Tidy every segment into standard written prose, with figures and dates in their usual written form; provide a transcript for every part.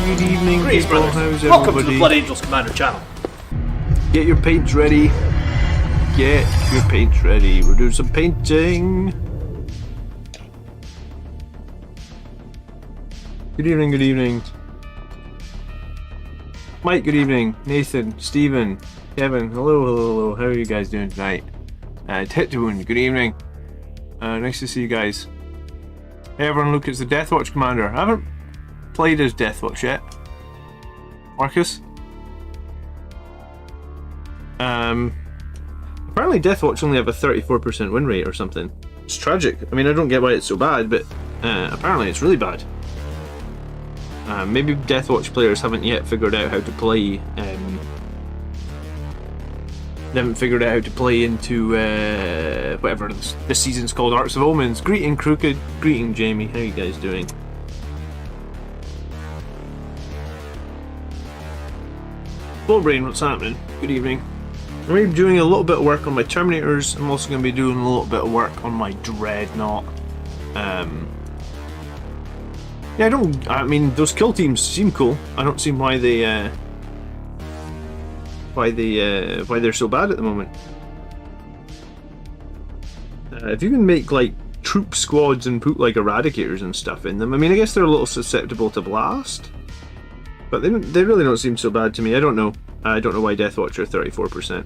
Good evening, Greetings, people. brothers. How's Welcome everybody? to the Blood Angels Commander channel. Get your paints ready. Get your paints ready. We're doing some painting. Good evening, good evening. Mike, good evening. Nathan, Stephen, Kevin, hello, hello, hello. How are you guys doing tonight? Tetwoon, good evening. Nice to see you guys. Hey everyone, look, it's the Deathwatch Commander. I haven't played as Deathwatch yet. Marcus? Apparently Deathwatch only have a 34% win rate or something. It's tragic. I mean, I don't get why it's so bad, but apparently it's really bad. Maybe Deathwatch players haven't yet figured out how to play. They haven't figured out how to play into whatever this season's called, Arks of Omens. Greeting Crooked, greeting Jamie. How you guys doing? Brain, what's happening? Good evening. I'm going to be doing a little bit of work on my Terminators. I'm also going to be doing a little bit of work on my Dreadnought. Yeah, I mean, those kill teams seem cool. I don't see why they're so bad at the moment. If you can make like troop squads and put like eradicators and stuff in them, I mean, I guess they're a little susceptible to blast, but they really don't seem so bad to me. I don't know. I don't know why Deathwatch are 34%.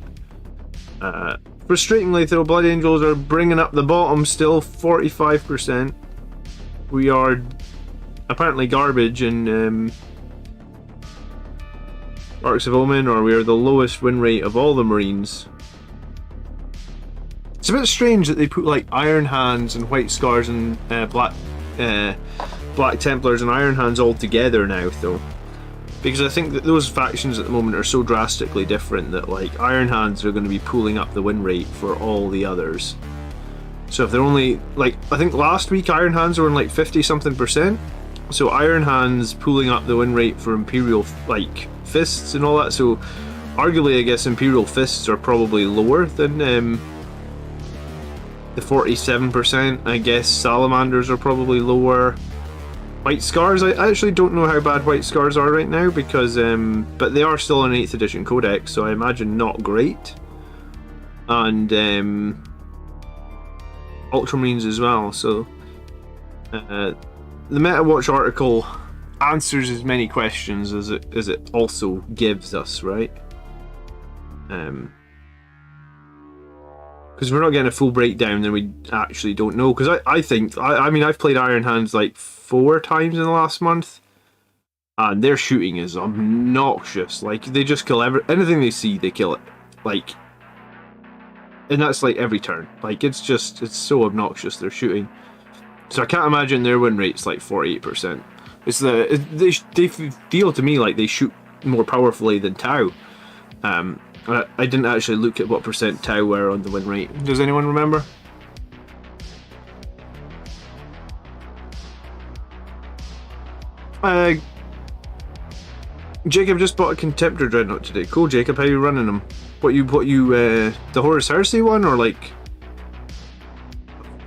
Frustratingly, though, Blood Angels are bringing up the bottom still, 45%. We are apparently garbage in Arks of Omen, or we are the lowest win rate of all the Marines. It's a bit strange that they put like Iron Hands and White Scars and Black Templars and Iron Hands all together now, though. Because I think that those factions at the moment are so drastically different that like Iron Hands are going to be pulling up the win rate for all the others. So if they're only like, I think last week Iron Hands were in like 50 something %. So Iron Hands pulling up the win rate for Imperial like Fists and all that. So arguably I guess Imperial Fists are probably lower than the 47%. I guess Salamanders are probably lower. White Scars, I actually don't know how bad White Scars are right now because, but they are still an 8th edition codex, so I imagine not great. And Ultramarines as well, so the MetaWatch article answers as many questions as it also gives us, right? Because we're not getting a full breakdown, then we actually don't know. Because I mean, I've played Iron Hands like 4 times in the last month, and their shooting is obnoxious. Like, they just kill anything they see, they kill it. Like, and that's like every turn. Like, it's so obnoxious, their shooting. So I can't imagine their win rate's like 48%. They feel to me like they shoot more powerfully than Tau. I didn't actually look at what % Tau were on the win rate. Does anyone remember? Jacob just bought a Contemptor Dreadnought today. Cool, Jacob. How you running them? What you the Horus Heresy one, or like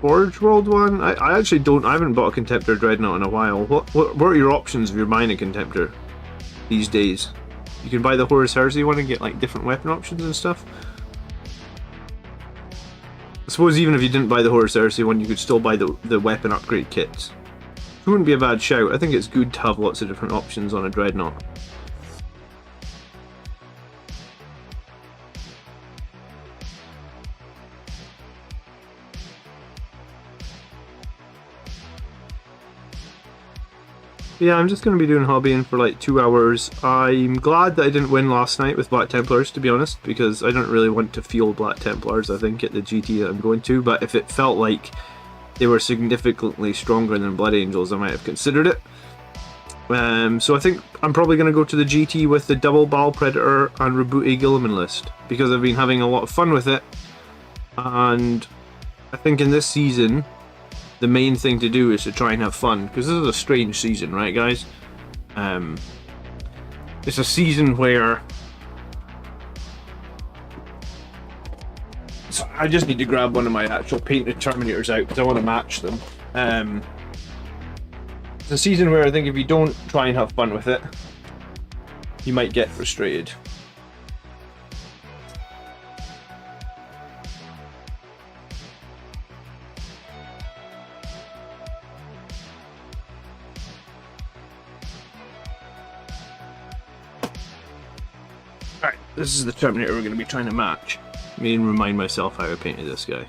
Forge World one? I actually don't. I haven't bought a Contemptor Dreadnought in a while. What are your options if you're buying a Contemptor these days? You can buy the Horus Heresy one and get like different weapon options and stuff. I suppose even if you didn't buy the Horus Heresy one, you could still buy the weapon upgrade kits. It wouldn't be a bad shout. I think it's good to have lots of different options on a Dreadnought. Yeah, I'm just going to be doing hobbying for like 2 hours. I'm glad that I didn't win last night with Black Templars, to be honest, because I don't really want to field Black Templars, I think, at the GT that I'm going to, but if it felt like they were significantly stronger than Blood Angels, I might have considered it. So I think I'm probably going to go to the GT with the double Baal Predator and Rebuti Gilliman list, because I've been having a lot of fun with it, and I think in this season the main thing to do is to try and have fun, because this is a strange season, right guys? It's a season where... So I just need to grab one of my actual painted Terminators out because I want to match them. It's a season where I think if you don't try and have fun with it, you might get frustrated. Alright, this is the Terminator we're going to be trying to match. Let me remind myself how I painted this guy.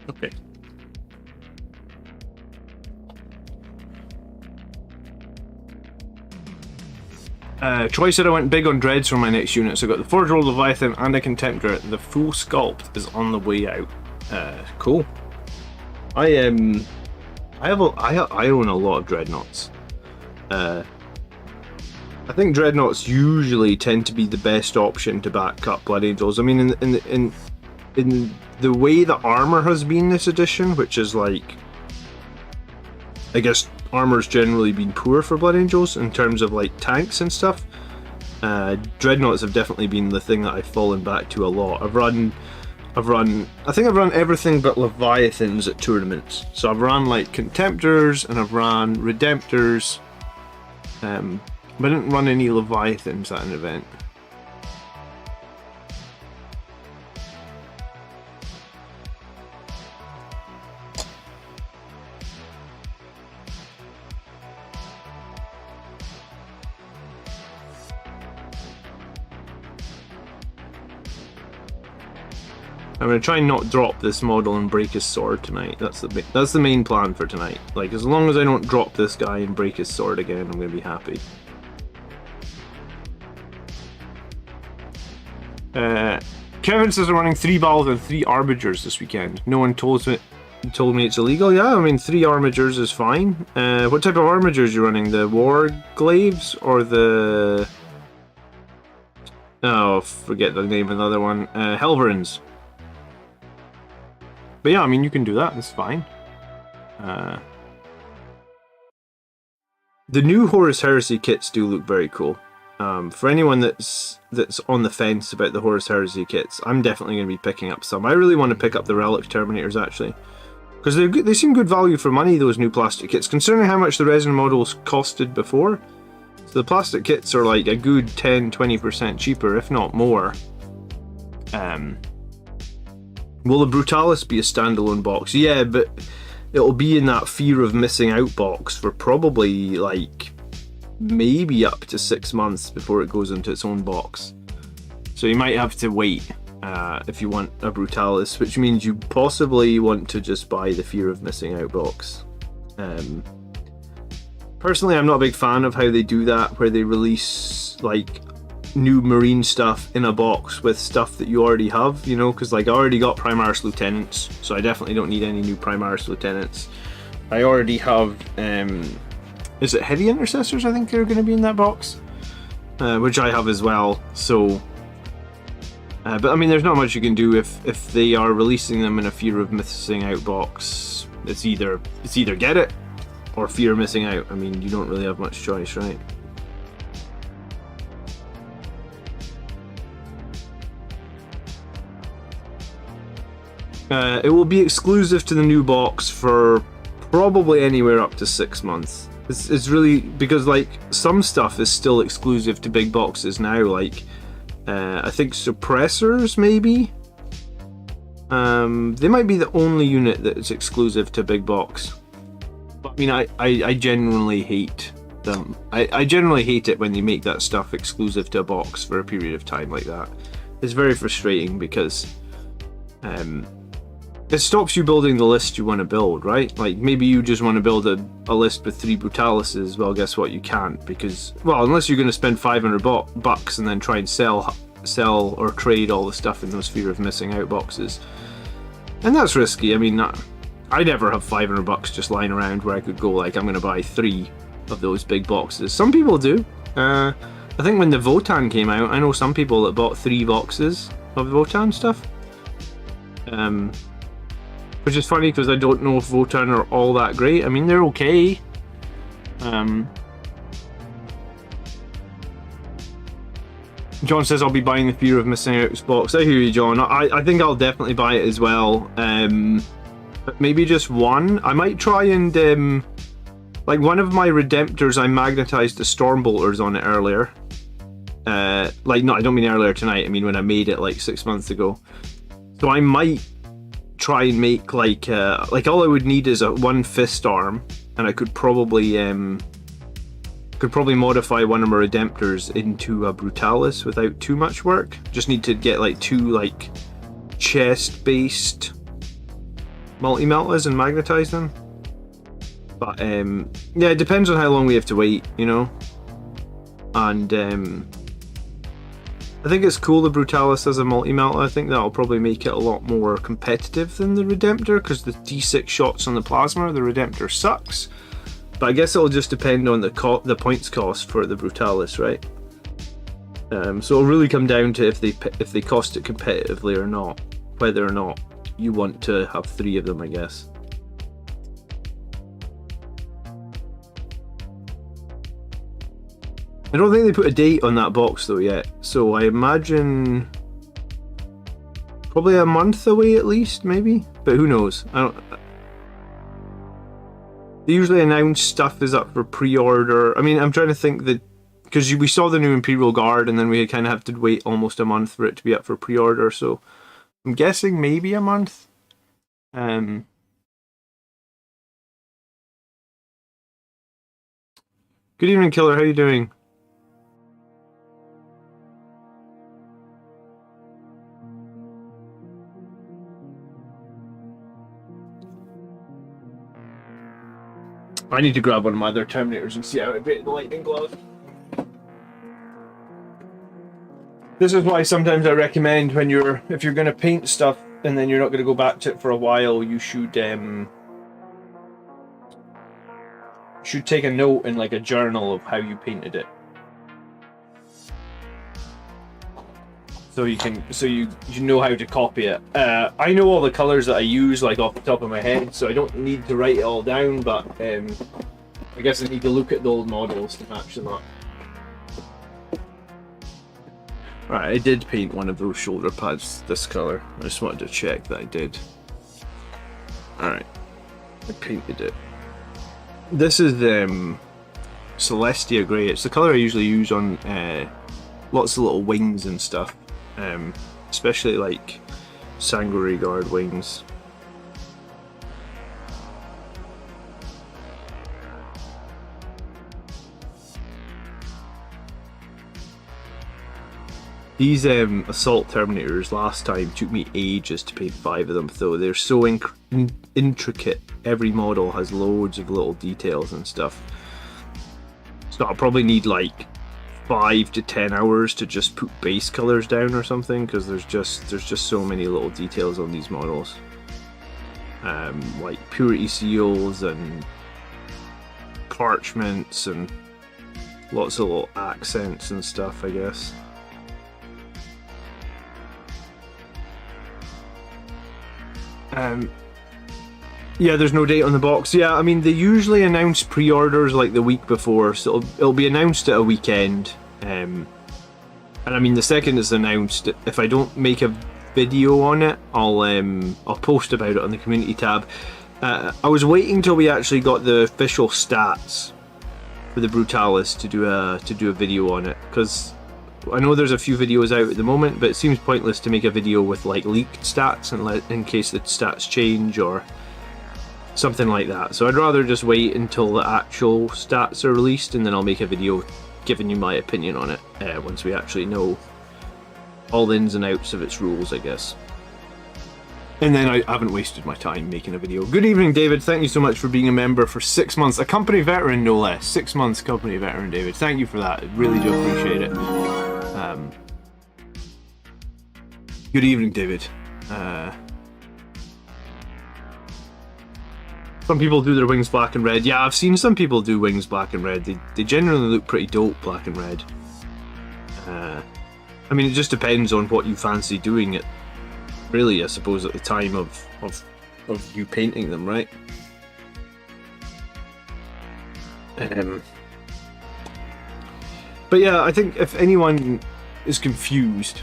Okay. Troy said I went big on dreads for my next unit, so I got the Forge World Leviathan and a Contemptor. The full sculpt is on the way out. Cool. I own a lot of dreadnoughts. I think dreadnoughts usually tend to be the best option to back up Blood Angels. I mean, in the way the armor has been this edition, which is like, I guess armor's generally been poor for Blood Angels in terms of like tanks and stuff. Dreadnoughts have definitely been the thing that I've fallen back to a lot. I think I've run everything but Leviathans at tournaments. So I've run like Contemptors and I've run Redemptors, but I didn't run any Leviathans at an event. I'm going to try and not drop this model and break his sword tonight. That's the main plan for tonight. Like, as long as I don't drop this guy and break his sword again, I'm going to be happy. Kevin says I'm running 3 Baals and 3 Arbigers this weekend. No one told me it's illegal. Yeah, I mean 3 Armigers is fine. What type of Armigers are you running? The Warglaves or the... Oh, forget the name of the other one. Helverins. But yeah, I mean, you can do that, it's fine. The new Horus Heresy kits do look very cool. For anyone that's on the fence about the Horus Heresy kits, I'm definitely going to be picking up some. I really want to pick up the Relic Terminators, actually. Because they seem good value for money, those new plastic kits, considering how much the resin models costed before. So the plastic kits are like a good 10-20% cheaper, if not more. Will the Brutalis be a standalone box? Yeah, but it'll be in that fear of missing out box for probably like maybe up to 6 months before it goes into its own box. So you might have to wait if you want a Brutalis, which means you possibly want to just buy the fear of missing out box. Personally, I'm not a big fan of how they do that, where they release like new marine stuff in a box with stuff that you already have, you know, because like I already got Primaris Lieutenants, so I definitely don't need any new Primaris Lieutenants. I already have, is it Heavy Intercessors I think they're going to be in that box? Which I have as well, so... but I mean, there's not much you can do if they are releasing them in a fear of missing out box. It's either get it, or fear of missing out. I mean, you don't really have much choice, right? It will be exclusive to the new box for probably anywhere up to 6 months. It's really because like some stuff is still exclusive to big boxes now, like I think suppressors maybe. They might be the only unit that is exclusive to big box. But I mean, I genuinely hate them. I generally hate it when they make that stuff exclusive to a box for a period of time like that. It's very frustrating because it stops you building the list you want to build, right? Like, maybe you just want to build a list with 3 Brutalises. Well, guess what? You can't, because, well, unless you're going to spend 500 bucks and then try and sell or trade all the stuff in those Fear of Missing Out boxes. And that's risky. I mean, I never have 500 bucks just lying around where I could go, like, I'm going to buy 3 of those big boxes. Some people do. I think when the Votann came out, I know some people that bought 3 boxes of Votann stuff. Which is funny because I don't know if Votann are all that great. I mean, they're okay. John says I'll be buying the Fear of Missing Out box. I hear you, John. I think I'll definitely buy it as well. But maybe just one. I might try and like one of my Redemptors, I magnetized the Stormbolters on it earlier. Like, no, I don't mean earlier tonight. I mean when I made it like 6 months ago. So I might try and make like all I would need is one fist arm, and I could probably modify one of my Redemptors into a Brutalis without too much work. Just need to get like 2 like chest-based multi-meltas and magnetize them. But yeah, it depends on how long we have to wait, you know. And I think it's cool the Brutalis as a multi-melta. I think that'll probably make it a lot more competitive than the Redemptor, because the D6 shots on the plasma, the Redemptor sucks. But I guess it'll just depend on the points cost for the Brutalis, right? So it'll really come down to if they cost it competitively or not, whether or not you want to have 3 of them, I guess. I don't think they put a date on that box though yet, so I imagine probably a month away at least, maybe, but who knows. They usually announce stuff is up for pre-order. I mean, I'm trying to think that, because we saw the new Imperial Guard and then we kind of have to wait almost a month for it to be up for pre-order, so I'm guessing maybe a month. Good evening, Killer, how you doing? I need to grab one of my other Terminators and see how I beat the lightning glove. This is why sometimes I recommend if you're going to paint stuff and then you're not going to go back to it for a while, you should take a note in like a journal of how you painted it. So you know how to copy it. I know all the colors that I use like off the top of my head, so I don't need to write it all down, but I guess I need to look at the old models to match them up. Right, I did paint one of those shoulder pads this color. I just wanted to check that I did. Alright, I painted it. This is Celestia Grey. It's the color I usually use on lots of little wings and stuff. Especially like Sangori Guard wings. These assault Terminators last time took me ages to paint 5 of them, though. They're so intricate. Every model has loads of little details and stuff. So I'll probably need like 5 to 10 hours to just put base colors down or something, because there's just so many little details on these models, like purity seals and parchments and lots of little accents and stuff, I guess. Yeah, there's no date on the box. Yeah, I mean, they usually announce pre-orders like the week before, so it'll be announced at a weekend. And I mean, the second it's announced, if I don't make a video on it, I'll post about it on the community tab. I was waiting till we actually got the official stats for the Brutalis to do a video on it, because I know there's a few videos out at the moment, but it seems pointless to make a video with like leaked stats in case the stats change or something like that. So I'd rather just wait until the actual stats are released, and then I'll make a video giving you my opinion on it once we actually know all the ins and outs of its rules, I guess. And then I haven't wasted my time making a video. Good evening, David. Thank you so much for being a member for 6 months. A company veteran, no less. 6 months company veteran, David. Thank you for that. I really do appreciate it. Good evening, David. Some people do their wings black and red. Yeah, I've seen some people do wings black and red. They generally look pretty dope black and red. I mean, it just depends on what you fancy doing it. Really, I suppose, at the time of you painting them, right? But yeah, I think if anyone is confused,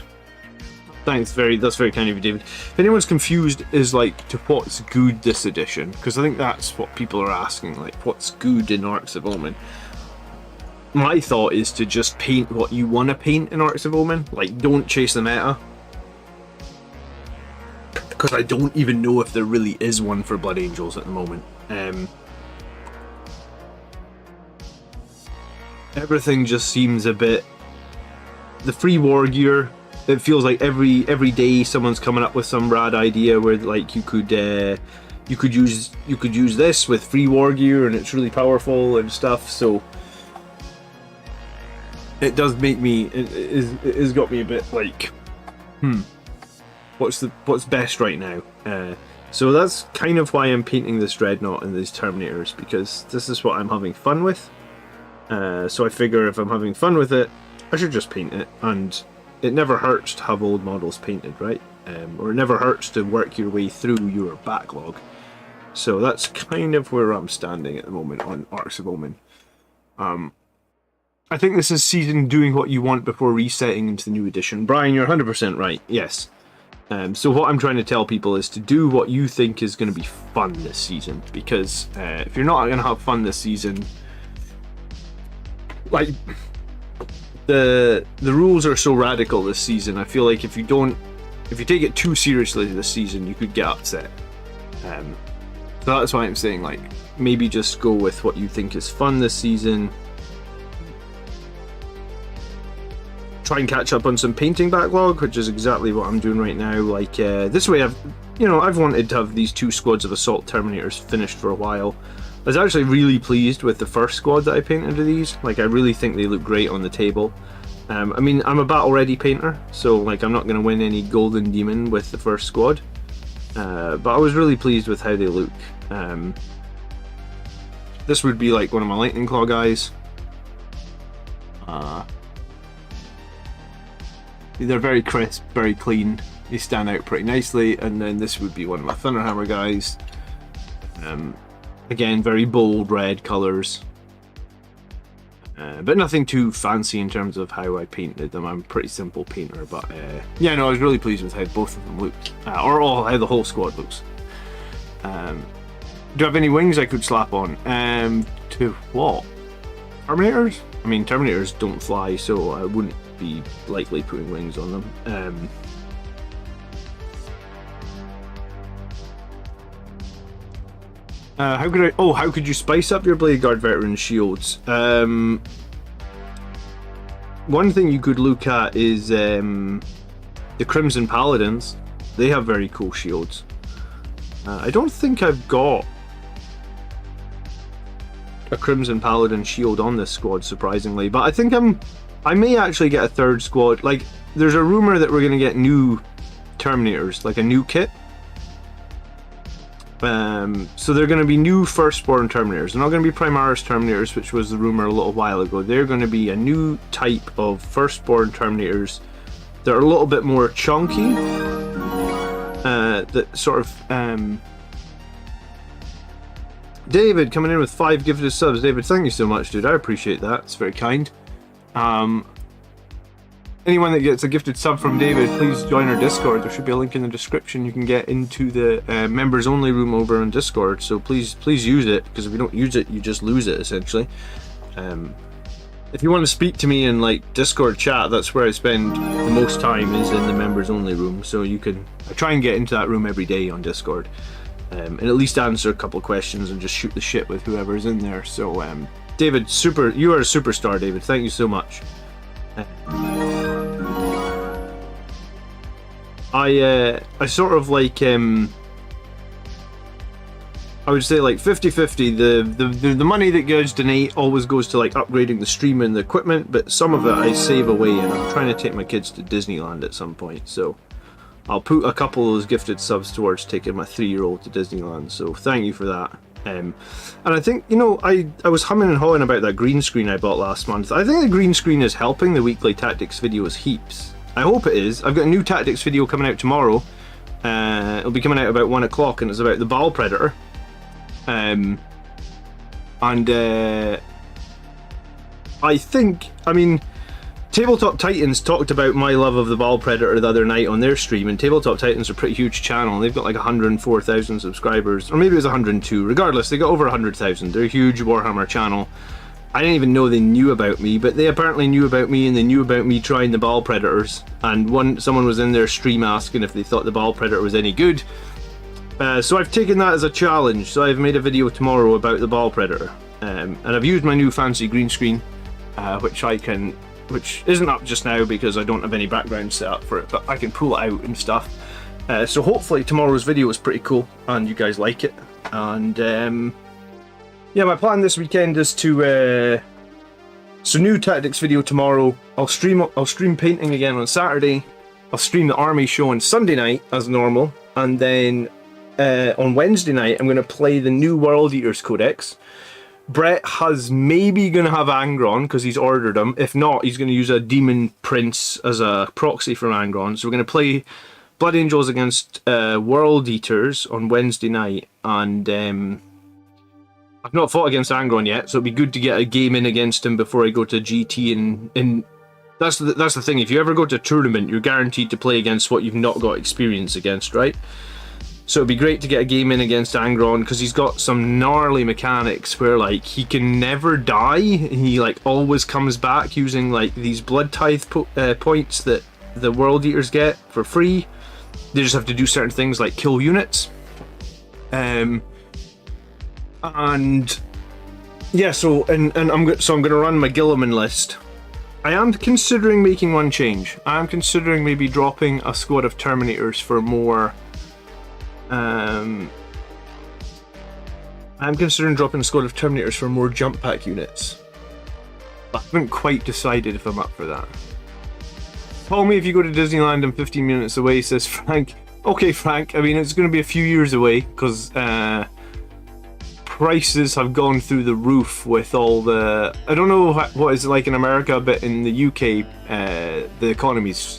that's very kind of you, David. If anyone's confused is like to what's good this edition, because I think that's what people are asking, like what's good in Arks of Omen. My thought is to just paint what you want to paint in Arks of Omen. Like, don't chase the meta. Because I don't even know if there really is one for Blood Angels at the moment. Everything just seems a bit... The free war gear, it feels like every day someone's coming up with some rad idea where like you could use this with free war gear and it's really powerful and stuff. So it does make me, it has got me a bit like, what's best right now? So that's kind of why I'm painting this Dreadnought and these Terminators, because this is what I'm having fun with. So I figure if I'm having fun with it, I should just paint it, and it never hurts to have old models painted, right? Or it never hurts to work your way through your backlog. So that's kind of where I'm standing at the moment on Arks of Omen. I think this is season doing what you want before resetting into the new edition. Brian, you're 100% right, yes. So what I'm trying to tell people is to do what you think is going to be fun this season, because if you're not going to have fun this season, like the rules are so radical this season. I feel like if you take it too seriously this season, you could get upset. So that's why I'm saying, like, maybe just go with what you think is fun this season. Try and catch up on some painting backlog, which is exactly what I'm doing right now. Like this way, I've wanted to have these 2 squads of assault terminators finished for a while. I was actually really pleased with the first squad that I painted of these. Like, I really think they look great on the table. I mean, I'm a battle ready painter, so like I'm not going to win any golden demon with the first squad. But I was really pleased with how they look. This would be like one of my lightning claw guys. They're very crisp, very clean. They stand out pretty nicely. And then this would be one of my Thunderhammer guys. Again, very bold red colours. But nothing too fancy in terms of how I painted them. I'm a pretty simple painter. But yeah, no, I was really pleased with how both of them looked. Or how the whole squad looks. Do I have any wings I could slap on? To what? Terminators? I mean, Terminators don't fly, so I wouldn't be likely putting wings on them. How could you spice up your Blade Guard veteran shields? One thing you could look at is the Crimson Paladins. They have very cool shields. I don't think I've got a Crimson Paladin shield on this squad, surprisingly, but I think I may actually get a third squad. Like, there's a rumor that we're going to get new Terminators, like a new kit. So they're going to be new Firstborn Terminators. They're not going to be Primaris Terminators, which was the rumor a little while ago. They're going to be a new type of Firstborn Terminators that are a little bit more chunky. That sort of... David coming in with 5 gifted subs. David, thank you so much, dude. I appreciate that. It's very kind. Anyone that gets a gifted sub from David, please join our Discord. There should be a link in the description. You can get into the members only room over on Discord. So please use it, because if you don't use it, you just lose it essentially. If you want to speak to me in like Discord chat, that's where I spend the most time, is in the members only room. So I try and get into that room every day on Discord. And at least answer a couple of questions and just shoot the shit with whoever's in there. So, David, you are a superstar, David. Thank you so much. I sort of like I would say like 50-50. The money that you guys donate always goes to like upgrading the stream and the equipment, but some of it I save away, and I'm trying to take my kids to Disneyland at some point, so I'll put a couple of those gifted subs towards taking my 3-year-old to Disneyland, so thank you for that. And I think, you know, I was humming and hawing about that green screen I bought last month. I think the green screen is helping the weekly tactics videos heaps. I hope it is. I've got a new tactics video coming out tomorrow. It'll be coming out about 1 o'clock, and it's about the Baal Predator. I think, I mean, Tabletop Titans talked about my love of the Baal Predator the other night on their stream, and Tabletop Titans are a pretty huge channel. They've got like 104,000 subscribers, or maybe it was 102. Regardless, they got over 100,000. They're a huge Warhammer channel. I didn't even know they knew about me, but they apparently knew about me, and they knew about me trying the Baal Predators. And someone was in their stream asking if they thought the Baal Predator was any good. So I've taken that as a challenge, so I've made a video tomorrow about the Baal Predator. And I've used my new fancy green screen, which isn't up just now because I don't have any background set up for it, but I can pull it out and stuff. So hopefully tomorrow's video is pretty cool and you guys like it. And yeah, my plan this weekend is to so new tactics video tomorrow. I'll stream painting again on Saturday. I'll stream the army show on Sunday night as normal, and then on Wednesday night I'm going to play the new World Eaters Codex. Brett has maybe going to have Angron because he's ordered him. If not, he's going to use a Demon Prince as a proxy for Angron. So we're going to play Blood Angels against World Eaters on Wednesday night, and I've not fought against Angron yet, so it'd be good to get a game in against him before I go to GT. And that's the thing. If you ever go to a tournament, you're guaranteed to play against what you've not got experience against, right? So it'd be great to get a game in against Angron because he's got some gnarly mechanics where like he can never die. He like always comes back using like these blood tithe points that the World Eaters get for free. They just have to do certain things like kill units. And yeah, so I'm going to run my Gilliman list. I am considering making one change. I am considering maybe dropping a squad of Terminators for more. I'm considering dropping a squad of Terminators for more jump pack units. But I haven't quite decided if I'm up for that. Call me if you go to Disneyland and 15 minutes away, says Frank. Okay, Frank, I mean, it's going to be a few years away because prices have gone through the roof with all the... I don't know what it's like in America, but in the UK, the economy's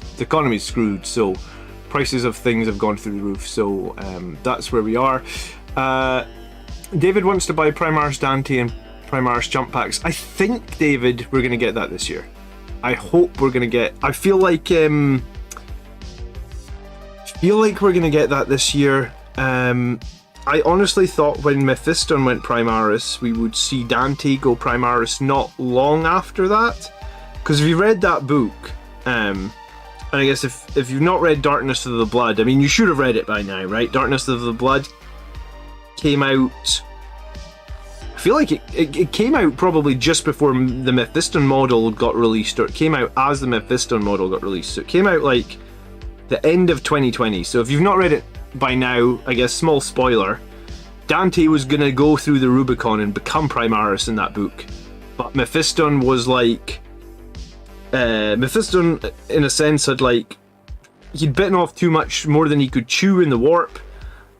screwed, so prices of things have gone through the roof, so that's where we are. David wants to buy Primaris Dante and Primaris jump packs. I think, David, we're going to get that this year. I hope we're going to get... I feel like we're going to get that this year. I honestly thought when Mephiston went Primaris, we would see Dante go Primaris not long after that. Because if you read that book... and I guess if you've not read Darkness of the Blood, I mean, you should have read it by now, right? Darkness of the Blood came out... I feel like it came out probably just before the Mephiston model got released, or it came out as the Mephiston model got released. So it came out like the end of 2020. So if you've not read it by now, I guess, small spoiler, Dante was going to go through the Rubicon and become Primaris in that book. But Mephiston was like... Mephiston, in a sense, had like... he'd bitten off too much more than he could chew in the warp.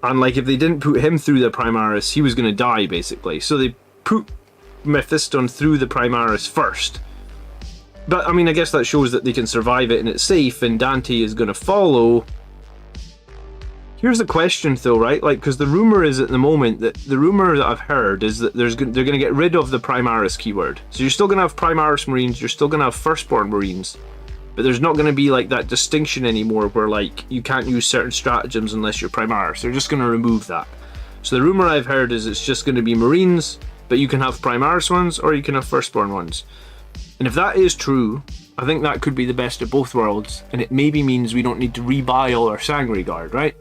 And like, if they didn't put him through the Primaris, he was going to die, basically. So they put Mephiston through the Primaris first. But, I mean, I guess that shows that they can survive it and it's safe, and Dante is going to follow. Here's the question, though, right? Like, because the rumour is at the moment, that the rumour that I've heard is that they're going to get rid of the Primaris keyword. So you're still going to have Primaris Marines, you're still going to have Firstborn Marines. But there's not going to be like that distinction anymore where like you can't use certain stratagems unless you're Primaris. They're just going to remove that. So the rumour I've heard is it's just going to be Marines, but you can have Primaris ones or you can have Firstborn ones. And if that is true, I think that could be the best of both worlds, and it maybe means we don't need to rebuy all our Sangre Guard, right?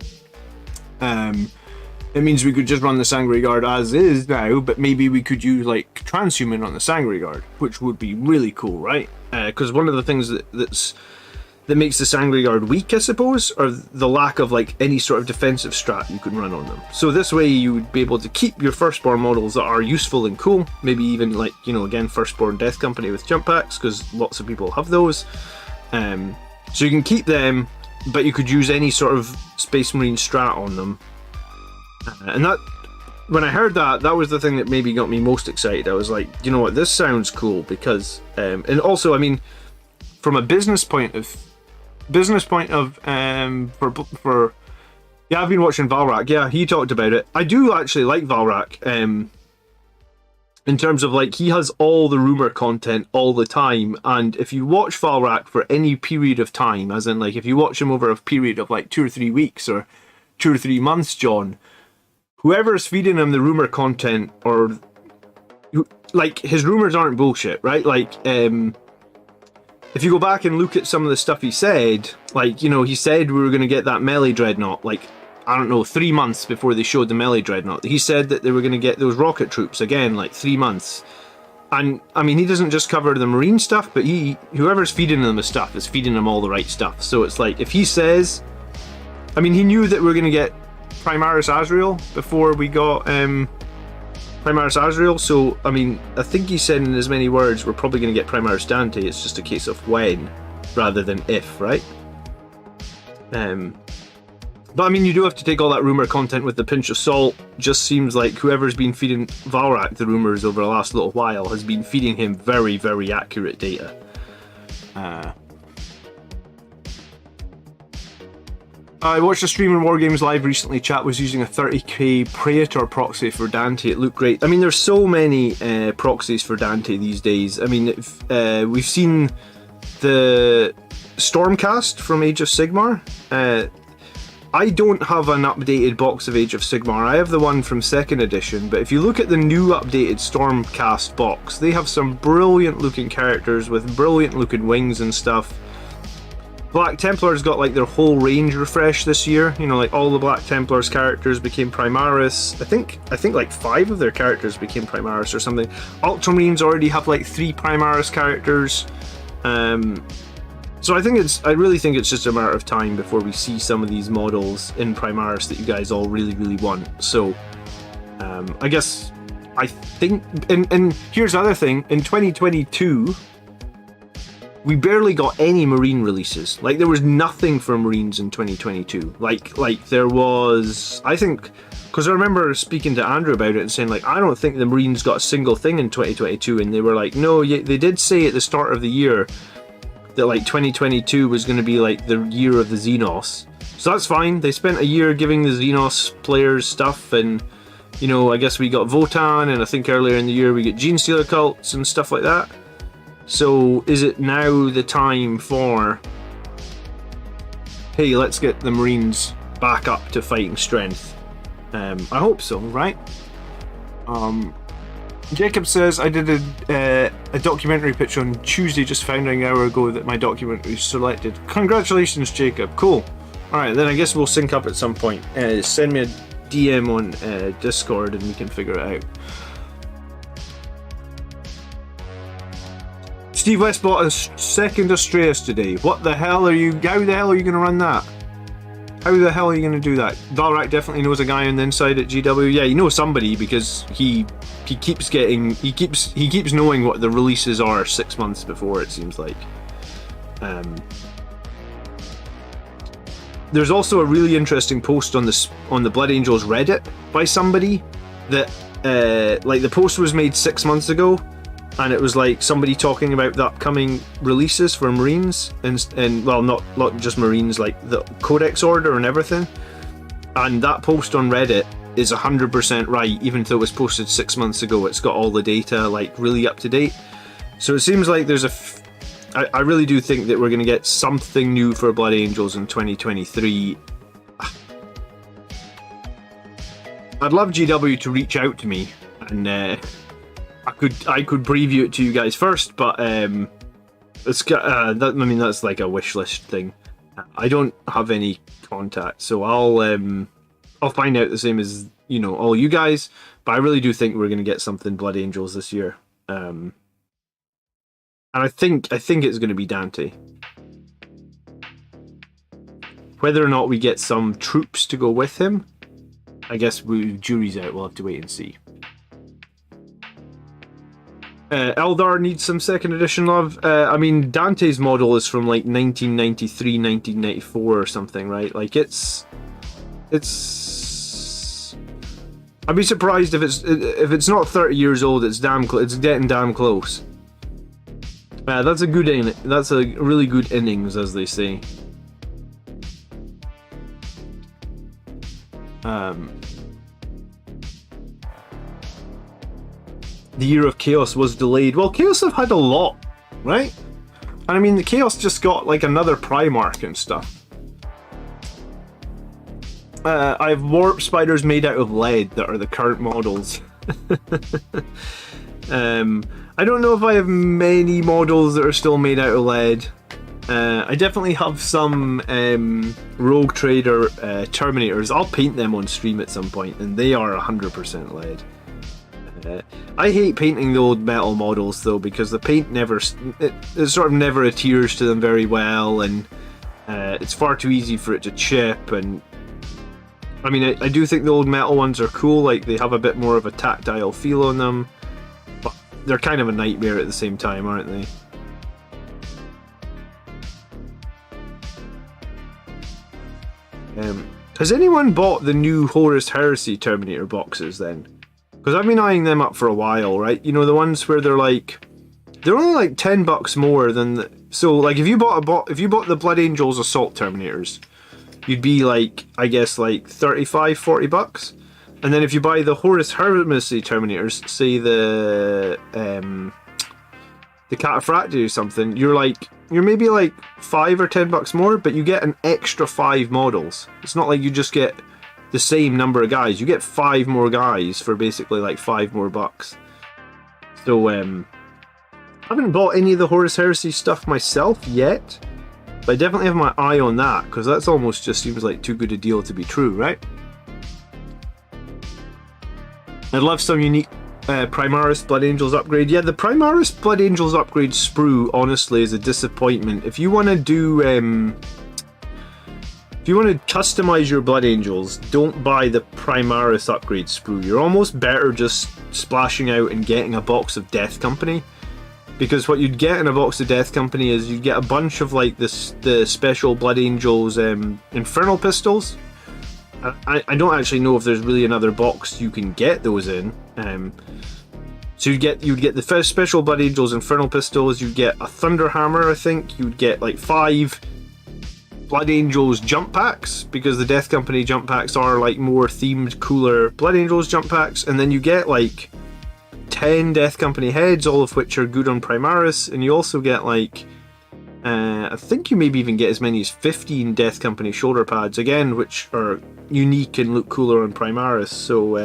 It means we could just run the Sangre Guard as is now, but maybe we could use like transhuman on the Sangre Guard, which would be really cool, right? Because one of the things that makes the Sangre Guard weak, I suppose, or the lack of like any sort of defensive strat you can run on them. So this way you would be able to keep your firstborn models that are useful and cool, maybe even like, you know, again, firstborn Death Company with jump packs, because lots of people have those. So you can keep them, but you could use any sort of Space Marine strat on them. And that, when I heard that, that was the thing that maybe got me most excited. I was like, you know what, this sounds cool, because, and also, I mean, from a business point of, yeah, I've been watching Valrak. Yeah, he talked about it. I do actually like Valrak, in terms of like, he has all the rumor content all the time, and if you watch Valrak for any period of time, as in like if you watch him over a period of like 2 or 3 weeks or 2 or 3 months, John, whoever's feeding him the rumor content, or like, his rumors aren't bullshit, right? Like, if you go back and look at some of the stuff he said, like, you know, he said we were going to get that melee dreadnought, like, I don't know, 3 months before they showed the melee dreadnought. He said that they were going to get those rocket troops, again, like 3 months. And, I mean, he doesn't just cover the Marine stuff, but whoever's feeding them the stuff is feeding them all the right stuff. So it's like, if he says, I mean, he knew that we were going to get Primaris Azrael before we got Primaris Azrael, so I mean, I think he said in as many words, we're probably going to get Primaris Dante. It's just a case of when rather than if, right? But I mean, you do have to take all that rumor content with a pinch of salt. Just seems like whoever's been feeding Valrak the rumors over the last little while has been feeding him very, very accurate data. I watched a stream in Wargames Live recently. Chat was using a 30k Praetor proxy for Dante. It looked great. I mean, there's so many proxies for Dante these days. I mean, we've seen the Stormcast from Age of Sigmar. I don't have an updated box of Age of Sigmar. I have the one from 2nd edition, but if you look at the new updated Stormcast box, they have some brilliant looking characters with brilliant looking wings and stuff. Black Templars got like their whole range refresh this year. You know, like all the Black Templars characters became Primaris. I think like 5 of their characters became Primaris or something. Ultramarines already have like 3 Primaris characters. So I really think it's just a matter of time before we see some of these models in Primaris that you guys all really, really want. So I guess I think, and here's the other thing, in 2022, we barely got any Marine releases. Like, there was nothing for Marines in 2022. Like there was, I think, because I remember speaking to Andrew about it and saying, like, I don't think the Marines got a single thing in 2022, and they were like, no, they did say at the start of the year that, like, 2022 was going to be, like, the year of the Xenos. So that's fine. They spent a year giving the Xenos players stuff, and, you know, I guess we got Votan, and I think earlier in the year we get Genestealer cults and stuff like that. So is it now the time for, hey, let's get the Marines back up to fighting strength? I hope so, right? Jacob says, I did a documentary pitch on Tuesday, just found out an hour ago that my documentary was selected. Congratulations, Jacob. Cool. Alright, then I guess we'll sync up at some point. Send me a DM on Discord and we can figure it out. Steve West bought a 2nd Astreus today. What the hell are you... How the hell are you going to run that? How the hell are you going to do that? Valrak definitely knows a guy on the inside at GW. Yeah, he knows somebody because he keeps knowing what the releases are 6 months before, it seems like. There's also a really interesting post on the Blood Angels Reddit by somebody that like, the post was made 6 months ago, and it was like somebody talking about the upcoming releases for Marines and well, not just Marines, like the Codex Order and everything. And that post on Reddit is 100% right, even though it was posted 6 months ago. It's got all the data like really up to date. So it seems like there's I really do think that we're going to get something new for Blood Angels in 2023. I'd love GW to reach out to me, and I could preview it to you guys first, but it's got I mean, that's like a wish list thing. I don't have any contact, so I'll find out the same as, you know, all you guys. But I really do think we're going to get something Blood Angels this year, and I think it's going to be Dante. Whether or not we get some troops to go with him, I guess jury's out. We'll have to wait and see. Eldar needs some second edition love. I mean, Dante's model is from like 1993, 1994 or something, right? Like it's. I'd be surprised if it's not 30 years old. It's getting damn close. That's a good inning. That's a really good innings, as they say. The Year of Chaos was delayed. Well, Chaos have had a lot, right? And I mean, the Chaos just got like another Primarch and stuff. I have warp spiders made out of lead that are the current models. I don't know if I have many models that are still made out of lead. I definitely have some Rogue Trader Terminators. I'll paint them on stream at some point, and they are 100% lead. I hate painting the old metal models though, because the paint it sort of never adheres to them very well, and it's far too easy for it to chip. And I mean, I do think the old metal ones are cool, like they have a bit more of a tactile feel on them, but they're kind of a nightmare at the same time, aren't they? Has anyone bought the new Horus Heresy Terminator boxes then? Because I've been eyeing them up for a while, right? You know, the ones where they're only like $10 more than so like if you bought the Blood Angels Assault Terminators, you'd be like, I guess like $35-40. And then if you buy the Horus Heresy Terminators, say the Cataphractii or something, you're maybe like $5 or $10 more, but you get an extra 5 models. It's not like you just get the same number of guys. You get 5 more guys for basically like $5 more bucks. So I haven't bought any of the Horus Heresy stuff myself yet, but I definitely have my eye on that, because that's almost just seems like too good a deal to be true, right? I'd love some unique Primaris Blood Angels upgrade. Yeah, the Primaris Blood Angels upgrade sprue honestly is a disappointment. If you want to do if you want to customize your Blood Angels, don't buy the Primaris upgrade sprue. You're almost better just splashing out and getting a box of Death Company, because what you'd get in a box of Death Company is you'd get a bunch of like the special Blood Angels Infernal Pistols. I don't actually know if there's really another box you can get those in. So you'd get the first special Blood Angels Infernal Pistols. You'd get a Thunder Hammer, I think. You'd get like 5 Blood Angels jump packs, because the Death Company jump packs are like more themed, cooler Blood Angels jump packs. And then you get like 10 Death Company heads, all of which are good on Primaris. And you also get like I think you maybe even get as many as 15 Death Company shoulder pads, again, which are unique and look cooler on Primaris. So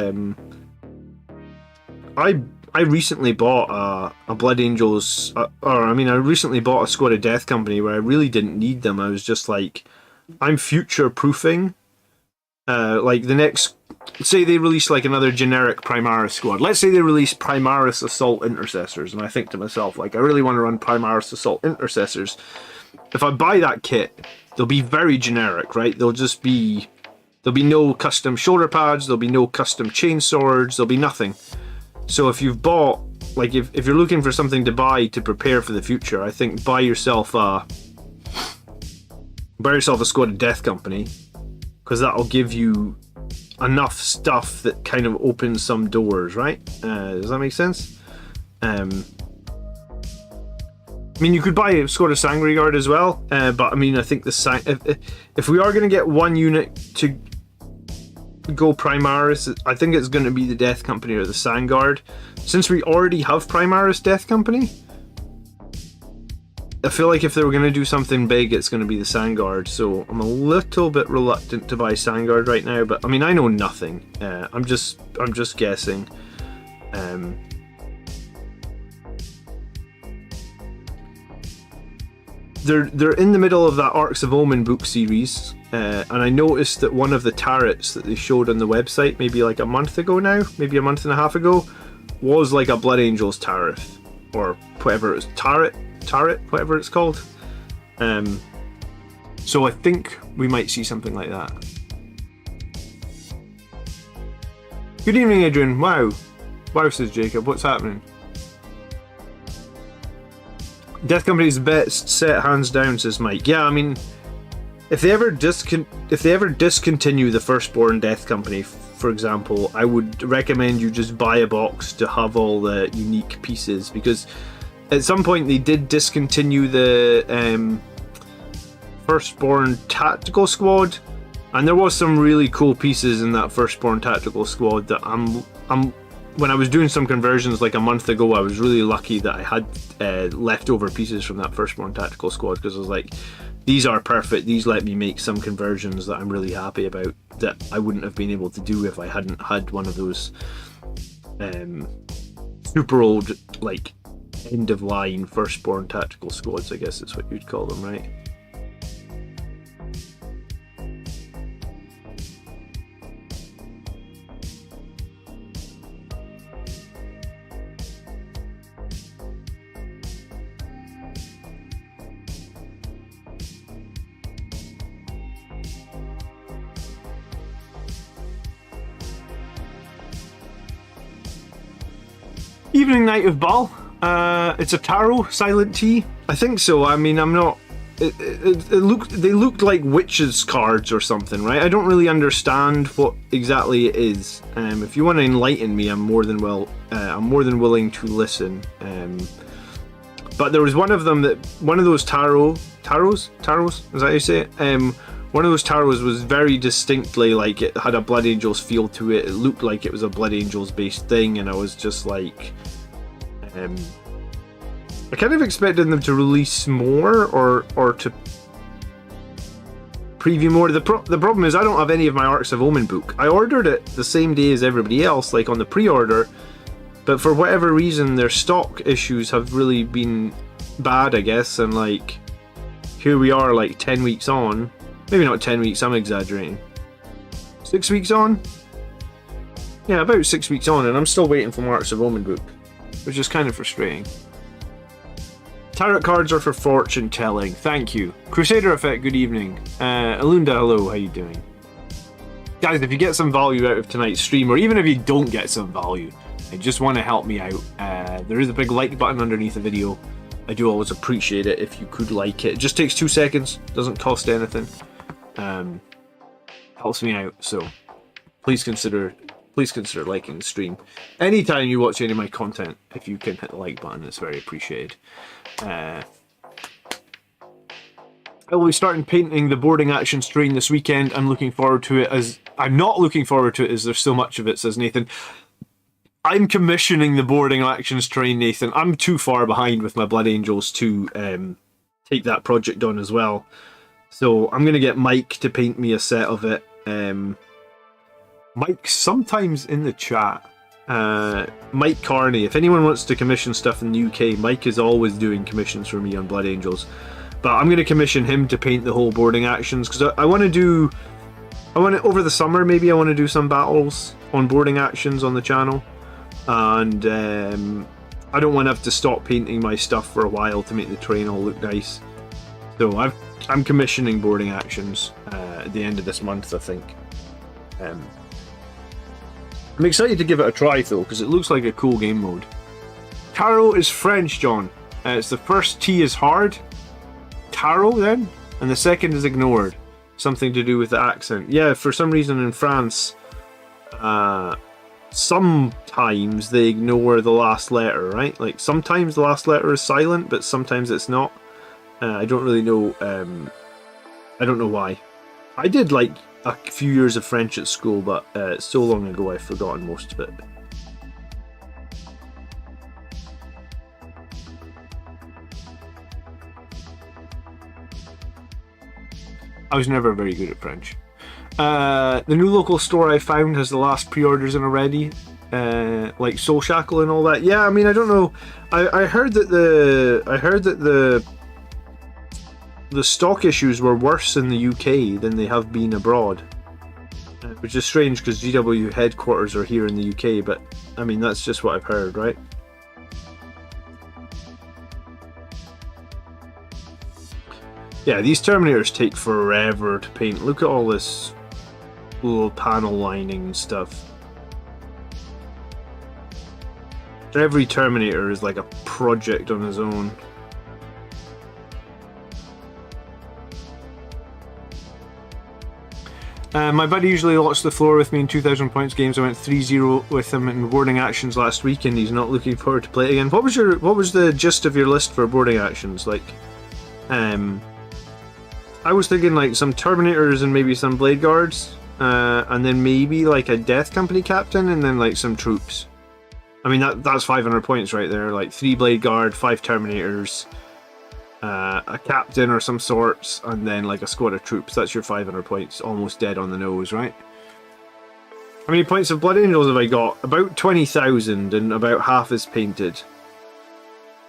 I recently bought a Blood Angels, I recently bought a squad of Death Company where I really didn't need them. I was just like, I'm future proofing. Like the next, say they release like another generic Primaris squad. Let's say they release Primaris Assault Intercessors, and I think to myself, like, I really want to run Primaris Assault Intercessors. If I buy that kit, they'll be very generic, right? There'll be no custom shoulder pads, there'll be no custom chain swords, there'll be nothing. So if you've bought, like, if you're looking for something to buy to prepare for the future, I think buy yourself a squad of Death Company, because that'll give you enough stuff that kind of opens some doors, right? Does that make sense? I mean, you could buy a squad of Sangre Guard as well, but I mean, I think if we are going to get one unit to go Primaris, I think it's going to be the Death Company or the Sangard. Since we already have Primaris Death Company, I feel like if they were going to do something big, it's going to be the Sangard. So I'm a little bit reluctant to buy Sangard right now, but I mean, I know nothing. I'm just guessing. They're in the middle of that Arks of Omen book series, and I noticed that one of the turrets that they showed on the website maybe like a month ago now, maybe a month and a half ago, was like a Blood Angels turret, or whatever it's turret, whatever it's called. So I think we might see something like that. Good evening, Adrian. Wow. Wow, says Jacob. What's happening? Death Company's the best set, hands down, says Mike. Yeah, I mean, if they ever discontinue the Firstborn Death Company, for example, I would recommend you just buy a box to have all the unique pieces, because at some point they did discontinue the Firstborn Tactical Squad, and there was some really cool pieces in that Firstborn Tactical Squad that when I was doing some conversions like a month ago, I was really lucky that I had leftover pieces from that Firstborn Tactical Squad, because I was like, these are perfect, these let me make some conversions that I'm really happy about, that I wouldn't have been able to do if I hadn't had one of those super old, like, end of line Firstborn Tactical Squads, I guess that's what you'd call them, right? Evening Night of Baal. It's a tarot, Silent Tea. I think so. I mean, I'm not. They looked like witches cards or something, right? I don't really understand what exactly it is. If you want to enlighten me, I'm more than willing to listen. But there was one of them one of those tarots. Is that how you say it? One of those tarots was very distinctly like it had a Blood Angels feel to it. It looked like it was a Blood Angels based thing, and I was just like, I kind of expected them to release more or to preview more. The problem is I don't have any of my Arks of Omen book. I ordered it the same day as everybody else, like on the pre-order, but for whatever reason their stock issues have really been bad, I guess, and like here we are like 10 weeks on. Maybe not 10 weeks, I'm exaggerating. 6 weeks on? Yeah, about 6 weeks on, and I'm still waiting for my Arks of Omen book, which is kind of frustrating. Tarot cards are for fortune telling. Thank you. Crusader Effect, good evening. Alunda, hello, how you doing? Guys, if you get some value out of tonight's stream, or even if you don't get some value and just want to help me out, there is a big like button underneath the video. I do always appreciate it if you could like it. It just takes 2 seconds, doesn't cost anything. Helps me out, so please consider liking the stream. Anytime you watch any of my content, if you can hit the like button, it's very appreciated. I will be starting painting the boarding actions terrain this weekend. I'm looking forward to it. As I'm not looking forward to it as there's so much of it, says Nathan. I'm commissioning the boarding actions terrain, Nathan. I'm too far behind with my Blood Angels to take that project on as well. So I'm going to get Mike to paint me a set of it. Mike, sometimes in the chat, Mike Carney, if anyone wants to commission stuff in the UK, Mike is always doing commissions for me on Blood Angels. But I'm going to commission him to paint the whole boarding actions, because I want to over the summer, maybe I want to do some battles on boarding actions on the channel. And I don't want to have to stop painting my stuff for a while to make the terrain all look nice. So I'm commissioning boarding actions at the end of this month, I think. I'm excited to give it a try though, because it looks like a cool game mode. Tarot is French, John. It's the first T is hard. Tarot then? And the second is ignored. Something to do with the accent. Yeah, for some reason in France, sometimes they ignore the last letter, right? Like sometimes the last letter is silent, but sometimes it's not. I don't really know. I don't know why. I did like a few years of French at school, but so long ago I've forgotten most of it. I was never very good at French. The new local store I found has the last pre-orders in already, like Soul Shackle and all that. Yeah, I mean, I don't know. I heard that the stock issues were worse in the UK than they have been abroad, which is strange because GW headquarters are here in the UK. But I mean, that's just what I've heard, right? Yeah, these Terminators take forever to paint. Look at all this little panel lining and stuff. Every Terminator is like a project on his own. My buddy usually lots the floor with me in 2,000 points games. I went 3-0 with him in boarding actions last week, and he's not looking forward to play it again. What was the gist of your list for boarding actions? Like, I was thinking like some Terminators and maybe some Blade Guards, and then maybe like a Death Company captain, and then like some troops. I mean that's 500 points right there. Like 3 Blade Guard, 5 Terminators, a captain or some sorts, and then like a squad of troops. That's your 500 points, almost dead on the nose, right? How many points of Blood Angels have I got? About 20,000, and about half is painted.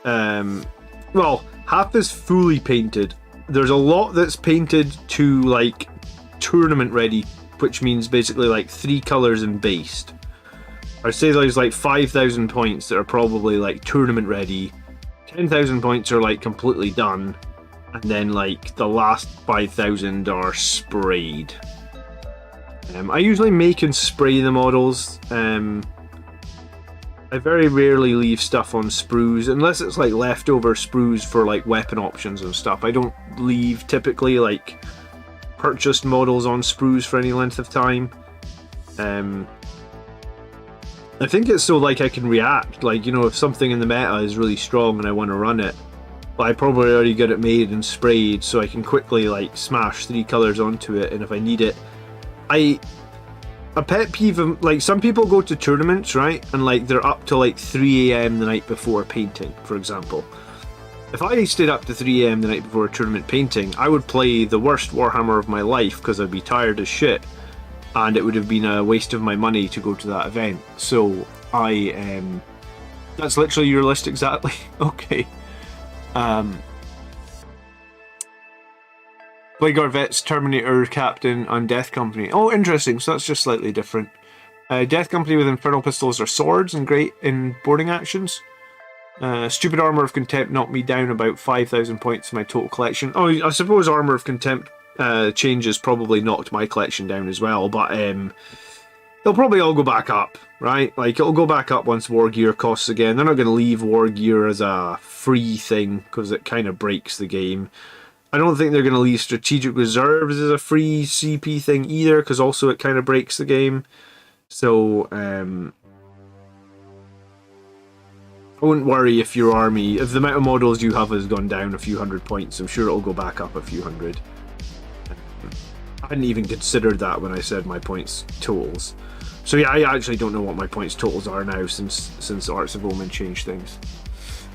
Well, half is fully painted. There's a lot that's painted to like tournament ready, which means basically like 3 colours and based. I'd say there's like 5,000 points that are probably like tournament ready. 10,000 points are like completely done, and then like the last 5,000 are sprayed. I usually make and spray the models. I very rarely leave stuff on sprues unless it's like leftover sprues for like weapon options and stuff. I don't leave typically like purchased models on sprues for any length of time. I think it's so like I can react, like, you know, if something in the meta is really strong and I want to run it, but I probably already got it made and sprayed, so I can quickly like smash 3 colours onto it, and if I need it, a pet peeve of, like, some people go to tournaments, right, and like they're up to like 3 AM the night before painting, for example. If I stayed up to 3 AM the night before a tournament painting, I would play the worst Warhammer of my life because I'd be tired as shit. And it would have been a waste of my money to go to that event. So that's literally your list exactly. Okay. Blade Guard Vets, Terminator, Captain, and Death Company. Oh, interesting. So that's just slightly different. Death Company with Infernal Pistols are swords and great in boarding actions. Stupid Armour of Contempt knocked me down about 5,000 points in my total collection. Oh, I suppose Armour of Contempt changes probably knocked my collection down as well, but they'll probably all go back up, right? Like, it'll go back up once War Gear costs again. They're not going to leave War Gear as a free thing because it kind of breaks the game. I don't think they're going to leave Strategic Reserves as a free CP thing either, because also it kind of breaks the game. So I wouldn't worry if your army, if the amount of models you have has gone down a few hundred points. I'm sure it'll go back up a few hundred. I hadn't even considered that when I said my points totals. So yeah, I actually don't know what my points totals are now since Arks of Omen changed things.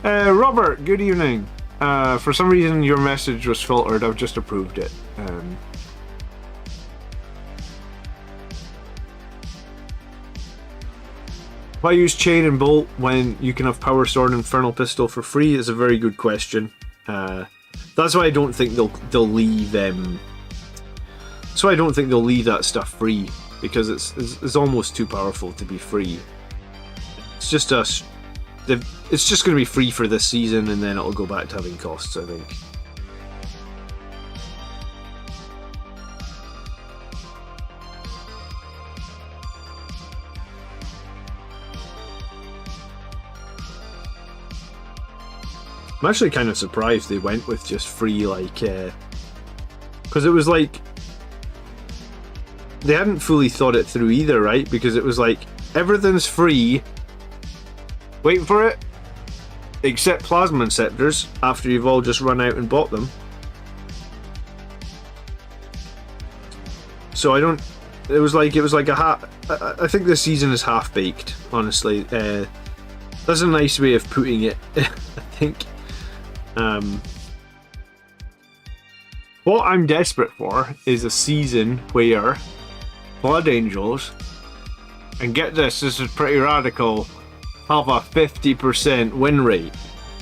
Robert, good evening. For some reason your message was filtered. I've just approved it. Why use chain and bolt when you can have power sword and infernal pistol for free is a very good question. That's why I don't think they'll leave. So I don't think they'll leave that stuff free, because it's almost too powerful to be free. It's just it's just going to be free for this season, and then it'll go back to having costs, I think. I'm actually kind of surprised they went with just free, like, because it was like they hadn't fully thought it through either, right? Because it was like, everything's free, wait for it, except Plasma Inceptors, after you've all just run out and bought them. So it was like a half. I think this season is half baked, honestly. That's a nice way of putting it. I think. What I'm desperate for is a season where Blood Angels, and get this is pretty radical, have a 50% win rate.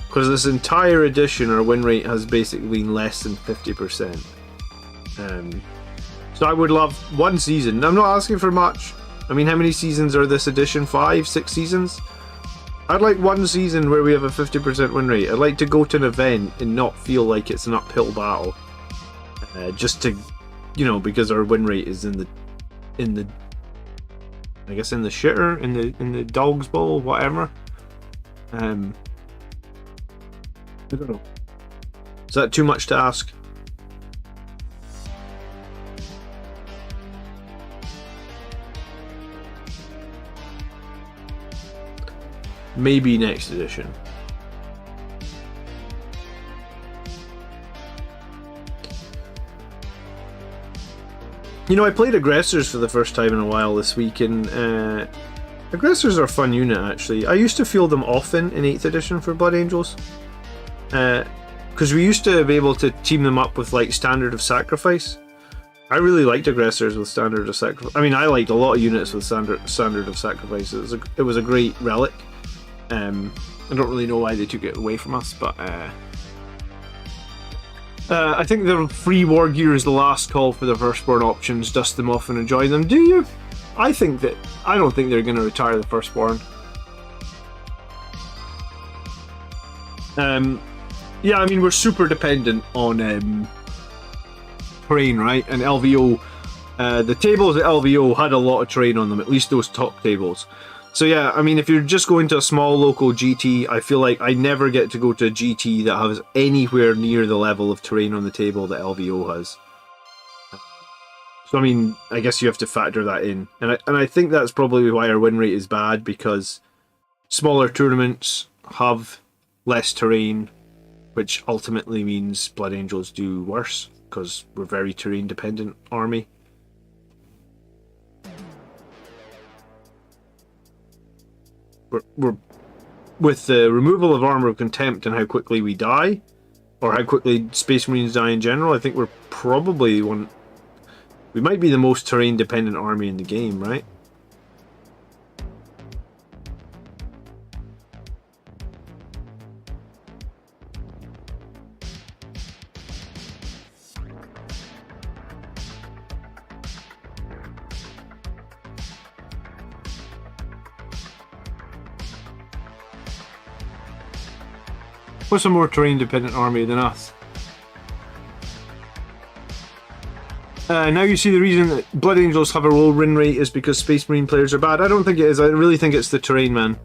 Because this entire edition, our win rate has basically been less than 50%. So I would love one season. I'm not asking for much. I mean, how many seasons are this edition? 5, 6 seasons? I'd like one season where we have a 50% win rate. I'd like to go to an event and not feel like it's an uphill battle. just to, you know, because our win rate is in the I guess in the shitter, in the dog's bowl, whatever. I don't know. Is that too much to ask? Maybe next edition. You know, I played Aggressors for the first time in a while this week, and Aggressors are a fun unit, actually. I used to field them often in 8th edition for Blood Angels. Because we used to be able to team them up with, like, Standard of Sacrifice. I really liked Aggressors with Standard of Sacrifice. I mean, I liked a lot of units with Standard of Sacrifice. It was a great relic. I don't really know why they took it away from us, but I think the free war gear is the last call for the Firstborn options. Dust them off and enjoy them. Do you? I don't think they're going to retire the Firstborn. Yeah, I mean, we're super dependent on terrain, right? And LVO, the tables at LVO had a lot of terrain on them, at least those top tables. So yeah, I mean, if you're just going to a small local GT, I feel like I never get to go to a GT that has anywhere near the level of terrain on the table that LVO has. So I mean, I guess you have to factor that in. And I think that's probably why our win rate is bad, because smaller tournaments have less terrain, which ultimately means Blood Angels do worse, because we're very terrain dependent army. We're with the removal of Armor of Contempt and how quickly we die, or how quickly Space Marines die in general, I think we're probably we might be the most terrain dependent army in the game, right? What's a more terrain-dependent army than us? Now you see the reason that Blood Angels have a low win rate is because Space Marine players are bad. I don't think it is. I really think it's the terrain, man.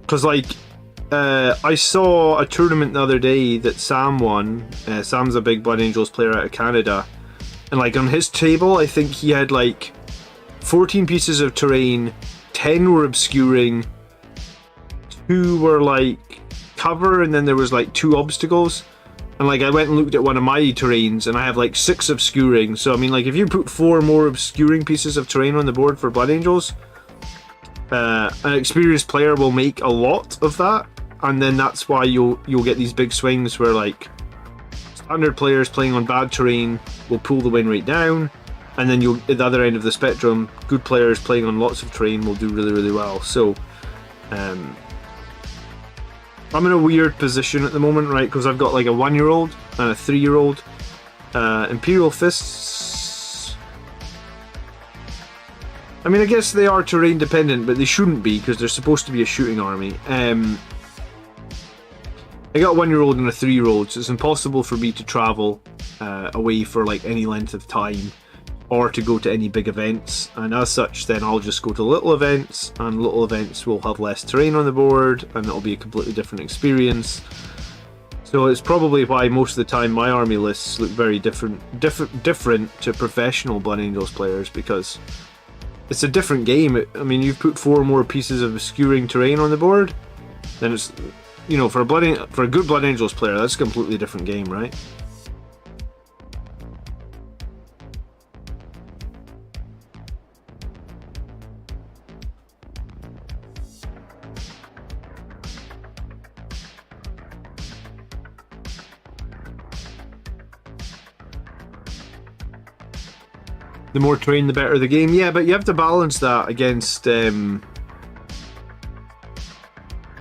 Because, like, I saw a tournament the other day that Sam won. Sam's a big Blood Angels player out of Canada. And, like, on his table, I think he had, like, 14 pieces of terrain, 10 were obscuring, 2 were, like, cover, and then there was like 2 obstacles. And like I went and looked at one of my terrains and I have like 6 obscuring. So I mean, like, if you put 4 more obscuring pieces of terrain on the board for Blood Angels, an experienced player will make a lot of that, and then that's why you'll get these big swings where like standard players playing on bad terrain will pull the win rate down, and then you'll at the other end of the spectrum, good players playing on lots of terrain will do really, really well. So I'm in a weird position at the moment, right? Because I've got like a 1-year-old and a 3-year-old. Imperial Fists. I mean, I guess they are terrain dependent, but they shouldn't be because they're supposed to be a shooting army. I got a 1-year-old and a 3-year-old, so it's impossible for me to travel away for like any length of time, or to go to any big events, and as such then I'll just go to little events, and little events will have less terrain on the board and it'll be a completely different experience. So it's probably why most of the time my army lists look very different to professional Blood Angels players, because it's a different game. I mean, you've put 4 more pieces of obscuring terrain on the board, then it's, you know, for a good Blood Angels player, that's a completely different game, right? The more terrain, the better the game. Yeah, but you have to balance that against. You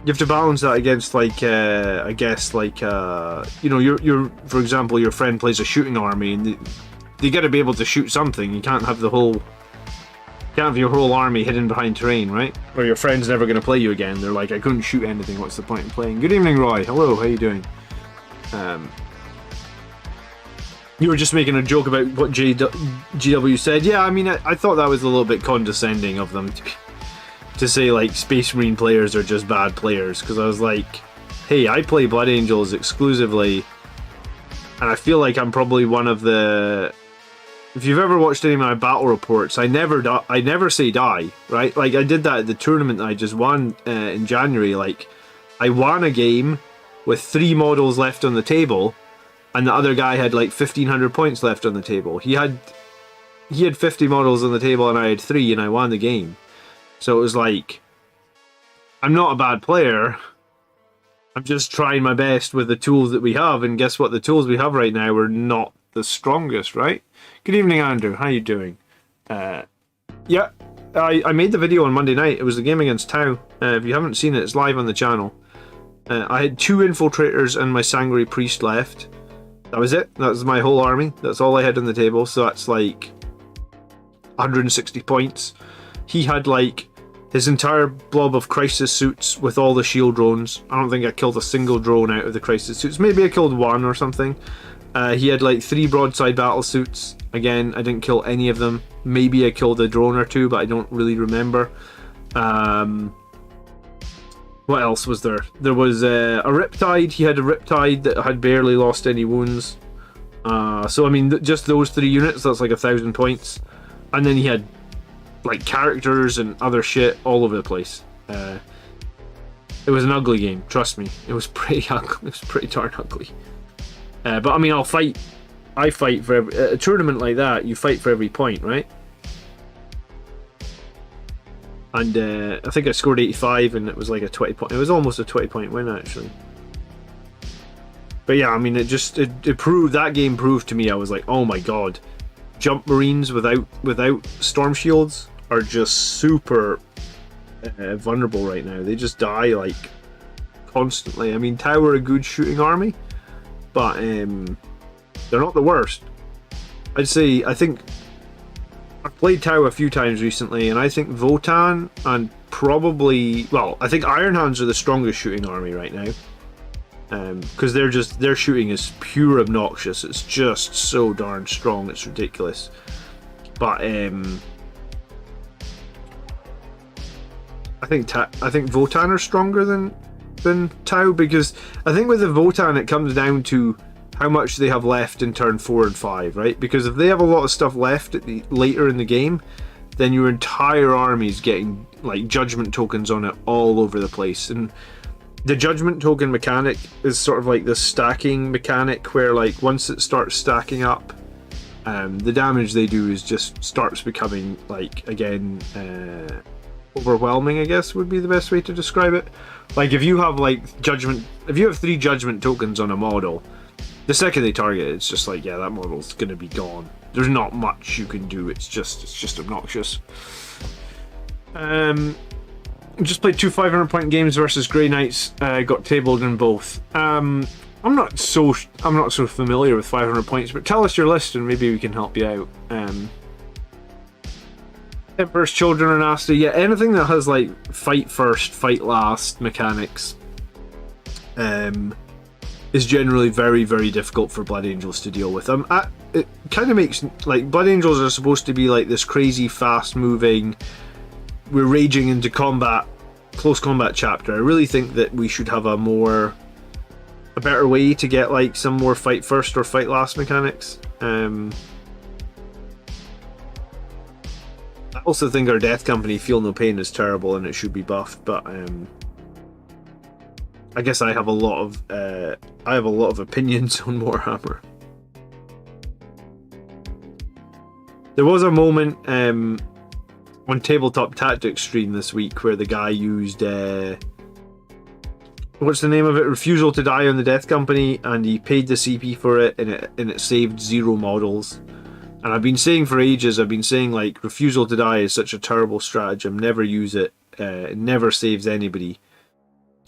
have to balance that against, like, I guess, like, you know, your for example, your friend plays a shooting army, and they got to be able to shoot something. You can't have your whole army hidden behind terrain, right? Or your friend's never going to play you again. They're like, I couldn't shoot anything. What's the point in playing? Good evening, Roy. Hello. How you doing? You were just making a joke about what GW said. Yeah, I mean, I thought that was a little bit condescending of them to say, like, Space Marine players are just bad players. Because I was like, hey, I play Blood Angels exclusively. And I feel like I'm probably one of the... If you've ever watched any of my battle reports, I never say die, right? Like, I did that at the tournament that I just won in January. Like, I won a game with 3 models left on the table, and the other guy had like 1,500 points left on the table. He had 50 models on the table, and I had 3, and I won the game. So it was like, I'm not a bad player. I'm just trying my best with the tools that we have, and guess what? The tools we have right now are not the strongest, right? Good evening, Andrew. How you doing? Yeah, I made the video on Monday night. It was the game against Tau. If you haven't seen it, it's live on the channel. I had 2 infiltrators and my Sanguinary Priest left. That was it. That was my whole army. That's all I had on the table. So that's like 160 points. He had like his entire blob of crisis suits with all the shield drones. I don't think I killed a single drone out of the crisis suits. Maybe I killed 1 or something. He had like 3 broadside battle suits. Again, I didn't kill any of them. Maybe I killed a drone or 2, but I don't really remember. What else was there? There was a Riptide. He had a Riptide that had barely lost any wounds. So I mean, just those 3 units, that's like 1,000 points. And then he had like characters and other shit all over the place. It was an ugly game, trust me. It was pretty ugly. It was pretty darn ugly. But I mean, I fight for every... At a tournament like that, you fight for every point, right? And I think I scored 85, and it was like a 20 point. It was almost a 20-point win, actually. But yeah, I mean, it proved, that game proved to me. I was like, oh my god, Jump Marines without storm shields are just super vulnerable right now. They just die like constantly. I mean, Tau are a good shooting army, but they're not the worst. I think I've played Tau a few times recently, and I think Votan and probably, well, I think Iron Hands are the strongest shooting army right now, because their shooting is pure obnoxious. It's just so darn strong, it's ridiculous. But I think Votan are stronger than Tau, because I think with the Votan it comes down to how much they have left in turn 4 and 5, right? Because if they have a lot of stuff left later in the game, then your entire army's getting like judgment tokens on it all over the place. And the judgment token mechanic is sort of like this stacking mechanic where, like, once it starts stacking up, the damage they do is just starts becoming, like, again, overwhelming, I guess would be the best way to describe it. Like, if you have like judgment, if you have 3 judgment tokens on a model, the second they target it, it's just like, yeah, that model's gonna be gone. There's not much you can do. It's just obnoxious. Just played 2 500-point games versus Grey Knights. Got tabled in both. I'm not so familiar with 500 points, but tell us your list and maybe we can help you out. Emperor's Children are nasty. Yeah, anything that has like fight first, fight last mechanics is generally very, very difficult for Blood Angels to deal with. It kind of makes, like, Blood Angels are supposed to be like this crazy, fast-moving, we're raging into combat, close combat chapter. I really think that we should have a better way to get like some more fight first or fight last mechanics. I also think our Death Company Feel No Pain is terrible and it should be buffed, but I guess I have a lot of opinions on Warhammer. There was a moment on Tabletop Tactics stream this week where the guy used what's the name of it? Refusal to Die on the Death Company, and he paid the CP for it, and it saved 0 models. And I've been saying for ages, like, Refusal to Die is such a terrible stratagem. Never use it. It never saves anybody.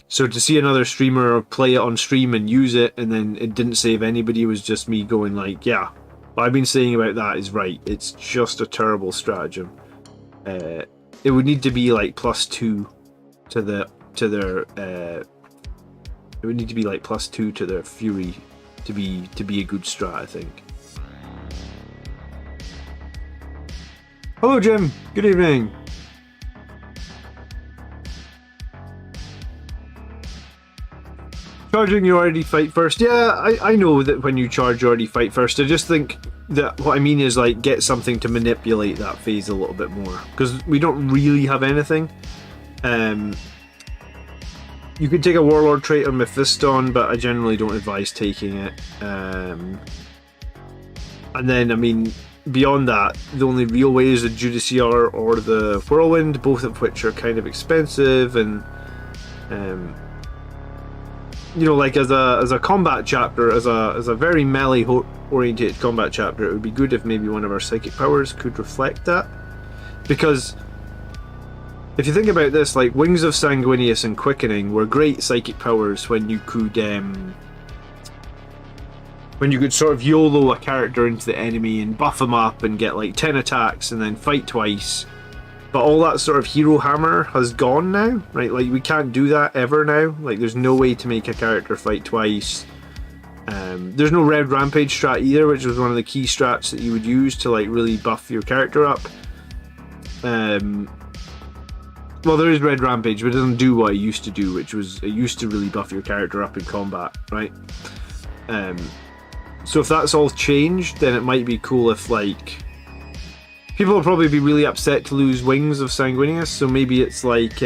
So to see another streamer play it on stream and use it, and then it didn't save anybody, was just me going like, yeah, what I've been saying about that is right. It's just a terrible stratagem. It would need to be like +2 to their it would need to be like +2 to their fury to be a good strat, I think. Hello, Jim. Good evening. Charging, you already fight first. Yeah, I know that when you charge, you already fight first. I just think that what I mean is, like, get something to manipulate that phase a little bit more. Because we don't really have anything. You could take a Warlord trait on Mephiston, but I generally don't advise taking it. And then, I mean, beyond that, the only real way is the Judiciar or the Whirlwind, both of which are kind of expensive, and you know, like as a combat chapter, as a very melee oriented combat chapter, it would be good if maybe one of our psychic powers could reflect that. Because if you think about this, like Wings of Sanguinius and Quickening were great psychic powers when you could sort of YOLO a character into the enemy and buff them up and get like 10 attacks and then fight twice. But all that sort of hero hammer has gone now, right? Like, we can't do that ever now. Like, there's no way to make a character fight twice. There's no Red Rampage strat either, which was one of the key strats that you would use to, like, really buff your character up. Well, there is Red Rampage, but it doesn't do what it used to do, which was, it used to really buff your character up in combat, right? So if that's all changed, then it might be cool if, like, people will probably be really upset to lose Wings of Sanguinius, so maybe it's like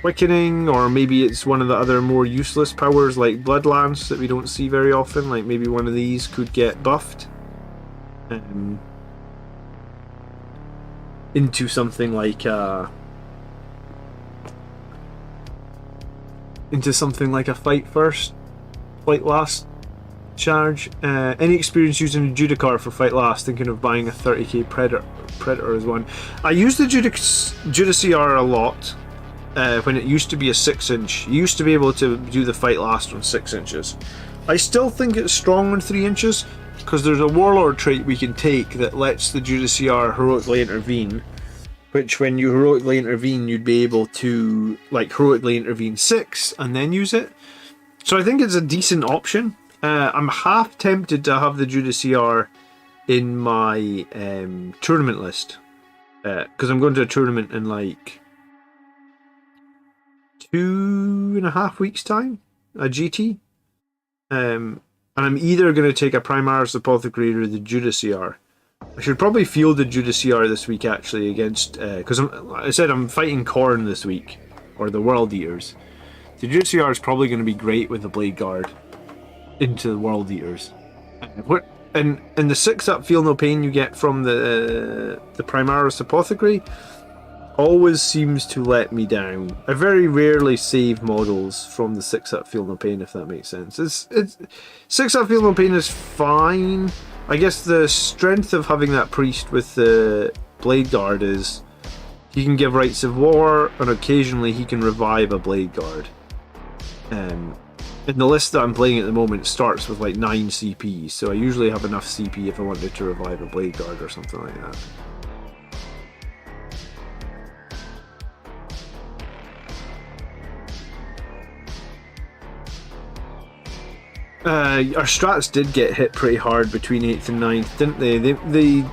Quickening, or maybe it's one of the other more useless powers like Blood Lance that we don't see very often. Like maybe one of these could get buffed into something like a fight first, fight last charge. Any experience using a Judicar for fight last? Thinking of buying a 30k Predator as one. I use the Judiciar a lot when it used to be a 6-inch. You used to be able to do the fight last on 6 inches. I still think it's strong on 3 inches because there's a Warlord trait we can take that lets the Judiciar heroically intervene, which when you heroically intervene you'd be able to like heroically intervene 6 and then use it. So I think it's a decent option. I'm half tempted to have the Judiciar in my tournament list because I'm going to a tournament in like 2.5 weeks time, a GT, and I'm either going to take a Primaris Apothecary or the Judiciar. I should probably field the Judiciar this week actually against because like I said, I'm fighting Khorne this week, or the World Eaters. The Judiciar is probably going to be great with the Blade Guard into the World Eaters. And the 6-up Feel No Pain you get from the Primaris Apothecary always seems to let me down. I very rarely save models from the 6-up Feel No Pain, if that makes sense. It's 6-up Feel No Pain is fine. I guess the strength of having that priest with the Blade Guard is he can give Rites of War, and occasionally he can revive a Blade Guard. And the list that I'm playing at the moment starts with like 9 CP, so I usually have enough CP if I wanted to revive a Blade Guard or something like that. Our strats did get hit pretty hard between 8th and 9th, didn't they?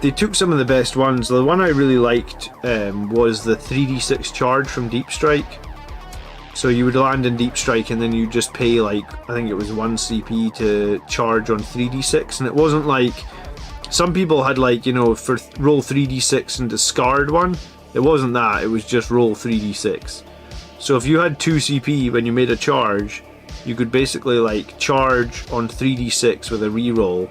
They took some of the best ones. The one I really liked was the 3d6 charge from Deep Strike. So you would land in Deep Strike and then you just pay like, I think it was 1 CP to charge on 3d6, and it wasn't like, some people had like, you know, for roll 3d6 and discard one. It wasn't that, it was just roll 3d6. So if you had 2 CP when you made a charge, you could basically like charge on 3d6 with a reroll,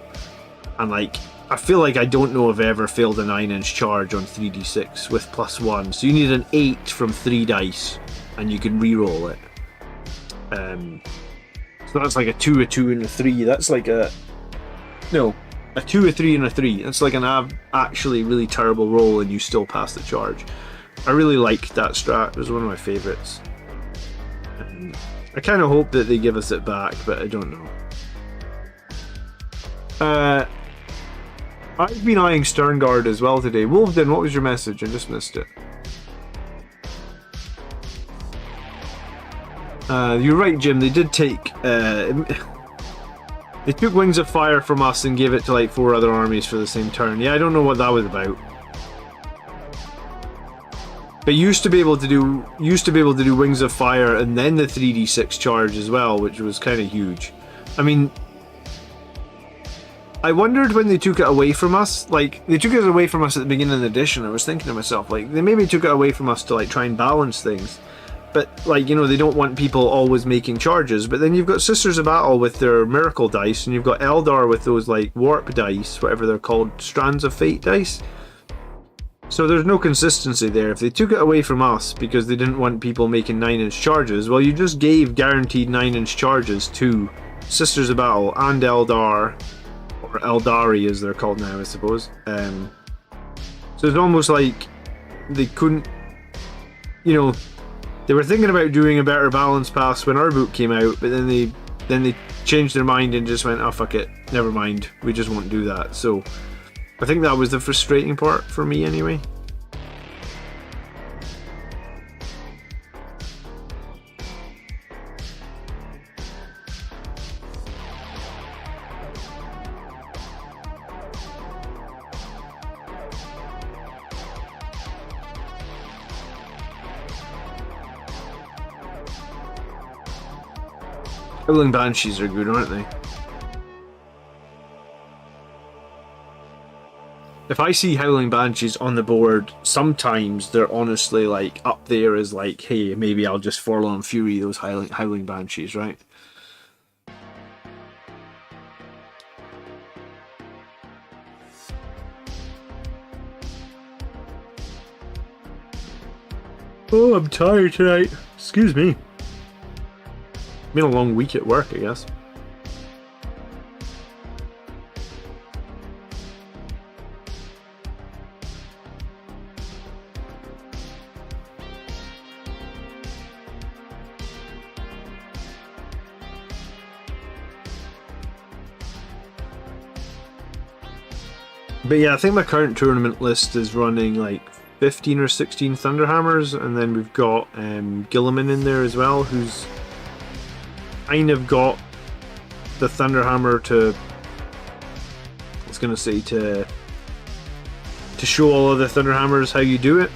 and like, I feel like I don't know if I ever failed a 9-inch charge on 3d6 with +1. So you need an 8 from 3 dice. And you can re-roll it. So that's like a 2, a 2, and a 3. That's like a 2, a 3, and a 3. That's like an actually really terrible roll, and you still pass the charge. I really liked that strat. It was one of my favourites. I kind of hope that they give us it back, but I don't know. I've been eyeing Sternguard as well today. Wolfden, what was your message? I just missed it. You're right, Jim. They did take they took Wings of Fire from us and gave it to like 4 other armies for the same turn. Yeah, I don't know what that was about. But you used to be able to do Wings of Fire and then the 3d6 charge as well, which was kind of huge. I mean, I wondered when they took it away from us. Like, they took it away from us at the beginning of the edition. I was thinking to myself, like, they maybe took it away from us to like try and balance things. But like, you know, they don't want people always making charges. But then you've got Sisters of Battle with their miracle dice, and you've got Eldar with those like warp dice, whatever they're called, Strands of Fate dice. So there's no consistency there. If they took it away from us because they didn't want people making 9-inch charges, well, you just gave guaranteed 9-inch charges to Sisters of Battle and Eldar, or Eldari as they're called now, I suppose. So it's almost like they couldn't, you know, they were thinking about doing a better balance pass when our book came out, but then they changed their mind and just went, oh fuck it, never mind, we just won't do that. So I think that was the frustrating part for me anyway. Howling Banshees are good, aren't they? If I see Howling Banshees on the board, sometimes they're honestly like up there as like, hey, maybe I'll just Forlorn Fury those Howling Banshees, right? Oh, I'm tired tonight. Excuse me. Been a long week at work, I guess. But yeah, I think my current tournament list is running like 15 or 16 Thunderhammers, and then we've got Gilliman in there as well, who's kind of got the Thunderhammer to, I was going to say, to show all of the Thunderhammers how you do it,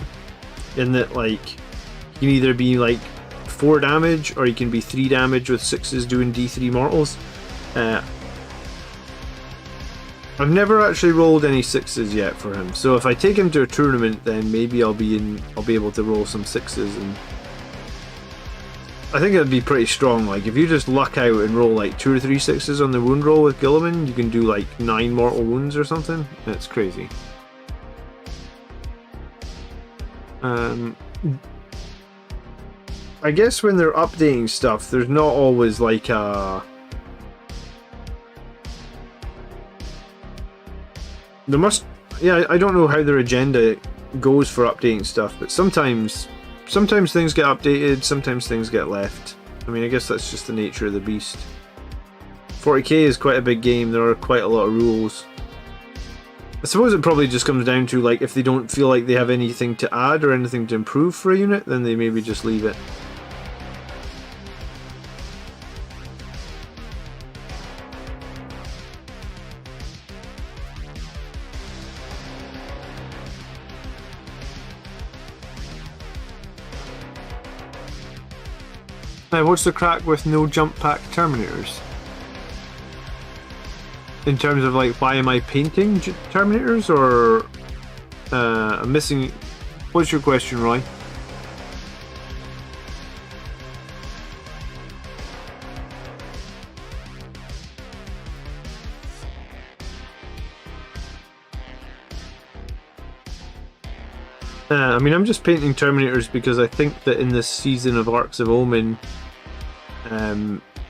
in that like you can either be like 4 damage or you can be 3 damage with 6s doing D3 mortals. I've never actually rolled any 6s yet for him, so if I take him to a tournament, then maybe I'll be able to roll some 6s, and I think it'd be pretty strong. Like if you just luck out and roll like 2 or 3 6s on the wound roll with Gilliman, you can do like 9 mortal wounds or something. That's crazy. I guess when they're updating stuff, there's not always like a... There must... Yeah, I don't know how their agenda goes for updating stuff, but sometimes things get updated, sometimes things get left. I mean, I guess that's just the nature of the beast. 40k is quite a big game, there are quite a lot of rules. I suppose it probably just comes down to, like, if they don't feel like they have anything to add or anything to improve for a unit, then they maybe just leave it. Now, what's the crack with no jump pack Terminators? In terms of like, why am I painting Terminators, or I'm missing? What's your question, Roy? I mean, I'm just painting Terminators because I think that in this season of Arks of Omen,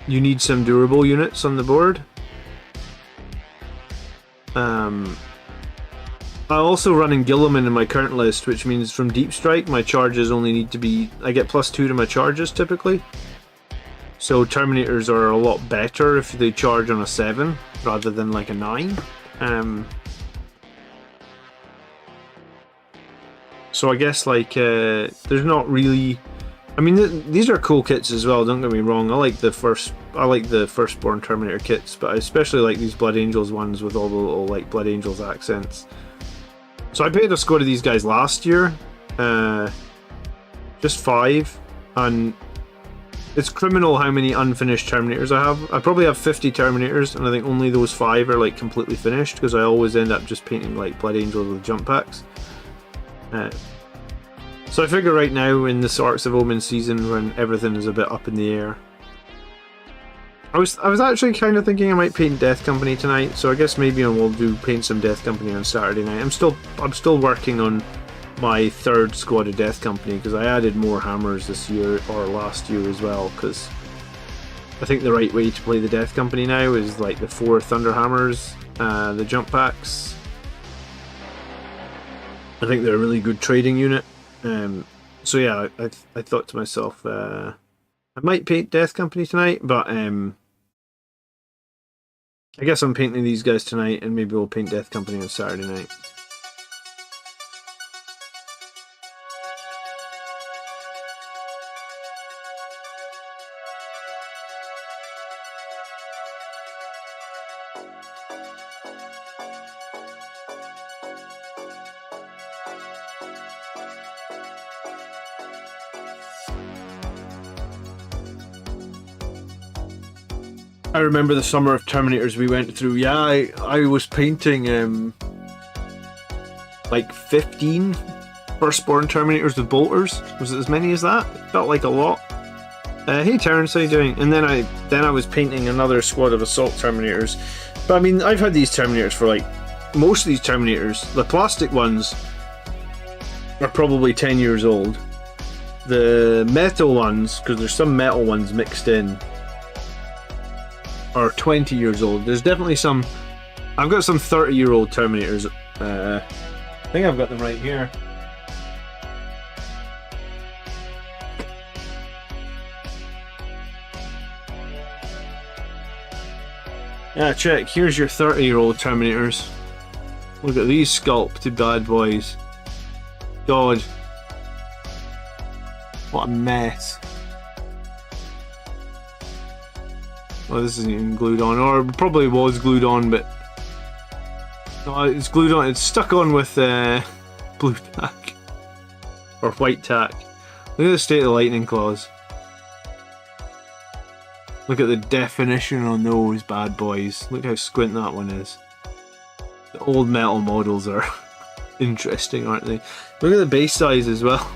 you need some durable units on the board. I'm also running Gilliman in my current list, which means from Deep Strike my charges only need to be... I get +2 to my charges typically. So Terminators are a lot better if they charge on a 7 rather than like a 9. So I guess like there's not really... I mean, these are cool kits as well, don't get me wrong. I like the Firstborn Terminator kits, but I especially like these Blood Angels ones with all the little like Blood Angels accents. So I painted a squad of these guys last year, Just 5, and it's criminal how many unfinished Terminators I have. I probably have 50 Terminators, and I think only those 5 are like completely finished, because I always end up just painting like Blood Angels with jump packs. So I figure right now in this Arks of Omen season, when everything is a bit up in the air, I was actually kind of thinking I might paint Death Company tonight. So I guess maybe I will paint some Death Company on Saturday night. I'm still working on my 3rd squad of Death Company, because I added more hammers this year, or last year as well, because I think the right way to play the Death Company now is like the 4 Thunder Hammers, the jump packs. I think they're a really good trading unit. So yeah, I thought to myself, I might paint Death Company tonight, but I guess I'm painting these guys tonight, and maybe we'll paint Death Company on Saturday night. I remember the summer of Terminators we went through. Yeah, I was painting like 15 firstborn Terminators with bolters. Was it as many as that? It felt like a lot. Hey Terrence, how you doing? And then I was painting another squad of assault Terminators. But I mean, I've had these Terminators for like, most of these Terminators, the plastic ones are probably 10 years old. The metal ones, because there's some metal ones mixed in, are 20 years old. There's definitely some. I've got some 30-year-old Terminators. I think I've got them right here. Yeah, check. Here's your 30-year-old Terminators. Look at these sculpted bad boys. God. What a mess. Oh, this isn't even glued on, or it probably was glued on, but no, it's glued on. It's stuck on with blue tack or white tack. Look at the state of the lightning claws. Look at the definition on those bad boys. Look how squint that one is. The old metal models are interesting, aren't they? Look at the base size as well.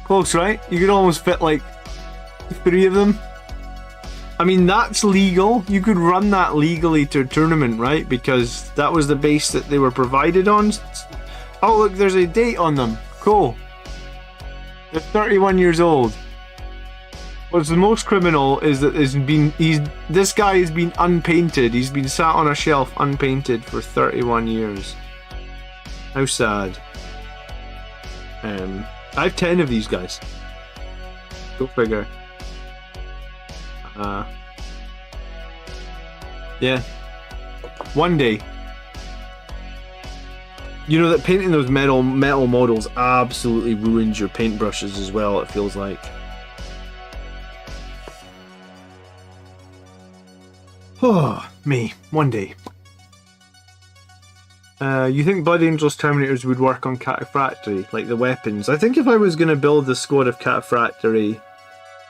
Close, right? You could almost fit like 3 of them. I mean, that's legal. You could run that legally to a tournament, right? Because that was the base that they were provided on. Oh, look, there's a date on them. Cool. They're 31 years old. What's the most criminal is that this guy has been unpainted. He's been sat on a shelf unpainted for 31 years. How sad. I have 10 of these guys. Go figure. Yeah. One day. You know that painting those metal models absolutely ruins your paintbrushes as well, it feels like. Oh, me. One day. You think Blood Angels Terminators would work on Cataphractory, like the weapons? I think if I was going to build the squad of Cataphractory,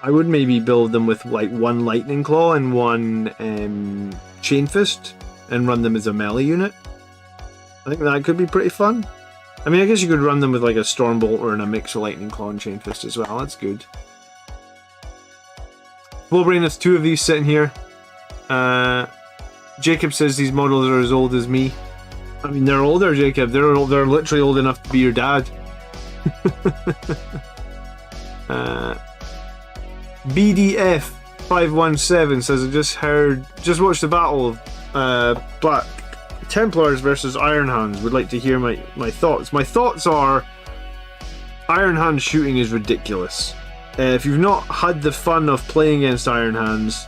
I would maybe build them with like 1 Lightning Claw and 1 Chain Fist, and run them as a melee unit. I think that could be pretty fun. I mean, I guess you could run them with like a Stormbolter and a mix of Lightning Claw and Chain Fist as well. That's good. Flowbrain has 2 of these sitting here. Jacob says these models are as old as me. I mean, they're older, Jacob. They're literally old enough to be your dad. BDF 517 says, I just watched the battle of Black Templars versus Iron Hands. Would like to hear my thoughts. My thoughts are, Iron Hands shooting is ridiculous. If you've not had the fun of playing against Iron Hands,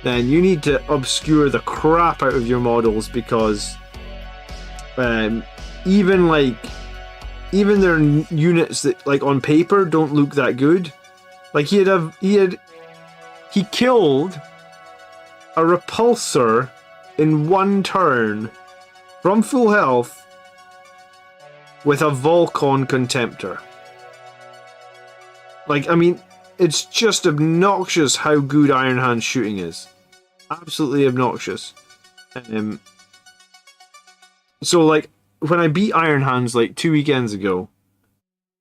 then you need to obscure the crap out of your models, because even their units that like on paper don't look that good. Like he killed a repulsor in 1 turn from full health with a Volcon Contemptor. Like, I mean, it's just obnoxious how good Iron Hand's shooting is. Absolutely obnoxious. So, like, when I beat Iron Hands, like, 2 weekends ago,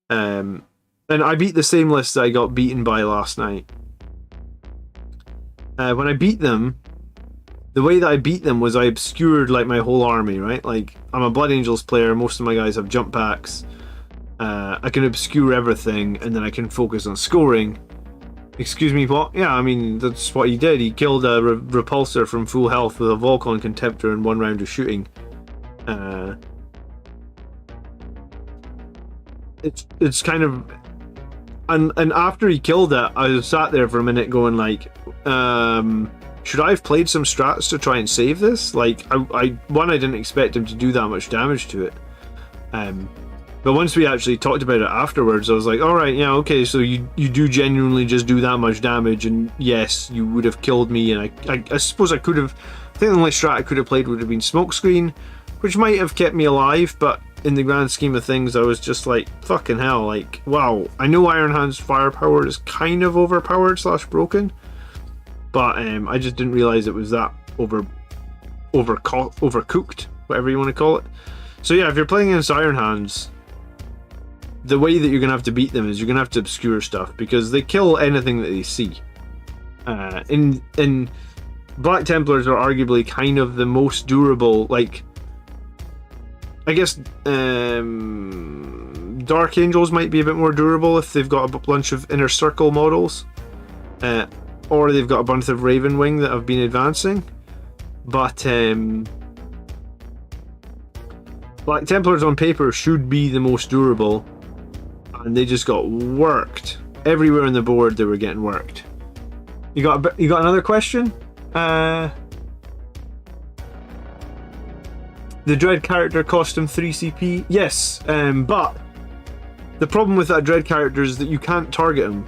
and I beat the same list that I got beaten by last night. When I beat them, the way that I beat them was I obscured, like, my whole army, right? Like, I'm a Blood Angels player, most of my guys have jump packs. I can obscure everything, and then I can focus on scoring. Excuse me, what? Yeah, I mean, that's what he did. He killed a repulsor from full health with a Volcon Contemptor in 1 round of shooting. It's kind of... And after he killed it, I sat there for a minute going like, should I have played some strats to try and save this? Like, I didn't expect him to do that much damage to it. But once we actually talked about it afterwards, I was like, alright, yeah, okay, so you do genuinely just do that much damage, and yes, you would have killed me, and I suppose I could have... I think the only strat I could have played would have been Smokescreen, which might have kept me alive, but in the grand scheme of things, I was just like, fucking hell, like, wow. I know Iron Hand's firepower is kind of overpowered / broken, but I just didn't realise it was that overcooked, whatever you want to call it. So yeah, if you're playing against Iron Hands, the way that you're going to have to beat them is you're going to have to obscure stuff, because they kill anything that they see. In Black Templars are arguably kind of the most durable, like, I guess Dark Angels might be a bit more durable if they've got a bunch of Inner Circle models, or they've got a bunch of Ravenwing that have been advancing. But Black Templars on paper should be the most durable, and they just got worked. Everywhere on the board they were getting worked. You got another question? The Dread character cost him 3 CP? Yes, but the problem with that Dread character is that you can't target him.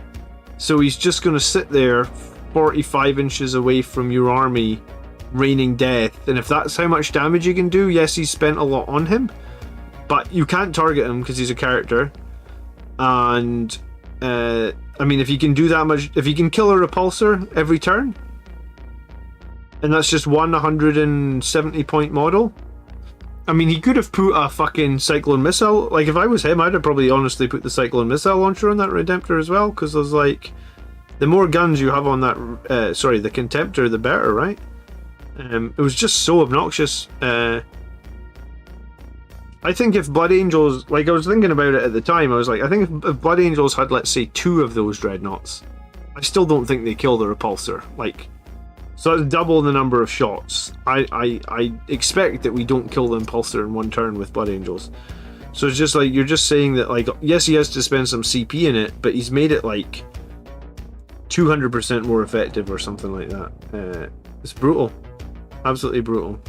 So he's just going to sit there 45 inches away from your army, raining death. And if that's how much damage he can do, yes, he's spent a lot on him. But you can't target him because he's a character. And, I mean, if you can do that much... If you can kill a repulsor every turn, and that's just one 170 point model... I mean, he could have put a fucking Cyclone Missile. Like, if I was him, I'd have probably honestly put the Cyclone Missile launcher on that Redemptor as well, because there's like, the more guns you have on that, the Contemptor, the better, right? It was just so obnoxious. I think if Blood Angels, like, I was thinking about it at the time, I was like, I think if Blood Angels had, let's say, 2 of those Dreadnoughts, I still don't think they kill the Repulsor. Like, so that's double the number of shots. I expect that we don't kill the Impulsor in 1 turn with Blood Angels. So it's just like, you're just saying that, like, yes, he has to spend some CP in it, but he's made it like 200% more effective or something like that. It's brutal. Absolutely brutal.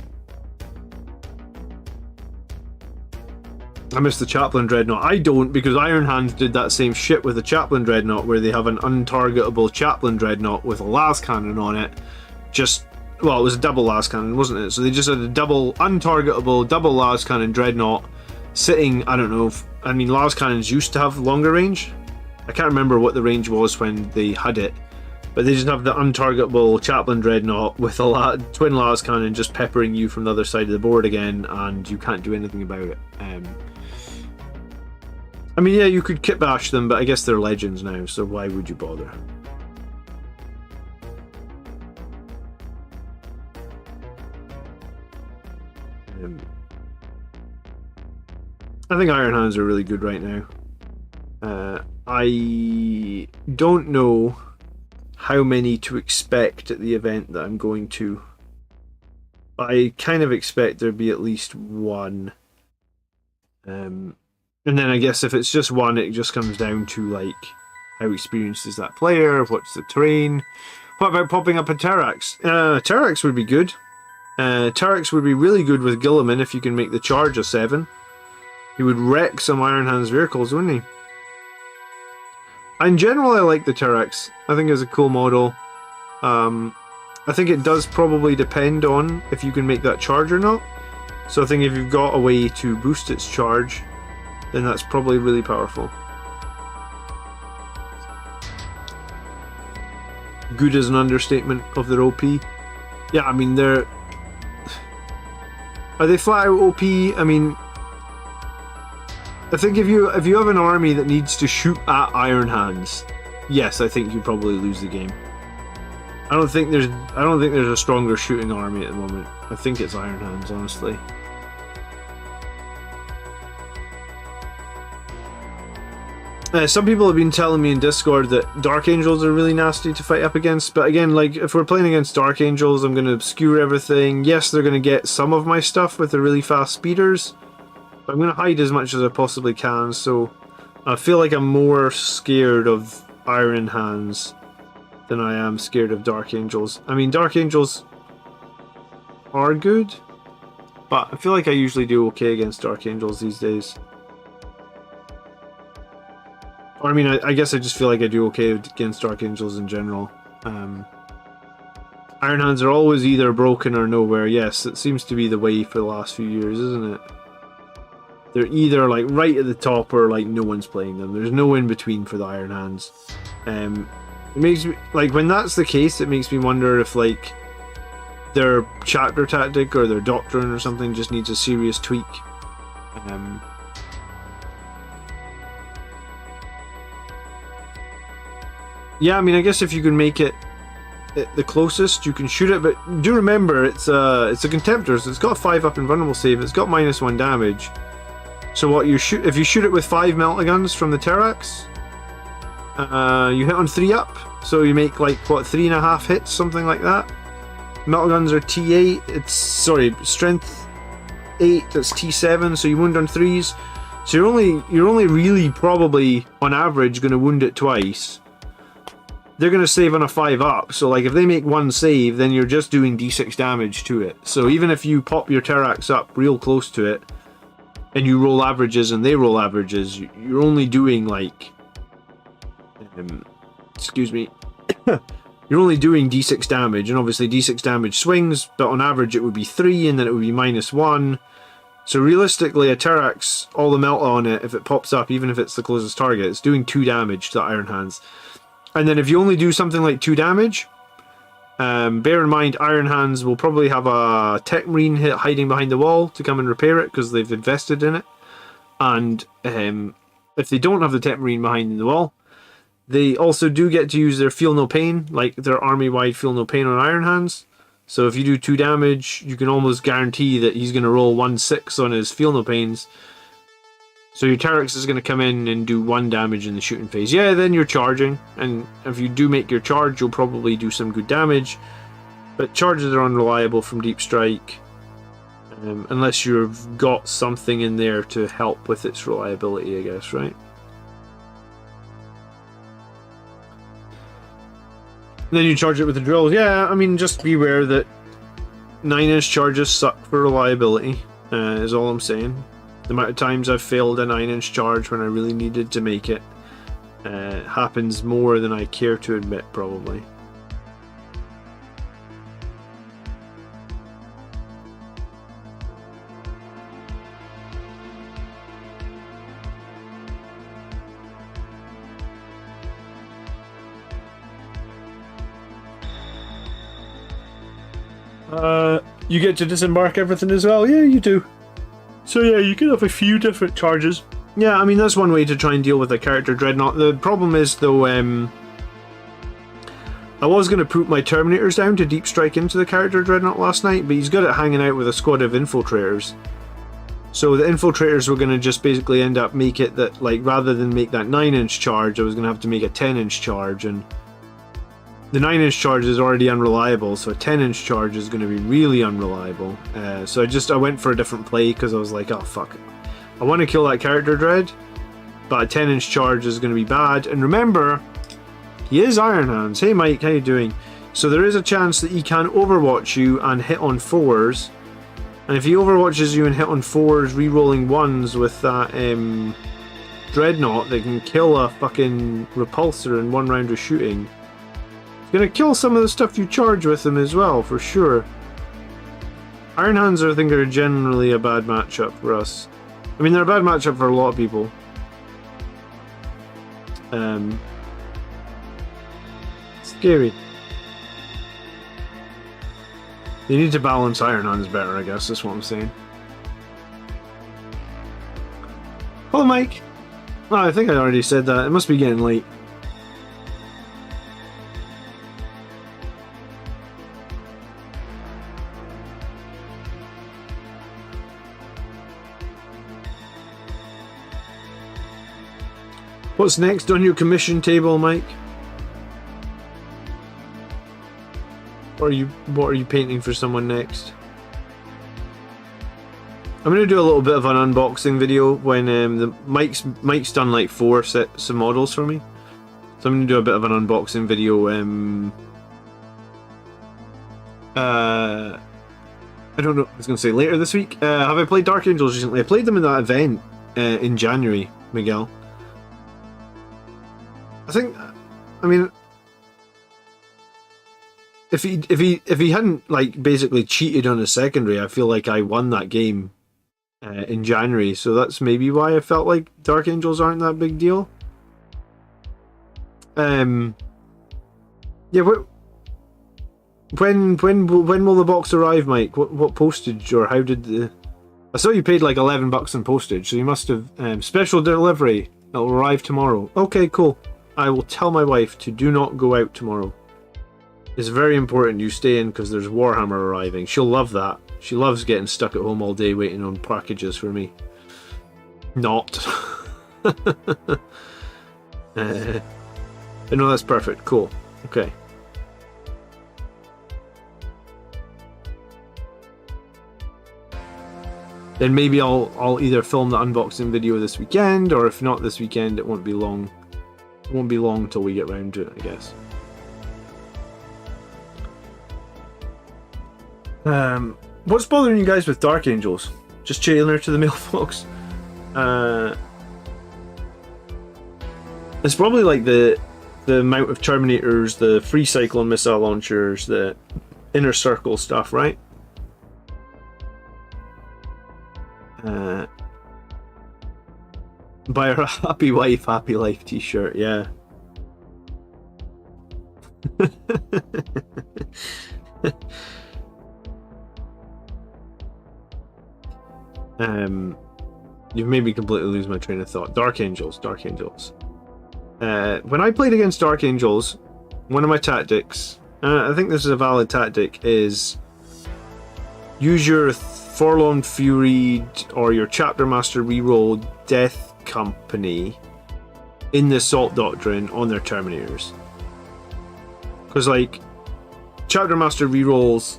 I miss the Chaplain Dreadnought. I don't, because Iron Hands did that same shit with the Chaplain Dreadnought, where they have an untargetable Chaplain Dreadnought with a las cannon on it. Just, well, it was a double las cannon, wasn't it? So they just had a double untargetable double las cannon Dreadnought sitting, I don't know, I mean, las cannons used to have longer range. I can't remember what the range was when they had it, but they just have the untargetable Chaplain Dreadnought with a twin las cannon just peppering you from the other side of the board again, and you can't do anything about it. I mean, yeah, you could kit bash them, but I guess they're legends now, so why would you bother? I think Iron Hands are really good right now. I don't know how many to expect at the event that I'm going to. I kind of expect there'd be at least 1. And then I guess if it's just 1, it just comes down to, like, how experienced is that player, what's the terrain. What about popping up a Terrax? Terrax would be good. Terrax would be really good with Guilliman if you can make the charge a 7. He would wreck some Iron Hands vehicles, wouldn't he? In general, I like the Terrax. I think it's a cool model. I think it does probably depend on if you can make that charge or not. So I think if you've got a way to boost its charge, then that's probably really powerful. Good is an understatement of their OP. Yeah, I mean, are they flat out OP? I mean, I think if you have an army that needs to shoot at Iron Hands, yes, I think you probably lose the game. I don't think there's a stronger shooting army at the moment. I think it's Iron Hands, honestly. Some people have been telling me in Discord that Dark Angels are really nasty to fight up against, but again, like, if we're playing against Dark Angels, I'm going to obscure everything. Yes, they're going to get some of my stuff with the really fast speeders, but I'm going to hide as much as I possibly can, so I feel like I'm more scared of Iron Hands than I am scared of Dark Angels. I mean, Dark Angels are good, but I feel like I usually do okay against Dark Angels these days. Or, I mean, I guess I just feel like I do okay against Dark Angels in general. Iron Hands are always either broken or nowhere. Yes, it seems to be the way for the last few years, isn't it? They're either like right at the top or like no one's playing them. There's no in between for the Iron Hands. It makes me, like, when that's the case, it makes me wonder if like their chapter tactic or their doctrine or something just needs a serious tweak. Yeah, I mean, I guess if you can make it the closest, you can shoot it, but do remember it's a Contemptor, so it's got a 5 up invulnerable save, it's got -1 damage. So what you shoot, if you shoot it with 5 meltaguns from the Terrax, you hit on 3 up, so you make like what, 3.5 hits, something like that. Meltaguns are T8, it's strength 8, that's T7, so you wound on 3s. So you're only really probably on average going to wound it twice. They're going to save on a 5 up, so like if they make 1 save, then you're just doing d6 damage to it. So even if you pop your Terrax up real close to it, and you roll averages and they roll averages, you're only doing like... excuse me. You're only doing d6 damage, and obviously d6 damage swings, but on average it would be 3, and then it would be -1. So realistically, a Terrax, all the melt on it, if it pops up, even if it's the closest target, it's doing 2 damage to the Iron Hands. And then if you only do something like 2 damage, bear in mind Iron Hands will probably have a Tech Marine hiding behind the wall to come and repair it because they've invested in it. And if they don't have the Tech Marine behind the wall, they also do get to use their Feel No Pain, like their army-wide Feel No Pain on Iron Hands. So if you do 2 damage, you can almost guarantee that he's going to roll 1/6 on his Feel No Pains. So your Terrax is going to come in and do 1 damage in the shooting phase. Yeah, then you're charging, and if you do make your charge, you'll probably do some good damage. But charges are unreliable from Deep Strike, unless you've got something in there to help with its reliability, I guess, right? And then you charge it with the drills. Yeah, I mean, just beware that 9-inch charges suck for reliability, is all I'm saying. The amount of times I've failed a 9-inch charge when I really needed to make it happens more than I care to admit, probably. You get to disembark everything as well? Yeah, you do. So yeah, you can have a few different charges. Yeah, I mean, that's one way to try and deal with a character Dreadnought. The problem is, though, I was going to put my Terminators down to Deep Strike into the character Dreadnought last night, but he's got it hanging out with a squad of Infiltrators. So the Infiltrators were going to just basically end up make it that, like, rather than make that 9-inch charge, I was going to have to make a 10-inch charge, and the 9-inch charge is already unreliable, so a 10-inch charge is going to be really unreliable. So I went for a different play because I was like, oh fuck, I want to kill that character Dread, but a 10-inch charge is going to be bad. And remember, he is Iron Hands. Hey Mike, how you doing? So there is a chance that he can overwatch you and hit on 4s, and if he overwatches you and hit on 4s, re-rolling 1s with that Dreadnought that can kill a fucking repulsor in 1 round of shooting, gonna kill some of the stuff you charge with them as well, for sure. Iron Hands, I think, are generally a bad matchup for us. I mean, they're a bad matchup for a lot of people. Scary. You need to balance Iron Hands better, I guess, that's what I'm saying. Hello, Mike. Oh, I think I already said that. It must be getting late. What's next on your commission table, Mike? What are you painting for someone next? I'm gonna do a little bit of an unboxing video when the Mike's done like 4 sets of models for me, so I'm gonna do a bit of an unboxing video. I don't know. I was gonna say later this week. Have I played Dark Angels recently? I played them in that event in January, Miguel. I mean, if he hadn't like basically cheated on a secondary, I feel like I won that game in January. So that's maybe why I felt like Dark Angels aren't that big deal. Yeah. When will the box arrive, Mike? What postage or how did the? I saw you paid like $11 in postage, so you must have special delivery. It'll arrive tomorrow. Okay, cool. I will tell my wife to do not go out tomorrow. It's very important you stay in because there's Warhammer arriving. She'll love that. She loves getting stuck at home all day waiting on packages for me. Not. No, that's perfect. Cool. Okay. Then maybe I'll either film the unboxing video this weekend, or if not this weekend, it won't be long. It won't be long till we get round to it, I guess. What's bothering you guys with Dark Angels? Just chailing her to the mailbox. It's probably like the amount of Terminators, the free Cyclone missile launchers, the inner circle stuff, right? Buy her a happy wife, happy life t-shirt, yeah. You've made me completely lose my train of thought. Dark Angels. When I played against Dark Angels, one of my tactics, I think this is a valid tactic, is use your Forlorn Fury or your Chapter Master reroll Death Company in the Assault Doctrine on their Terminators. Because, like, Chapter Master rerolls,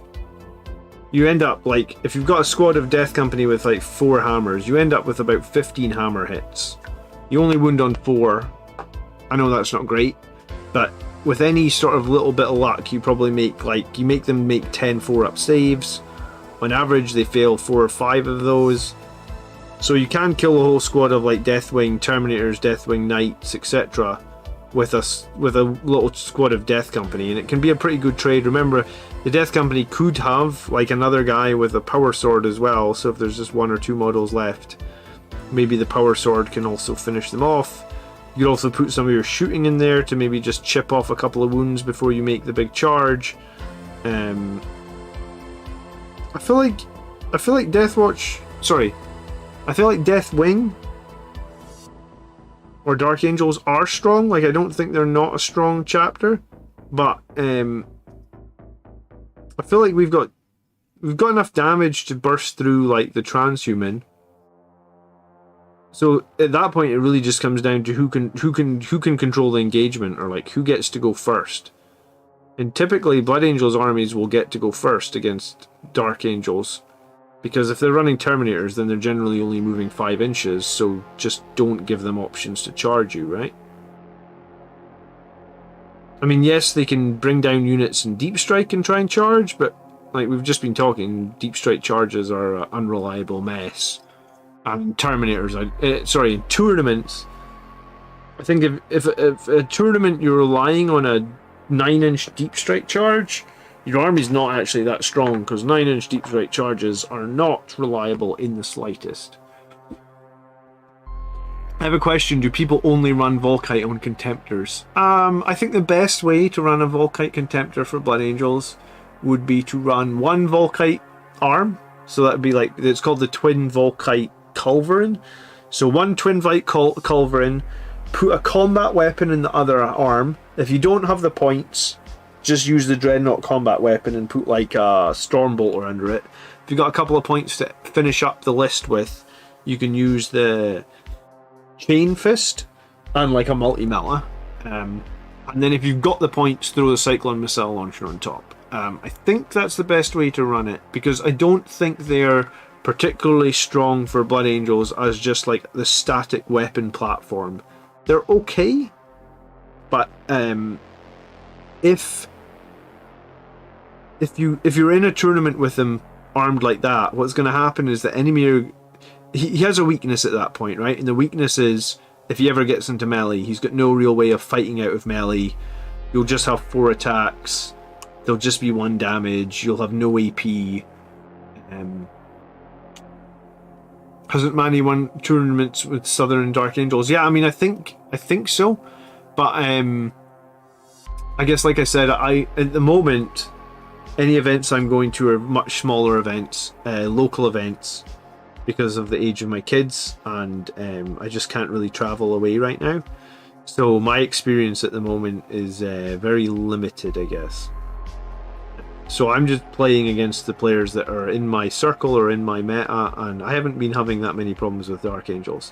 you end up, like, if you've got a squad of Death Company with, like, 4 hammers, you end up with about 15 hammer hits. You only wound on 4. I know that's not great, but with any sort of little bit of luck, you probably make, like, you make them make 10 4-up saves. On average, they fail 4 or 5 of those. So you can kill a whole squad of like Deathwing Terminators, Deathwing Knights, etc. with a little squad of Death Company, and it can be a pretty good trade. Remember, the Death Company could have like another guy with a power sword as well, so if there's just 1 or 2 models left, maybe the power sword can also finish them off. You could also put some of your shooting in there to maybe just chip off a couple of wounds before you make the big charge. I feel like Deathwing or Dark Angels are strong. Like, I don't think they're not a strong chapter, but I feel like we've got enough damage to burst through like the transhuman. So at that point, it really just comes down to who can control the engagement, or like who gets to go first. And typically, Blood Angels armies will get to go first against Dark Angels, because if they're running Terminators, then they're generally only moving 5 inches, so just don't give them options to charge you, right? I mean, yes, they can bring down units in Deep Strike and try and charge, but like we've just been talking, Deep Strike charges are an unreliable mess. And Terminators, in tournaments, I think if a tournament you're relying on a 9-inch Deep Strike charge, your army's not actually that strong, because 9-inch Deep Strike charges are not reliable in the slightest. I have a question. Do people only run Volkite on Contemptors? I think the best way to run a Volkite Contemptor for Blood Angels would be to run one Volkite arm. So that would be like, it's called the Twin Volkite Culverin. So one Twin Volkite Culverin, put a combat weapon in the other arm. If you don't have the points, just use the Dreadnought combat weapon and put like a Stormbolter under it. If you've got a couple of points to finish up the list with, you can use the Chain Fist and like a multi-melta. And then if you've got the points, throw the Cyclone Missile Launcher on top. I think that's the best way to run it, because I don't think they're particularly strong for Blood Angels as just like the static weapon platform. They're okay, but if you're in a tournament with them armed like that, what's going to happen is the enemy he has a weakness at that point, right? And the weakness is if he ever gets into melee, he's got no real way of fighting out of melee. You'll just have 4 attacks. There'll just be 1 damage. You'll have no AP. Hasn't Manny won tournaments with Southern and Dark Angels? Yeah, I mean, I think so. But I guess, like I said, at the moment, any events I'm going to are much smaller events, local events, because of the age of my kids, and I just can't really travel away right now. So my experience at the moment is very limited, I guess. So I'm just playing against the players that are in my circle or in my meta, and I haven't been having that many problems with Dark Angels.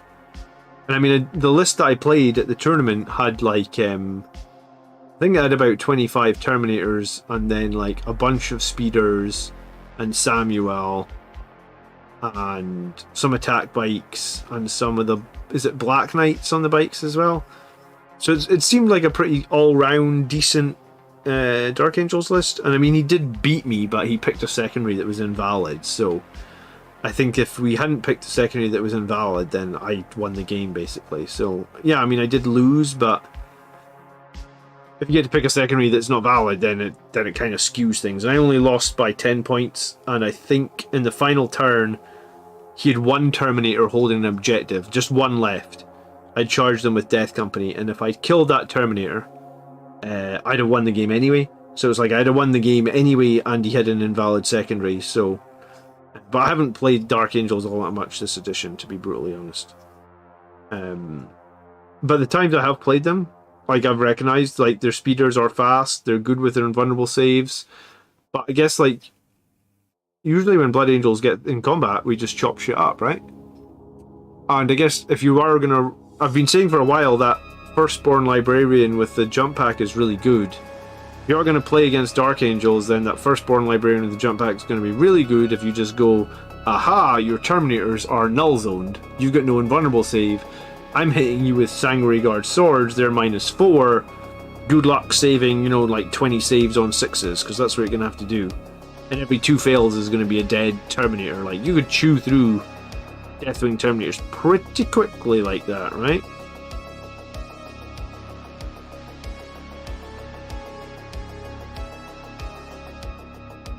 And I mean, the list that I played at the tournament had like, I think I had about 25 Terminators, and then like a bunch of Speeders, and Samuel, and some attack bikes, and some of the, is it Black Knights on the bikes as well? So it seemed like a pretty all-round decent Dark Angels list. And I mean, he did beat me, but he picked a secondary that was invalid, so I think if we hadn't picked a secondary that was invalid, then I won the game basically. So yeah, I mean, I did lose, but if you get to pick a secondary that's not valid, then it kind of skews things. And I only lost by 10 points, and I think in the final turn he had 1 Terminator holding an objective, just 1 left. I'd charged him with Death Company, and if I'd killed that Terminator, I'd have won the game anyway. So it's like I'd have won the game anyway, and he had an invalid secondary. So, but I haven't played Dark Angels all that much this edition, to be brutally honest. But the times I have played them, like I've recognized, like their speeders are fast, they're good with their invulnerable saves. But I guess like usually when Blood Angels get in combat, we just chop shit up, right? And I guess if you are gonna, I've been saying for a while that Firstborn Librarian with the jump pack is really good. If you're going to play against Dark Angels, then that Firstborn Librarian with the jump pack is going to be really good if you just go, aha, your Terminators are null zoned. You've got no invulnerable save. I'm hitting you with Sanguinary Guard swords, they're -4. Good luck saving, you know, like 20 saves on 6s, because that's what you're going to have to do. And every 2 fails is going to be a dead Terminator. Like, you could chew through Deathwing Terminators pretty quickly like that, right?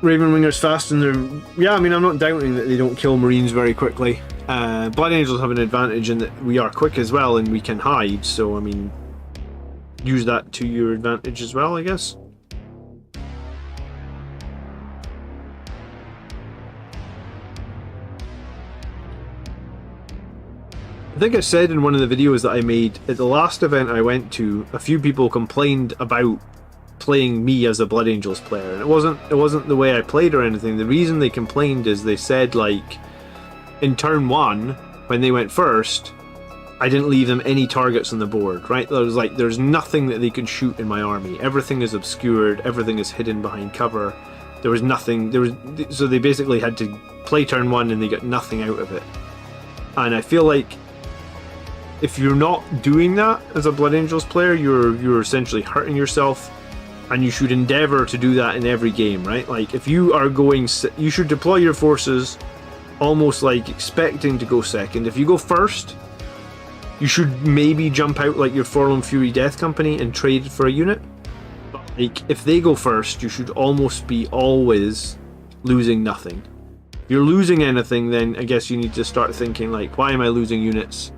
Ravenwinger's fast, and they're, yeah, I mean, I'm not doubting that they don't kill Marines very quickly. Blood Angels have an advantage in that we are quick as well, and we can hide, so I mean, use that to your advantage as well, I guess. I think I said in one of the videos that I made, at the last event I went to, a few people complained about playing me as a Blood Angels player, and it wasn't the way I played or anything. The reason they complained is they said, like, in turn 1, when they went first, I didn't leave them any targets on the board, right? There was like, there's nothing that they could shoot in my army. Everything is obscured, everything is hidden behind cover. There was nothing, so they basically had to play turn 1 and they got nothing out of it. And I feel like if you're not doing that as a Blood Angels player, you're essentially hurting yourself. And you should endeavour to do that in every game, right? Like, if you are going, you should deploy your forces almost like expecting to go second. If you go first, you should maybe jump out like your Forlorn Fury Death Company and trade for a unit. But like, if they go first, you should almost be always losing nothing. If you're losing anything, then I guess you need to start thinking like, why am I losing units?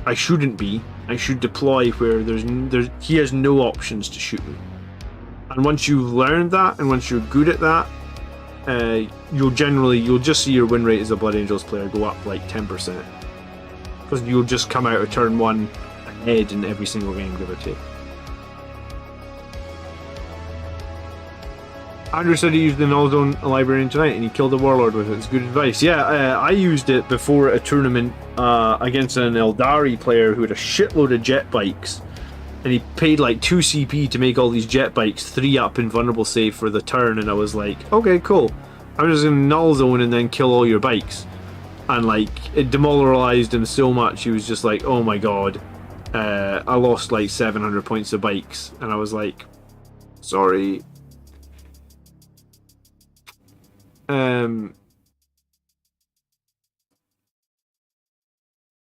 I shouldn't be. I should deploy where he has no options to shoot me. And once you've learned that, and once you're good at that, you'll just see your win rate as a Blood Angels player go up like 10%. Because you'll just come out of turn 1 ahead in every single game, give or take. Andrew said he used the Null Zone Librarian tonight and he killed a Warlord with it. It's good advice. Yeah, I used it before a tournament against an Eldari player who had a shitload of jet bikes. And he paid like 2 CP to make all these jet bikes 3 up invulnerable save for the turn. And I was like, okay, cool. I'm just going to Null Zone and then kill all your bikes. And like, it demoralized him so much, he was just like, oh my god. I lost like 700 points of bikes. And I was like, sorry.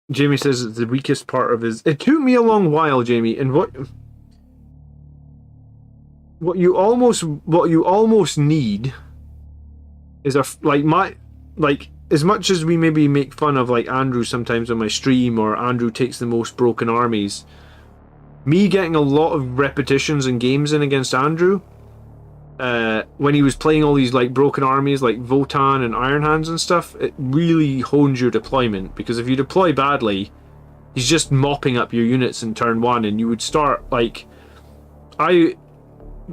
Jamie says it's the weakest part of his. It took me a long while, Jamie, and what you almost need is as much as we maybe make fun of like Andrew sometimes on my stream, or Andrew takes the most broken armies. Me getting a lot of repetitions and games in against Andrew. When he was playing all these like broken armies like Votan and Iron Hands and stuff, it really hones your deployment, because if you deploy badly, he's just mopping up your units in turn 1, and you would start like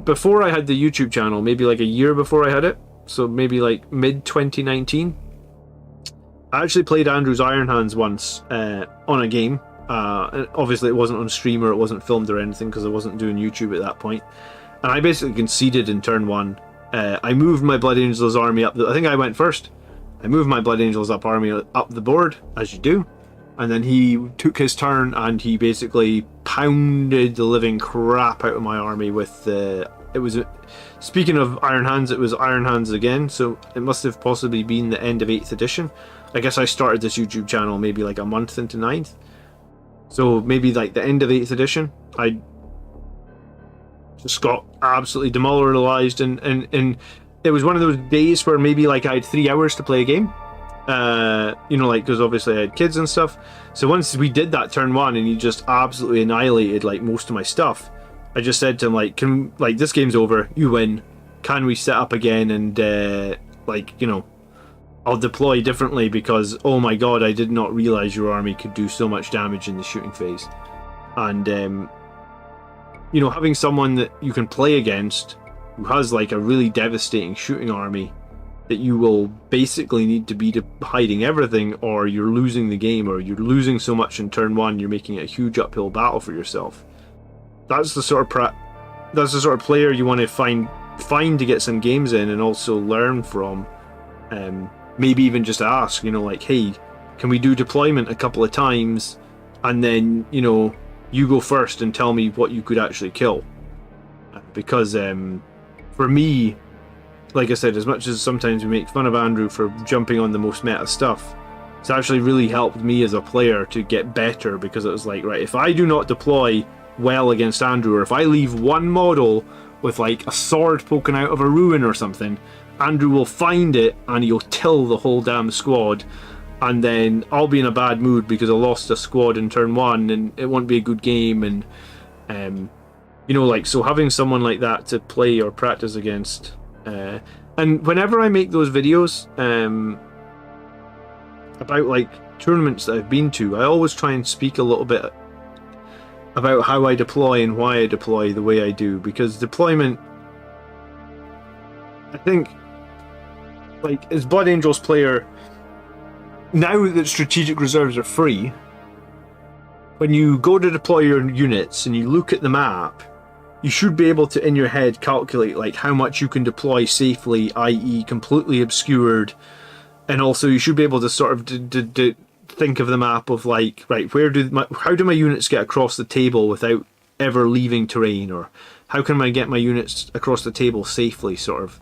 before I had the YouTube channel, maybe like a year before I had it, so maybe like mid 2019, I actually played Andrew's Iron Hands once on a game. Obviously it wasn't on stream or it wasn't filmed or anything because I wasn't doing YouTube at that point. And I basically conceded in turn 1. I moved my Blood Angels army up. I think I went first. I moved my Blood Angels army up the board, as you do. And then he took his turn and he basically pounded the living crap out of my army with speaking of Iron Hands, it was Iron Hands again. So it must have possibly been the end of 8th edition. I guess I started this YouTube channel maybe like a month into 9th. So maybe like the end of 8th edition. I just got absolutely demoralized, and it was one of those days where maybe like I had 3 hours to play a game, like because obviously I had kids and stuff. So once we did that turn 1 and he just absolutely annihilated like most of my stuff, I just said to him like, this game's over, you win, can we set up again, and I'll deploy differently, because oh my god, I did not realize your army could do so much damage in the shooting phase. And having someone that you can play against who has like a really devastating shooting army that you will basically need to be hiding everything, or you're losing the game, or you're losing so much in turn 1 you're making it a huge uphill battle for yourself. That's the sort of player you want to find to get some games in and also learn from. Maybe even just ask, like, hey, can we do deployment a couple of times, and then you go first and tell me what you could actually kill. Because for me, like I said, as much as sometimes we make fun of Andrew for jumping on the most meta stuff, it's actually really helped me as a player to get better, because it was like, right, if I do not deploy well against Andrew, or if I leave one model with like a sword poking out of a ruin or something, Andrew will find it and he'll kill the whole damn squad. And then I'll be in a bad mood because I lost a squad in turn 1 and it won't be a good game. And so having someone like that to play or practice against, and whenever I make those videos about like tournaments that I've been to, I always try and speak a little bit about how I deploy and why I deploy the way I do, because deployment, I think, like, as Blood Angels player, now that strategic reserves are free, when you go to deploy your units and you look at the map, you should be able to in your head calculate like how much you can deploy safely, i.e. completely obscured, and also you should be able to sort of think of the map of like, right, how do my units get across the table without ever leaving terrain, or how can I get my units across the table safely, sort of.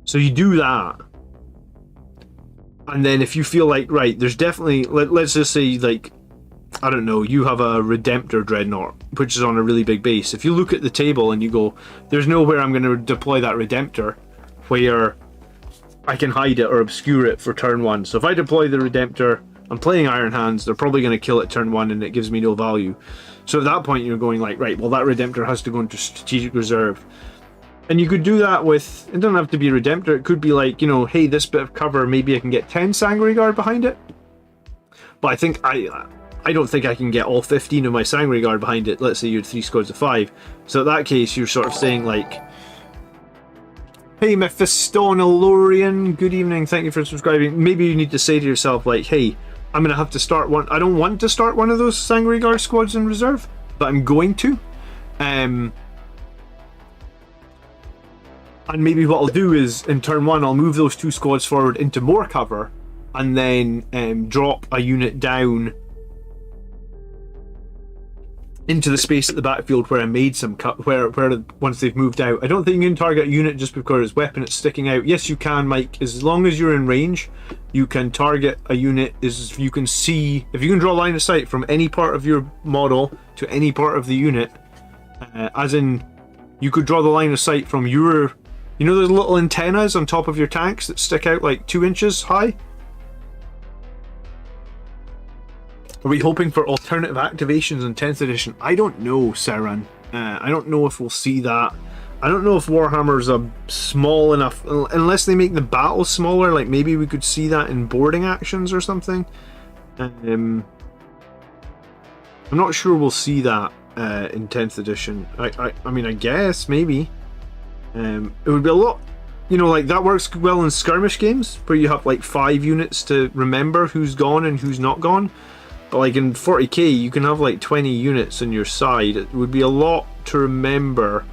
So you do that. And then if you feel like, right, there's definitely, let's just say, like, I don't know, you have a Redemptor Dreadnought, which is on a really big base. If you look at the table and you go, there's nowhere I'm going to deploy that Redemptor where I can hide it or obscure it for turn 1. So if I deploy the Redemptor I'm playing Iron Hands, they're probably going to kill it turn 1 and it gives me no value. So at that point you're going like, right, well that Redemptor has to go into strategic reserve. And you could do that with, it doesn't have to be Redemptor, it could be like, you know, hey, this bit of cover, maybe I can get 10 Sangre Guard behind it. But I think, I don't think I can get all 15 of my Sangre Guard behind it. Let's say you had 3 squads of 5. So in that case, you're sort of saying like, hey, Mephistonalorian, good evening, thank you for subscribing. Maybe you need to say to yourself like, hey, I'm going to have to start one. I don't want to start one of those Sangre Guard squads in reserve, but I'm going to. And maybe what I'll do is, in turn 1, I'll move those 2 squads forward into more cover, and then drop a unit down into the space at the backfield where I made some cut, where once they've moved out. I don't think you can target a unit just because its weapon is sticking out. Yes, you can, Mike. As long as you're in range, you can target a unit. If you can draw line of sight from any part of your model to any part of the unit, as in, you could draw the line of sight from your, you know those little antennas on top of your tanks that stick out like 2 inches high? Are we hoping for alternative activations in 10th edition? I don't know, Saran. I don't know if we'll see that. I don't know if Warhammer's small enough, unless they make the battle smaller, like maybe we could see that in boarding actions or something. I'm not sure we'll see that in 10th edition. I mean, I guess, maybe. It would be a lot, you know, like that works well in skirmish games, where you have like 5 units to remember who's gone and who's not gone. But like in 40k, you can have like 20 units on your side. It would be a lot to remember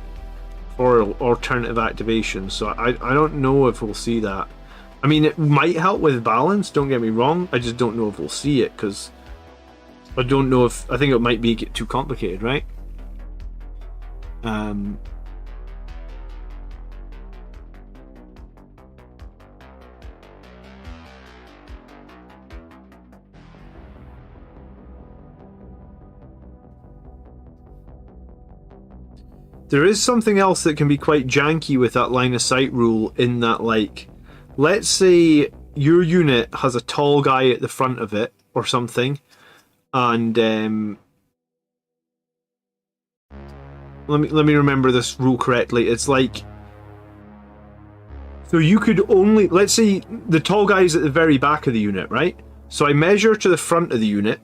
for alternative activations. So I don't know if we'll see that. I mean, it might help with balance, don't get me wrong. I just don't know if we'll see it, because I don't know if, I think it might be get too complicated, right? There is something else that can be quite janky with that line of sight rule, in that, like, let's say your unit has a tall guy at the front of it or something, and let me remember this rule correctly. It's like, so you could only, let's say the tall guy is at the very back of the unit, right? So I measure to the front of the unit,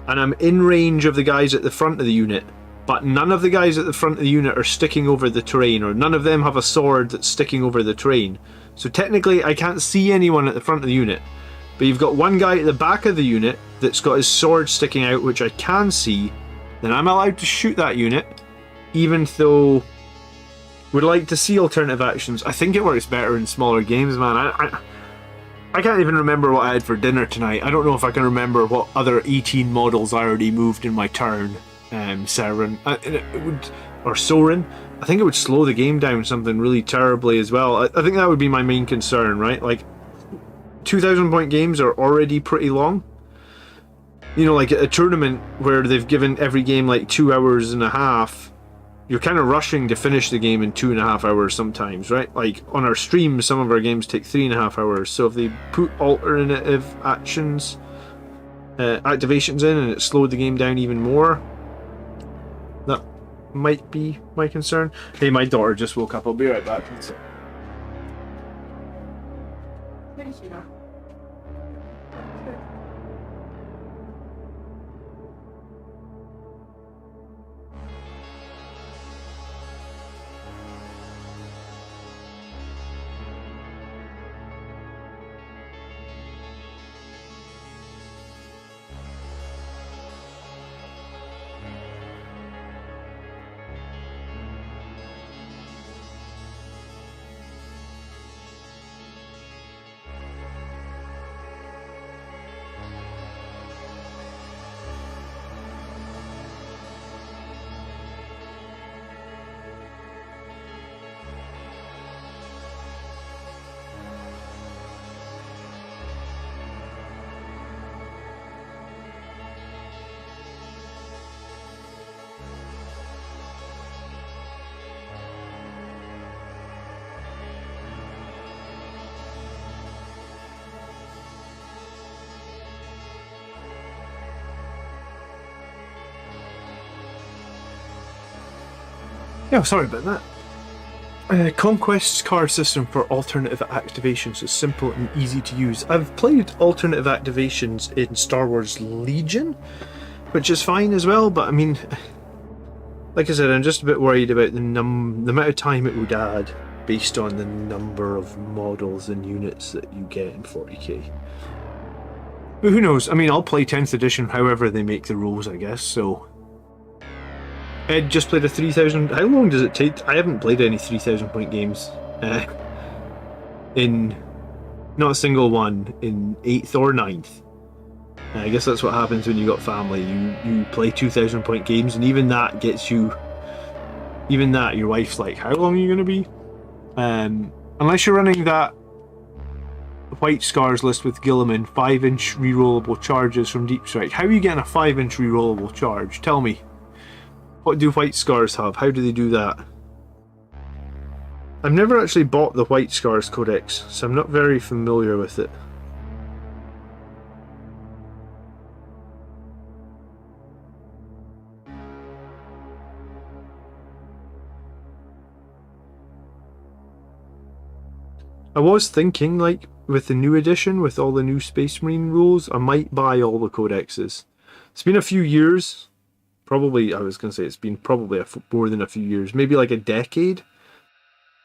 and I'm in range of the guys at the front of the unit, but none of the guys at the front of the unit are sticking over the terrain, or none of them have a sword that's sticking over the terrain. So technically I can't see anyone at the front of the unit, but you've got one guy at the back of the unit that's got his sword sticking out, which I can see. Then I'm allowed to shoot that unit, even though we'd like to see alternative actions. I think it works better in smaller games, man. I can't even remember what I had for dinner tonight. I don't know if I can remember what other 18 models I already moved in my turn. Saren, or Soren. I think it would slow the game down something really terribly as well. I think that would be my main concern, right? Like, 2,000 point games are already pretty long. You know, like a tournament where they've given every game like 2 hours and a half, you're kind of rushing to finish the game in 2.5 hours sometimes, right? Like on our stream, some of our games take 3.5 hours. So if they put alternative actions, activations in, and it slowed the game down even more, that might be my concern. Hey, my daughter just woke up. I'll be right back. Thank you. Yeah, sorry about that. Conquest's card system for alternative activations is simple and easy to use. I've played alternative activations in Star Wars Legion, which is fine as well, but I mean, like I said, I'm just a bit worried about the amount of time it would add based on the number of models and units that you get in 40k. But who knows? I mean, I'll play 10th edition however they make the rules, I guess, so... Ed just played a 3,000... How long does it take? I haven't played any 3,000 point games. In... Not a single one in 8th or 9th. I guess that's what happens when you got family. You play 2,000 point games, and even that gets you... Even that, your wife's like, how long are you going to be? Unless you're running that White Scars list with Gilliman, 5-inch rerollable charges from Deep Strike. How are you getting a 5-inch rerollable charge? Tell me. What do White Scars have? How do they do that? I've never actually bought the White Scars Codex, so I'm not very familiar with it. I was thinking, like, with the new edition, with all the new Space Marine rules, I might buy all the codexes. It's been a few years. Probably, I was going to say, it's been probably more than a few years. Maybe like a decade.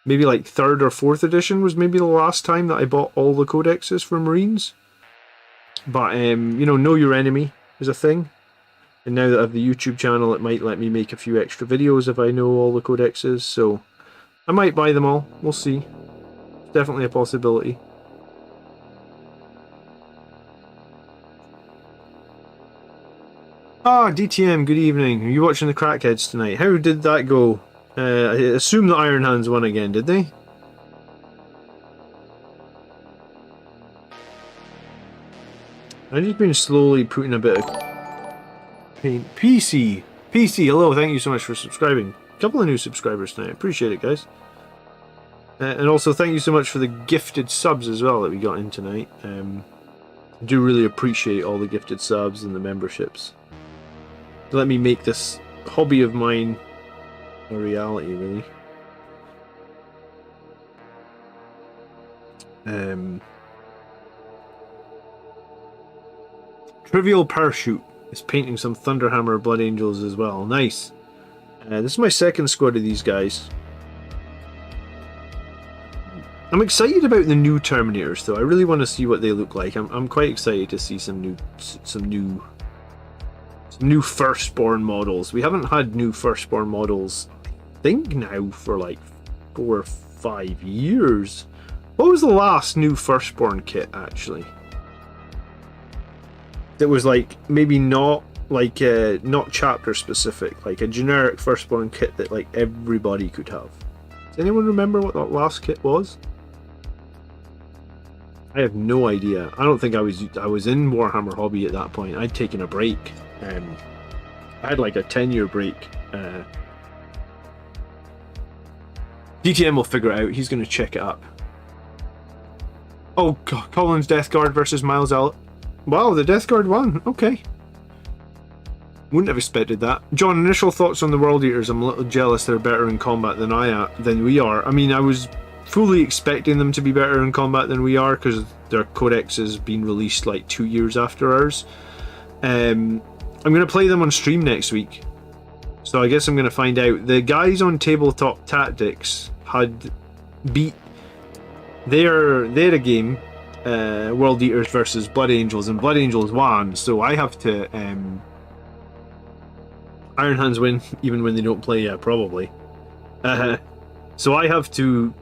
Maybe like 3rd or 4th edition was maybe the last time that I bought all the codexes for Marines. But, you know your enemy is a thing. And now that I have the YouTube channel, it might let me make a few extra videos if I know all the codexes. So, I might buy them all. We'll see. Definitely a possibility. Ah, DTM, good evening. Are you watching the Crackheads tonight? How did that go? I assume the Iron Hands won again, did they? I've just been slowly putting a bit of paint. PC, hello, thank you so much for subscribing. A couple of new subscribers tonight, appreciate it, guys. And also thank you so much for the gifted subs as well that we got in tonight. I do really appreciate all the gifted subs and the memberships. Let me make this hobby of mine a reality, really. Trivial Parachute is painting some Thunderhammer Blood Angels as well. Nice. This is my second squad of these guys. I'm excited about the new Terminators, though. I really want to see what they look like. I'm quite excited to see some new Firstborn models. We haven't had new Firstborn models, I think, now for like 4 or 5 years. What was the last new Firstborn kit, actually? That was like maybe not like not chapter specific, like a generic Firstborn kit that like everybody could have. Does anyone remember what that last kit was? I have no idea. I don't think I was in Warhammer Hobby at that point. I'd taken a break. I had like a 10-year break. DTM will figure it out. He's going to check it up. Oh, Colin's Death Guard versus Miles Out. Wow, the Death Guard won. Okay. Wouldn't have expected that. John, initial thoughts on the World Eaters. I'm a little jealous they're better in combat than we are. I mean, I was fully expecting them to be better in combat than we are because their codex has been released like 2 years after ours. I'm going to play them on stream next week, so I guess I'm going to find out. The guys on Tabletop Tactics had beat their game, World Eaters versus Blood Angels, and Blood Angels won, so I have to Iron Hands win even when they don't play. Yeah, probably. So I have to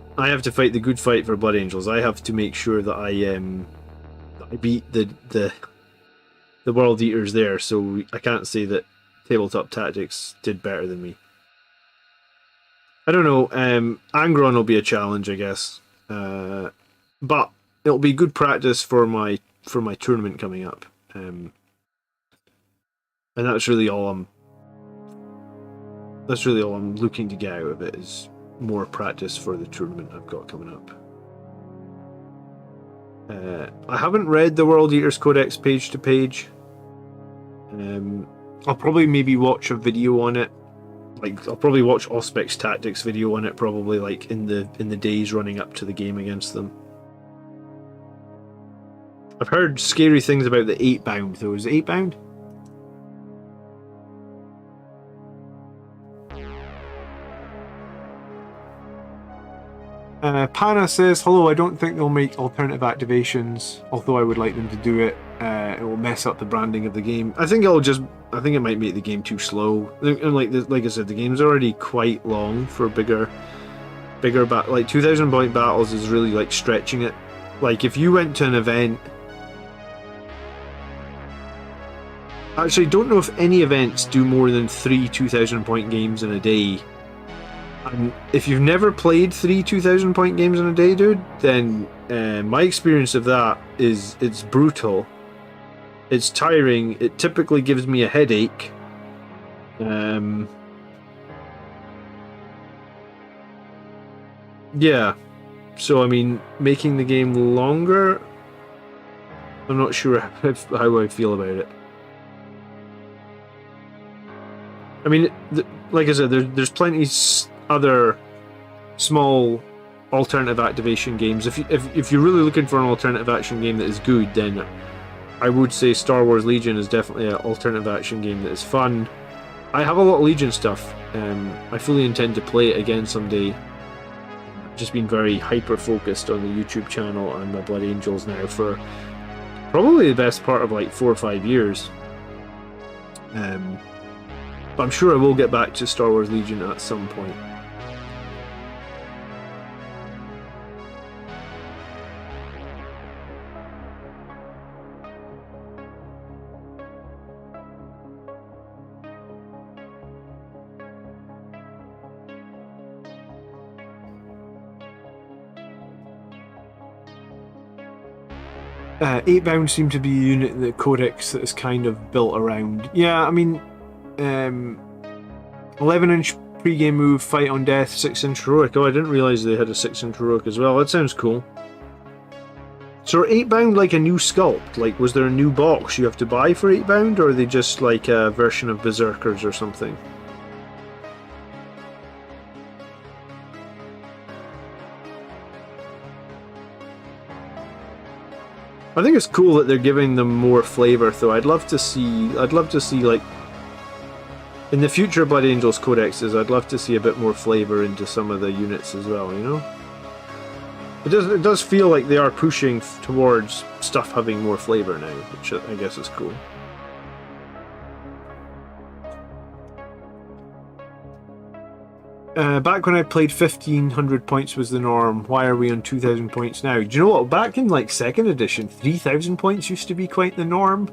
fight the good fight for Blood Angels. I have to make sure that I beat the World Eaters there, so I can't say that Tabletop Tactics did better than me. I don't know. Angron will be a challenge, I guess, but it'll be good practice for my tournament coming up, and that's really all I'm looking to get out of it, is more practice for the tournament I've got coming up. I haven't read the World Eaters Codex page to page. I'll probably maybe watch a video on it Like, I'll probably watch Auspec's tactics video on it, probably like in the days running up to the game against them. I've heard scary things about the 8-bound though. Is it 8-bound? Pana says, hello, I don't think they'll make alternative activations, although I would like them to do it. It will mess up the branding of the game. I think it might make the game too slow. And like I said, the game's already quite long for bigger like 2,000 point battles is really like stretching it. Like if you went to an event, actually don't know if any events do more than 3 2,000 point games in a day. And if you've never played 3 2,000 point games in a day, dude, then my experience of that is it's brutal. It's tiring. It typically gives me a headache. Yeah. So, I mean, making the game longer, I'm not sure how I feel about it. I mean, like I said, there's plenty other small alternative activation games. If you're really looking for an alternative action game that is good, then I would say Star Wars Legion is definitely an alternative action game that is fun. I have a lot of Legion stuff. I fully intend to play it again someday. I've just been very hyper focused on the YouTube channel and my Blood Angels now for probably the best part of like 4 or 5 years. But I'm sure I will get back to Star Wars Legion at some point. Eightbound seemed to be a unit in the Codex that is kind of built around. Yeah, I mean, 11-inch pre-game move, fight on death, 6-inch heroic. Oh, I didn't realise they had a 6-inch heroic as well. That sounds cool. So are 8-bound like a new sculpt? Like, was there a new box you have to buy for 8-bound, or are they just like a version of Berserkers or something? I think it's cool that they're giving them more flavor, though. I'd love to see like in the future Blood Angels codexes, I'd love to see a bit more flavor into some of the units as well, you know? It does feel like they are pushing towards stuff having more flavor now, which I guess is cool. Back when I played 1,500 points was the norm. Why are we on 2,000 points now? Do you know what? Back in like 2nd edition, 3,000 points used to be quite the norm.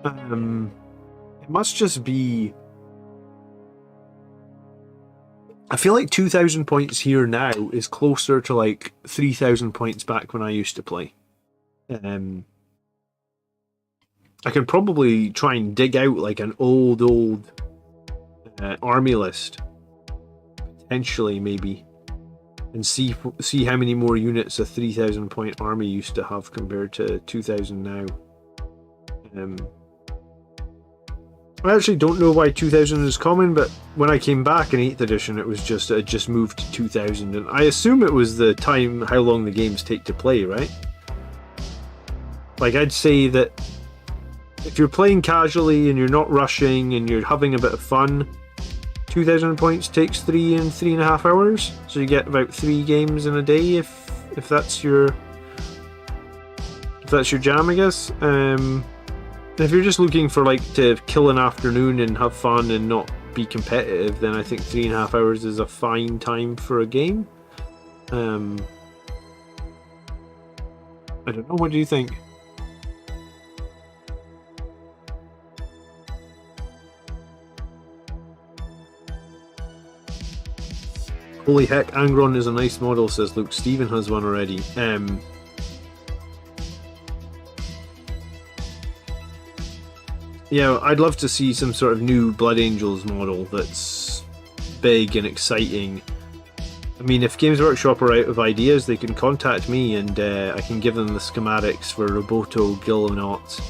It must just be... I feel like 2,000 points here now is closer to like 3,000 points back when I used to play. I can probably try and dig out like an old army list. Potentially, maybe, and see how many more units a 3,000 point army used to have compared to 2,000 now. I actually don't know why 2,000 is common, but when I came back in 8th edition, it just moved to 2,000, and I assume it was the time how long the games take to play, right? Like, I'd say that if you're playing casually and you're not rushing and you're having a bit of fun, 2,000 points takes 3 and 3.5 hours, so you get about 3 games in a day if that's your jam, I guess. If you're just looking for like to kill an afternoon and have fun and not be competitive, then I think 3.5 hours is a fine time for a game. I don't know. What do you think? Holy heck, Angron is a nice model, says Luke. Steven has one already. Yeah, I'd love to see some sort of new Blood Angels model that's big and exciting. I mean, if Games Workshop are out of ideas, they can contact me and I can give them the schematics for Roboto Gillonaut.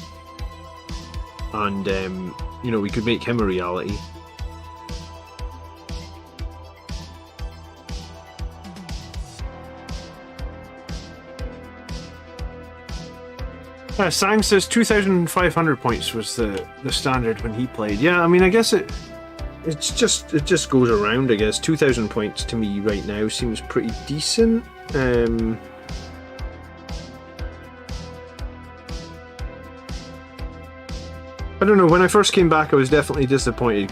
And, you know, we could make him a reality. Sang says 2,500 points was the standard when he played. Yeah, I mean, I guess it just goes around. I guess 2,000 points to me right now seems pretty decent. I don't know. When I first came back, I was definitely disappointed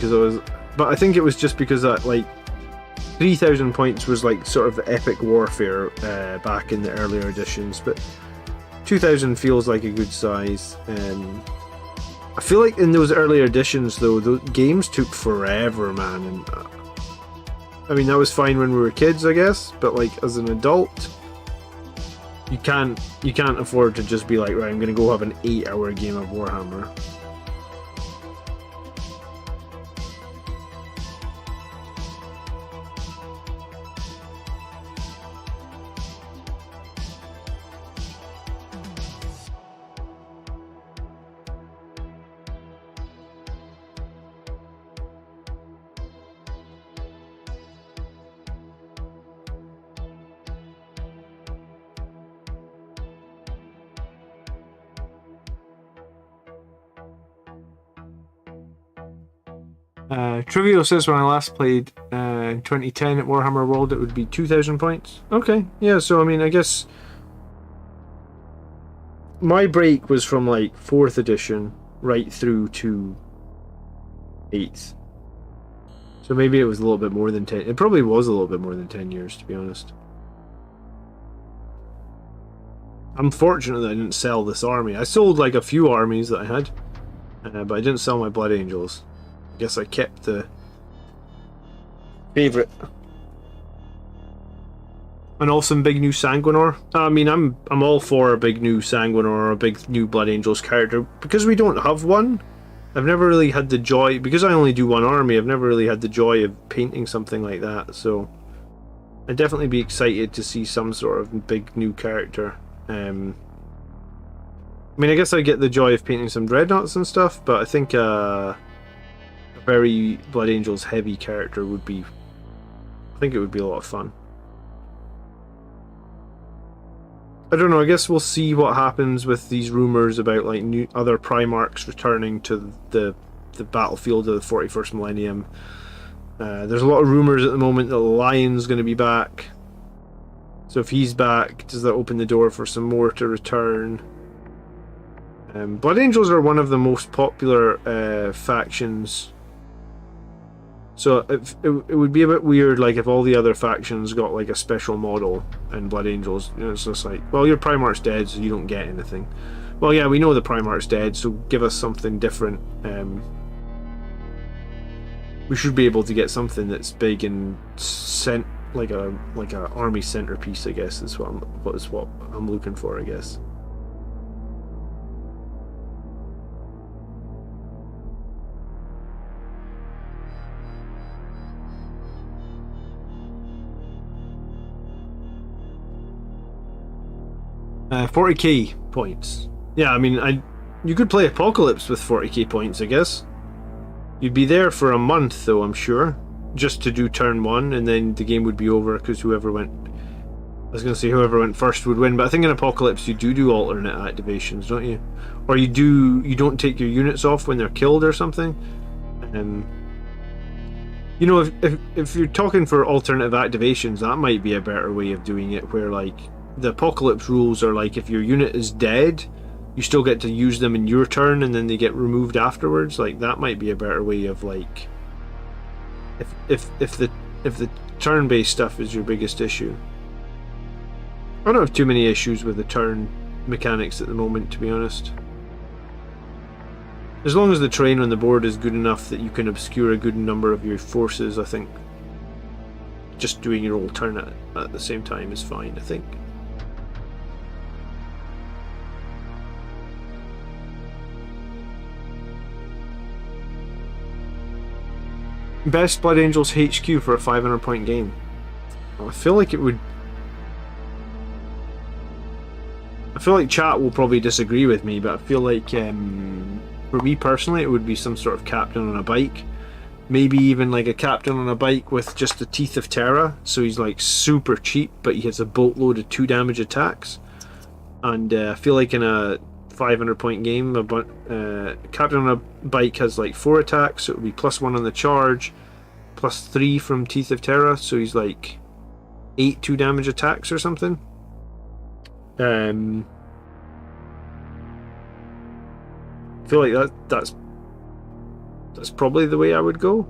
but I think it was just because that like 3,000 points was like sort of epic warfare back in the earlier editions, but 2,000 feels like a good size. I feel like in those earlier editions, though, the games took forever, man. And I mean, that was fine when we were kids, I guess, but like as an adult, you can't afford to just be like, right, I'm gonna go have an 8-hour game of Warhammer. Trivial says when I last played in 2010 at Warhammer World, it would be 2,000 points. Okay, yeah, so I mean, I guess my break was from like 4th edition right through to 8th. So maybe it was a little bit more than 10. It probably was a little bit more than 10 years, to be honest. I'm fortunate that I didn't sell this army. I sold like a few armies that I had, but I didn't sell my Blood Angels. I guess I kept the favorite. An awesome big new Sanguinor. I mean, I'm all for a big new Sanguinor or a big new Blood Angels character. Because we don't have one, I've never really had the joy, because I only do one army, I've never really had the joy of painting something like that, so I'd definitely be excited to see some sort of big new character. I mean, I guess I get the joy of painting some Dreadnoughts and stuff, but I think a very Blood Angels heavy character would be, I think it would be a lot of fun. I don't know, I guess we'll see what happens with these rumors about like new other Primarchs returning to the battlefield of the 41st millennium. There's a lot of rumors at the moment that the Lion's going to be back. So if he's back, does that open the door for some more to return? Blood Angels are one of the most popular factions. So it would be a bit weird, like if all the other factions got like a special model and Blood Angels, you know, it's just like, well, your Primarch's dead, so you don't get anything. Well, yeah, we know the Primarch's dead, so give us something different. We should be able to get something that's big and like a army centerpiece, I guess, is what I'm looking for, I guess. Uh, 40k points. Yeah, I mean, you could play Apocalypse with 40k points, I guess. You'd be there for a month, though, I'm sure, just to do turn 1, and then the game would be over because whoever went first would win. But I think in Apocalypse you do alternate activations, don't you? Or you don't take your units off when they're killed or something. You know, if you're talking for alternative activations, that might be a better way of doing it, where like the Apocalypse rules are like, if your unit is dead, you still get to use them in your turn and then they get removed afterwards. Like, that might be a better way of, like, if the turn-based stuff is your biggest issue. I don't have too many issues with the turn mechanics at the moment, to be honest. As long as the terrain on the board is good enough that you can obscure a good number of your forces, I think just doing your whole turn at the same time is fine, I think. Best Blood Angels HQ for a 500 point game. I feel like chat will probably disagree with me, but I feel like for me personally it would be some sort of captain on a bike. Maybe even like a captain on a bike with just the Teeth of Terra, so he's like super cheap but he has a boatload of 2 damage attacks. And I feel like in a 500-point game. Captain on a bike has like 4 attacks, so it would be +1 on the charge, +3 from Teeth of Terra, so he's like 8 2-damage attacks or something. I feel like that's probably the way I would go.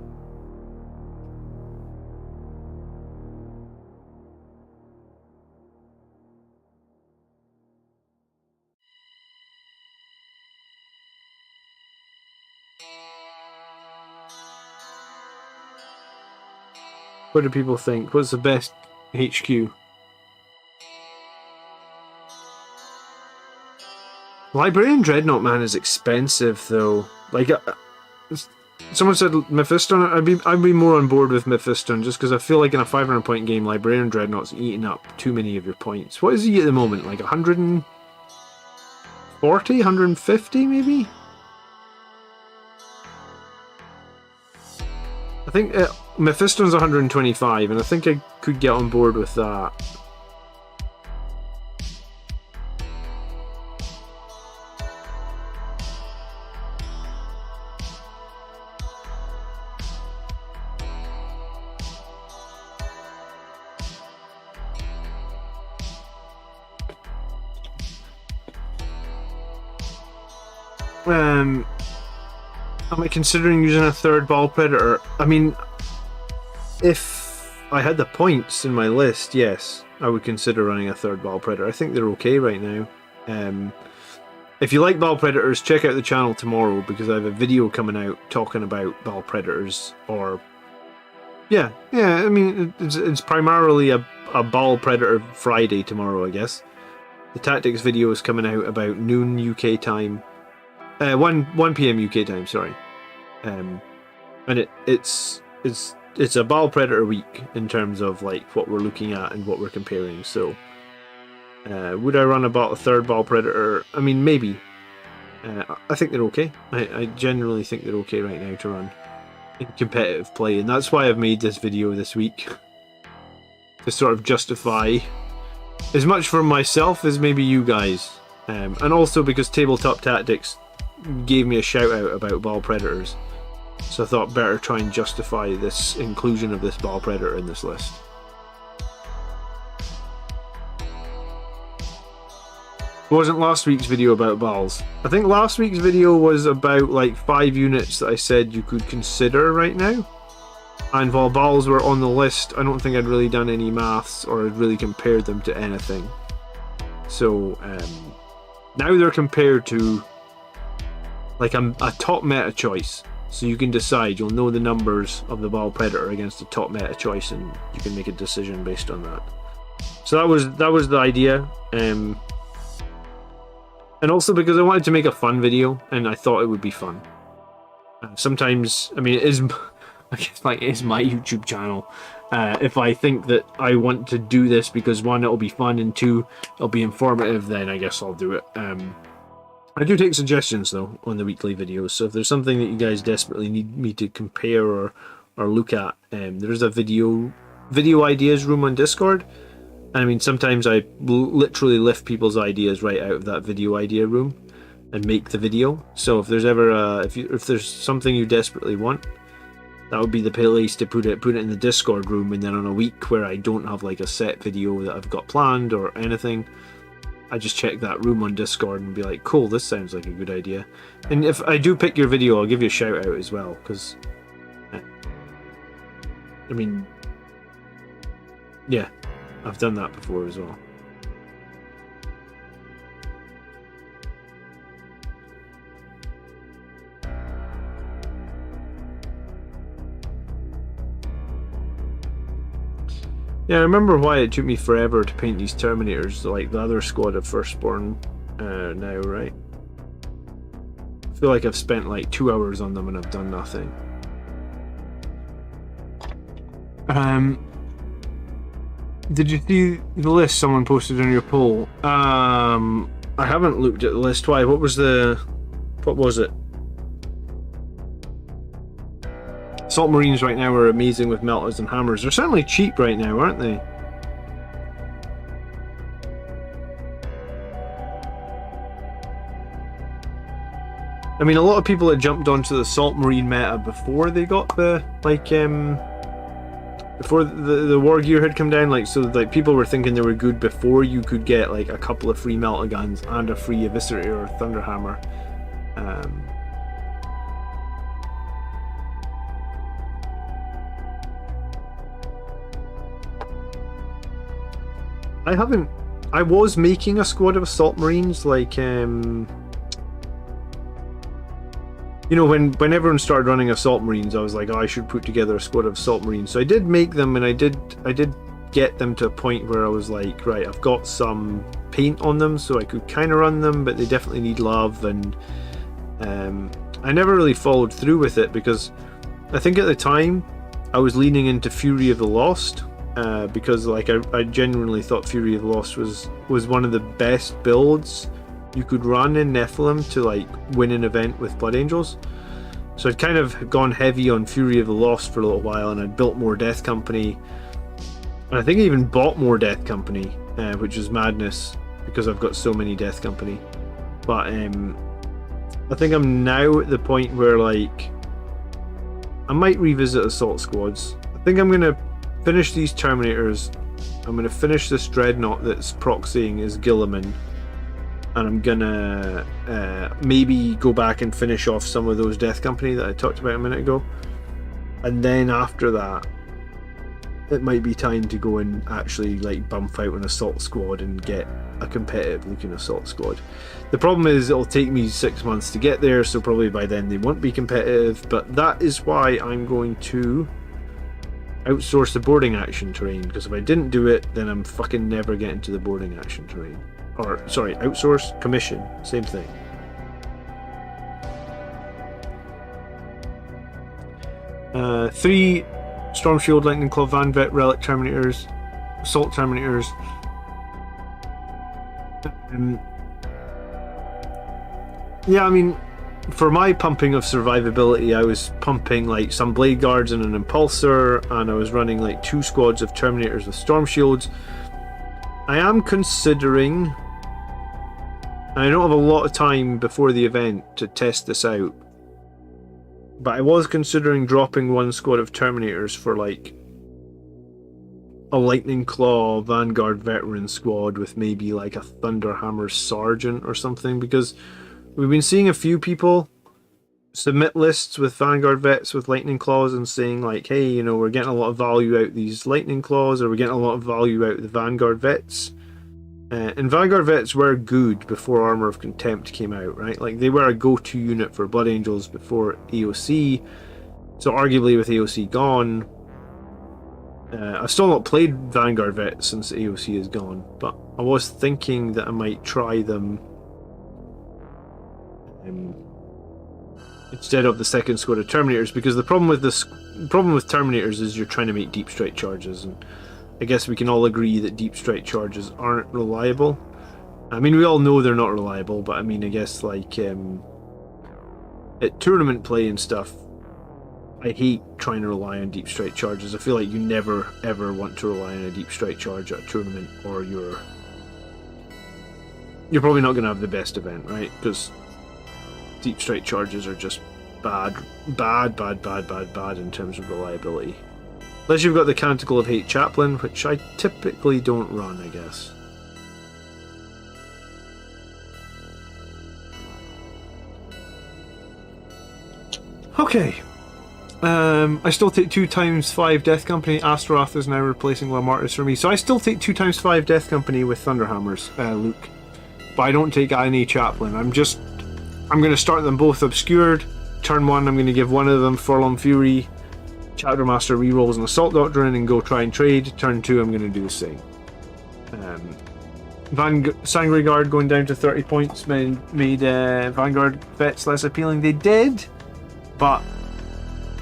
What do people think? What's the best HQ? Librarian Dreadnought, man, is expensive though. Like, someone said Mephiston. I'd be more on board with Mephiston just because I feel like in a 500-point game, Librarian Dreadnought's eating up too many of your points. What is he at the moment? Like 140, 150 maybe? I think Mephiston's 125, and I think I could get on board with that. Am I considering using a 3rd Ball Predator? I mean, if I had the points in my list, yes, I would consider running a 3rd Ball Predator. I think they're okay right now. If you like Ball Predators, check out the channel tomorrow because I have a video coming out talking about Ball Predators. Or yeah, I mean, it's primarily a Ball Predator Friday tomorrow, I guess. The tactics video is coming out about noon UK time. 1 PM UK time, sorry. And it's a Ball Predator week in terms of like what we're looking at and what we're comparing. So would I run about a 3rd Ball Predator? I mean, maybe. I think they're okay. I generally think they're okay right now to run in competitive play, and that's why I've made this video this week to sort of justify as much for myself as maybe you guys, and also because Tabletop Tactics gave me a shout out about Ball Predators, so I thought better try and justify this inclusion of this Ball Predator in this list. Wasn't last week's video about balls? I think last week's video was about like 5 units that I said you could consider right now, and while balls were on the list, I don't think I'd really done any maths or I'd really compared them to anything. So now they're compared to like a top meta choice, so you can decide. You'll know the numbers of the Ball Predator against the top meta choice, and you can make a decision based on that. So that was the idea, and also because I wanted to make a fun video, and I thought it would be fun. Sometimes, I mean, it is, I guess, like, it is my YouTube channel. If I think that I want to do this because 1, it'll be fun, and 2, it'll be informative, then I guess I'll do it. I do take suggestions though on the weekly videos, so if there's something that you guys desperately need me to compare or look at, there's a video ideas room on Discord. And I mean, sometimes I literally lift people's ideas right out of that video idea room and make the video. So if there's ever if there's something you desperately want, that would be the place to put it in the Discord room. And then on a week where I don't have like a set video that I've got planned or anything, I just check that room on Discord and be like, cool, this sounds like a good idea. And if I do pick your video, I'll give you a shout out as well, because I mean, yeah, I've done that before as well. Yeah, I remember why it took me forever to paint these Terminators, like the other squad of Firstborn now, right? I feel like I've spent like 2 hours on them and I've done nothing. Did you see the list someone posted on your poll? I haven't looked at the list. Why? What was it? Assault Marines right now are amazing with melters and hammers. They're certainly cheap right now, aren't they? I mean, a lot of people had jumped onto the Salt Marine meta before they got the, like, before the war gear had come down, like, so, like, people were thinking they were good before you could get, like, a couple of free Melta-Guns and a free Eviscerator or Thunderhammer. I was making a squad of Assault Marines, like, you know, when everyone started running Assault Marines, I was like, oh, I should put together a squad of Assault Marines. So I did make them, and I did get them to a point where I was like, right, I've got some paint on them, so I could kind of run them, but they definitely need love, and I never really followed through with it, because I think at the time I was leaning into Fury of the Lost, because like I genuinely thought Fury of the Lost was one of the best builds you could run in Nephilim to like win an event with Blood Angels. So I'd kind of gone heavy on Fury of the Lost for a little while, and I'd built more Death Company, and I think I even bought more Death Company, which is madness because I've got so many Death Company. But I think I'm now at the point where like I might revisit Assault Squads. I think I'm going to finish these Terminators. I'm going to finish this Dreadnought that's proxying as Gilliman, and I'm gonna maybe go back and finish off some of those Death Company that I talked about a minute ago, and then after that it might be time to go and actually like bump out an Assault Squad and get a competitive looking Assault Squad. The problem is it'll take me 6 months to get there, so probably by then they won't be competitive, but that is why I'm going to outsource the boarding action terrain, because if I didn't do it, then I'm fucking never getting to the boarding action terrain. Or, sorry, outsource, commission, same thing. Three Storm Shield, Lightning Claw, Van Vet, Relic Terminators, Assault Terminators. Yeah, I mean, for my pumping of survivability, I was pumping like some Blade Guards and an Impulsor, and I was running like 2 squads of Terminators with Storm Shields. I am considering, and I don't have a lot of time before the event to test this out, but I was considering dropping 1 squad of Terminators for like a Lightning Claw Vanguard Veteran squad with maybe like a Thunderhammer Sergeant or something, because we've been seeing a few people submit lists with Vanguard Vets with Lightning Claws and saying like, hey, you know, we're getting a lot of value out of these Lightning Claws, or we're getting a lot of value out of the Vanguard Vets. And Vanguard Vets were good before Armor of Contempt came out, right? Like, they were a go-to unit for Blood Angels before AOC. So arguably with AOC gone, I've still not played Vanguard Vets since AOC is gone, but I was thinking that I might try them instead of the second squad of Terminators, because the problem with Terminators is you're trying to make deep strike charges, and I guess we can all agree that deep strike charges aren't reliable. I mean, we all know they're not reliable, but I mean, I guess like at tournament play and stuff, I hate trying to rely on deep strike charges. I feel like you never ever want to rely on a deep strike charge at a tournament, or you're probably not going to have the best event, right? Because deep strike charges are just bad in terms of reliability. Unless you've got the Canticle of Hate Chaplain, which I typically don't run, I guess. Okay. I still take 2x5 Death Company. Astaroth is now replacing Lamartis for me. So I still take 2x5 Death Company with Thunderhammers, Luke. But I don't take any Chaplain. I'm going to start them both obscured. Turn 1, I'm going to give one of them Furlong Fury. Chapter Master rerolls an Assault Doctrine and go try and trade. Turn 2, I'm going to do the same. Sangre Guard going down to 30 points made Vanguard Vets less appealing. They did, but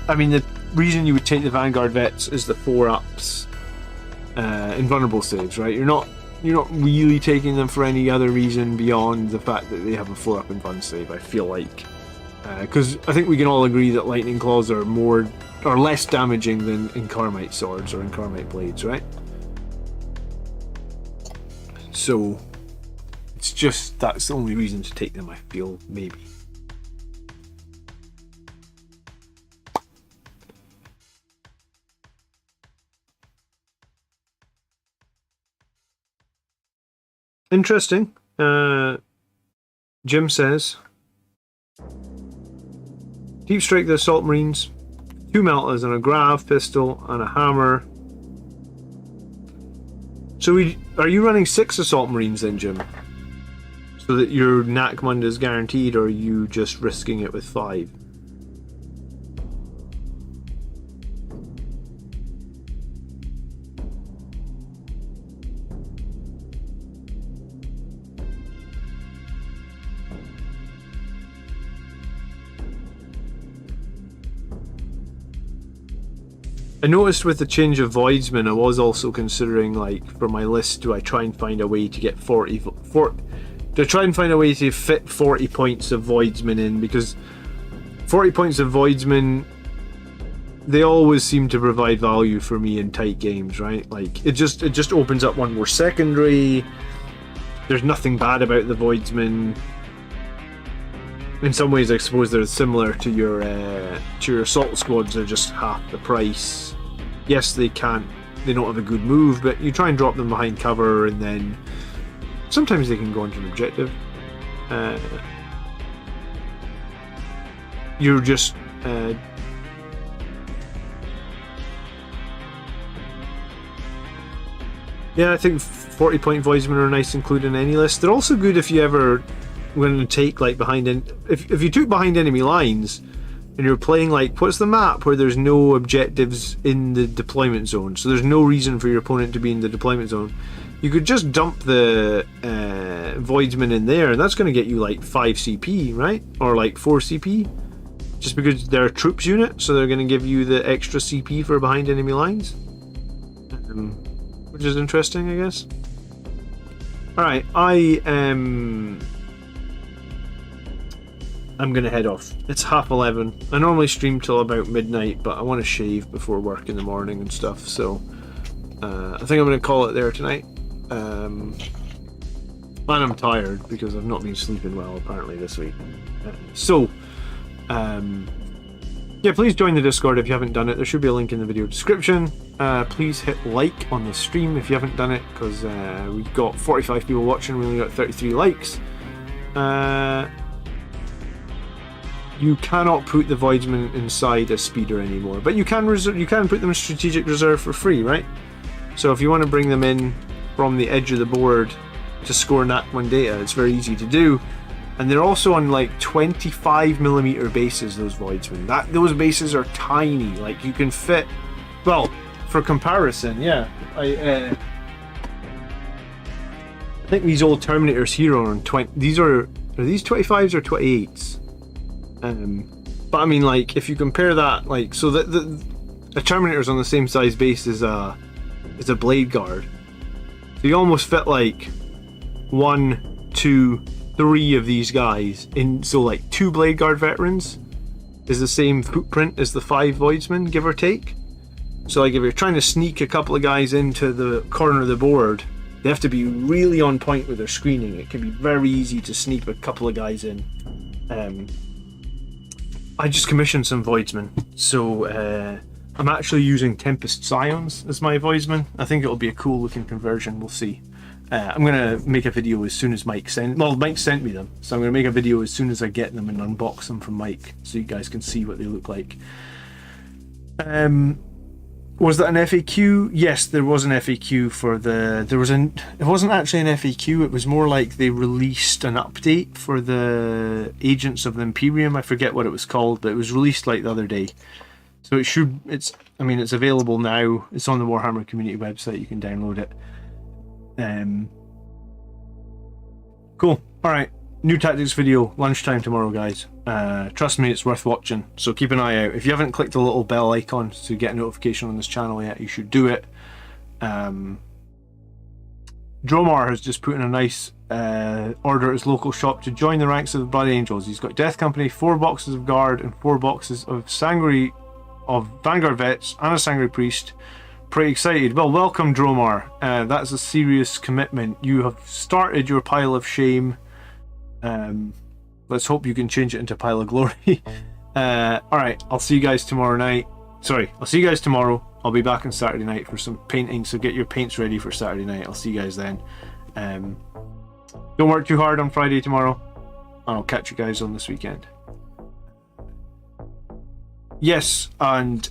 I mean, the reason you would take the Vanguard Vets is the 4-ups invulnerable saves, right? You're not really taking them for any other reason beyond the fact that they have a 4-up invuln save, I feel like. Because I think we can all agree that Lightning Claws are less damaging than Incarmite Swords or Incarmite Blades, right? So it's just, that's the only reason to take them, I feel, maybe. Interesting. Jim says, Deep Strike the Assault Marines, 2 meltas and a grav pistol and a hammer. So are you running 6 Assault Marines then, Jim? So that your Nakmund is guaranteed, or are you just risking it with 5? I noticed with the change of Voidsman, I was also considering, like, for my list, do I try and find a way to get 40 to try and find a way to fit 40 points of Voidsman in, because 40 points of Voidsman, they always seem to provide value for me in tight games, right? Like, it just opens up one more secondary. There's nothing bad about the Voidsman. In some ways, I suppose they're similar to your assault squads. They're just half the price. Yes, they don't have a good move, but you try and drop them behind cover, and then sometimes they can go into an objective. You're just yeah, I think 40-point Voidsmen are nice to include in any list. They're also good if you ever going to take, like, if you took behind enemy lines and you're playing, like, what's the map where there's no objectives in the deployment zone, so there's no reason for your opponent to be in the deployment zone, you could just dump the Voidsman in there, and that's going to get you like 5 CP, right? Or like 4 CP, just because they're a troops unit, so they're going to give you the extra CP for behind enemy lines, which is interesting, I guess. Alright, I'm gonna head off. It's 11:30. I normally stream till about midnight, but I want to shave before work in the morning and stuff, so I think I'm gonna call it there tonight. And I'm tired because I've not been sleeping well apparently this week. Yeah, please join the Discord if you haven't done it. There should be a link in the video description. Please hit like on the stream if you haven't done it, because we've got 45 people watching. We only got 33 likes. You cannot put the Voidsman inside a speeder anymore, but you can put them in strategic reserve for free, right? So if you want to bring them in from the edge of the board to score Nat1 data, it's very easy to do. And they're also on like 25mm bases, those Voidsmen. Those bases are tiny. Like, you can fit, well, for comparison, yeah. I think these old Terminators here are on 20. Are these 25s or 28s? But I mean, like, if you compare that, like, so that the Terminator's on the same size base as a Blade Guard. So you almost fit like 1, 2, 3 of these guys in. So like 2 Blade Guard veterans is the same footprint as the 5 Voidsmen, give or take. So like, if you're trying to sneak a couple of guys into the corner of the board, they have to be really on point with their screening. It can be very easy to sneak a couple of guys in. I just commissioned some Voidsmen, so I'm actually using Tempest Scions as my Voidsman. I think it'll be a cool looking conversion, we'll see. I'm going to make a video as soon as Mike sent me them, so I'm going to make a video as soon as I get them and unbox them from Mike, so you guys can see what they look like. Was that an FAQ? Yes, there was an FAQ for it wasn't actually an FAQ, it was more like they released an update for the Agents of the Imperium. I forget what it was called, but it was released like the other day. So it's available now. It's on the Warhammer community website, you can download it. Cool. Alright, new tactics video, lunchtime tomorrow, guys. Trust me, it's worth watching, so keep an eye out. If you haven't clicked the little bell icon to get a notification on this channel yet, you should do it. Dromar has just put in a nice order at his local shop to join the ranks of the Blood Angels. He's got Death Company, 4 boxes of Guard, and 4 boxes of Vanguard Vets, and a Sangre Priest. Pretty excited. Well, welcome, Dromar. That's a serious commitment. You have started your pile of shame. Let's hope you can change it into a pile of glory. Alright, I'll see you guys tomorrow night. Sorry, I'll see you guys tomorrow. I'll be back on Saturday night for some painting, so get your paints ready for Saturday night. I'll see you guys then. Don't work too hard on Friday tomorrow. And I'll catch you guys on this weekend. Yes, and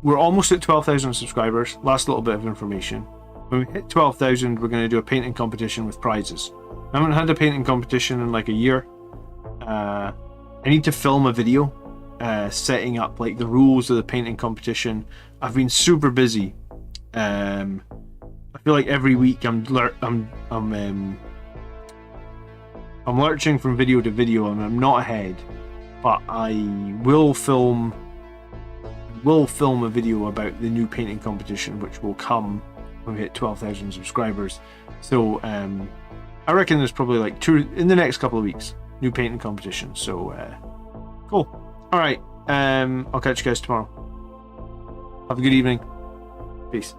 we're almost at 12,000 subscribers. Last little bit of information. When we hit 12,000, we're going to do a painting competition with prizes. I haven't had a painting competition in like a year. I need to film a video setting up like the rules of the painting competition. I've been super busy. I feel like every week I'm lurching from video to video and I'm not ahead. But I will film a video about the new painting competition, which will come when we hit 12,000 subscribers. So I reckon there's probably like 2 in the next couple of weeks, new painting competition. So cool. All right, I'll catch you guys tomorrow. Have a good evening. Peace.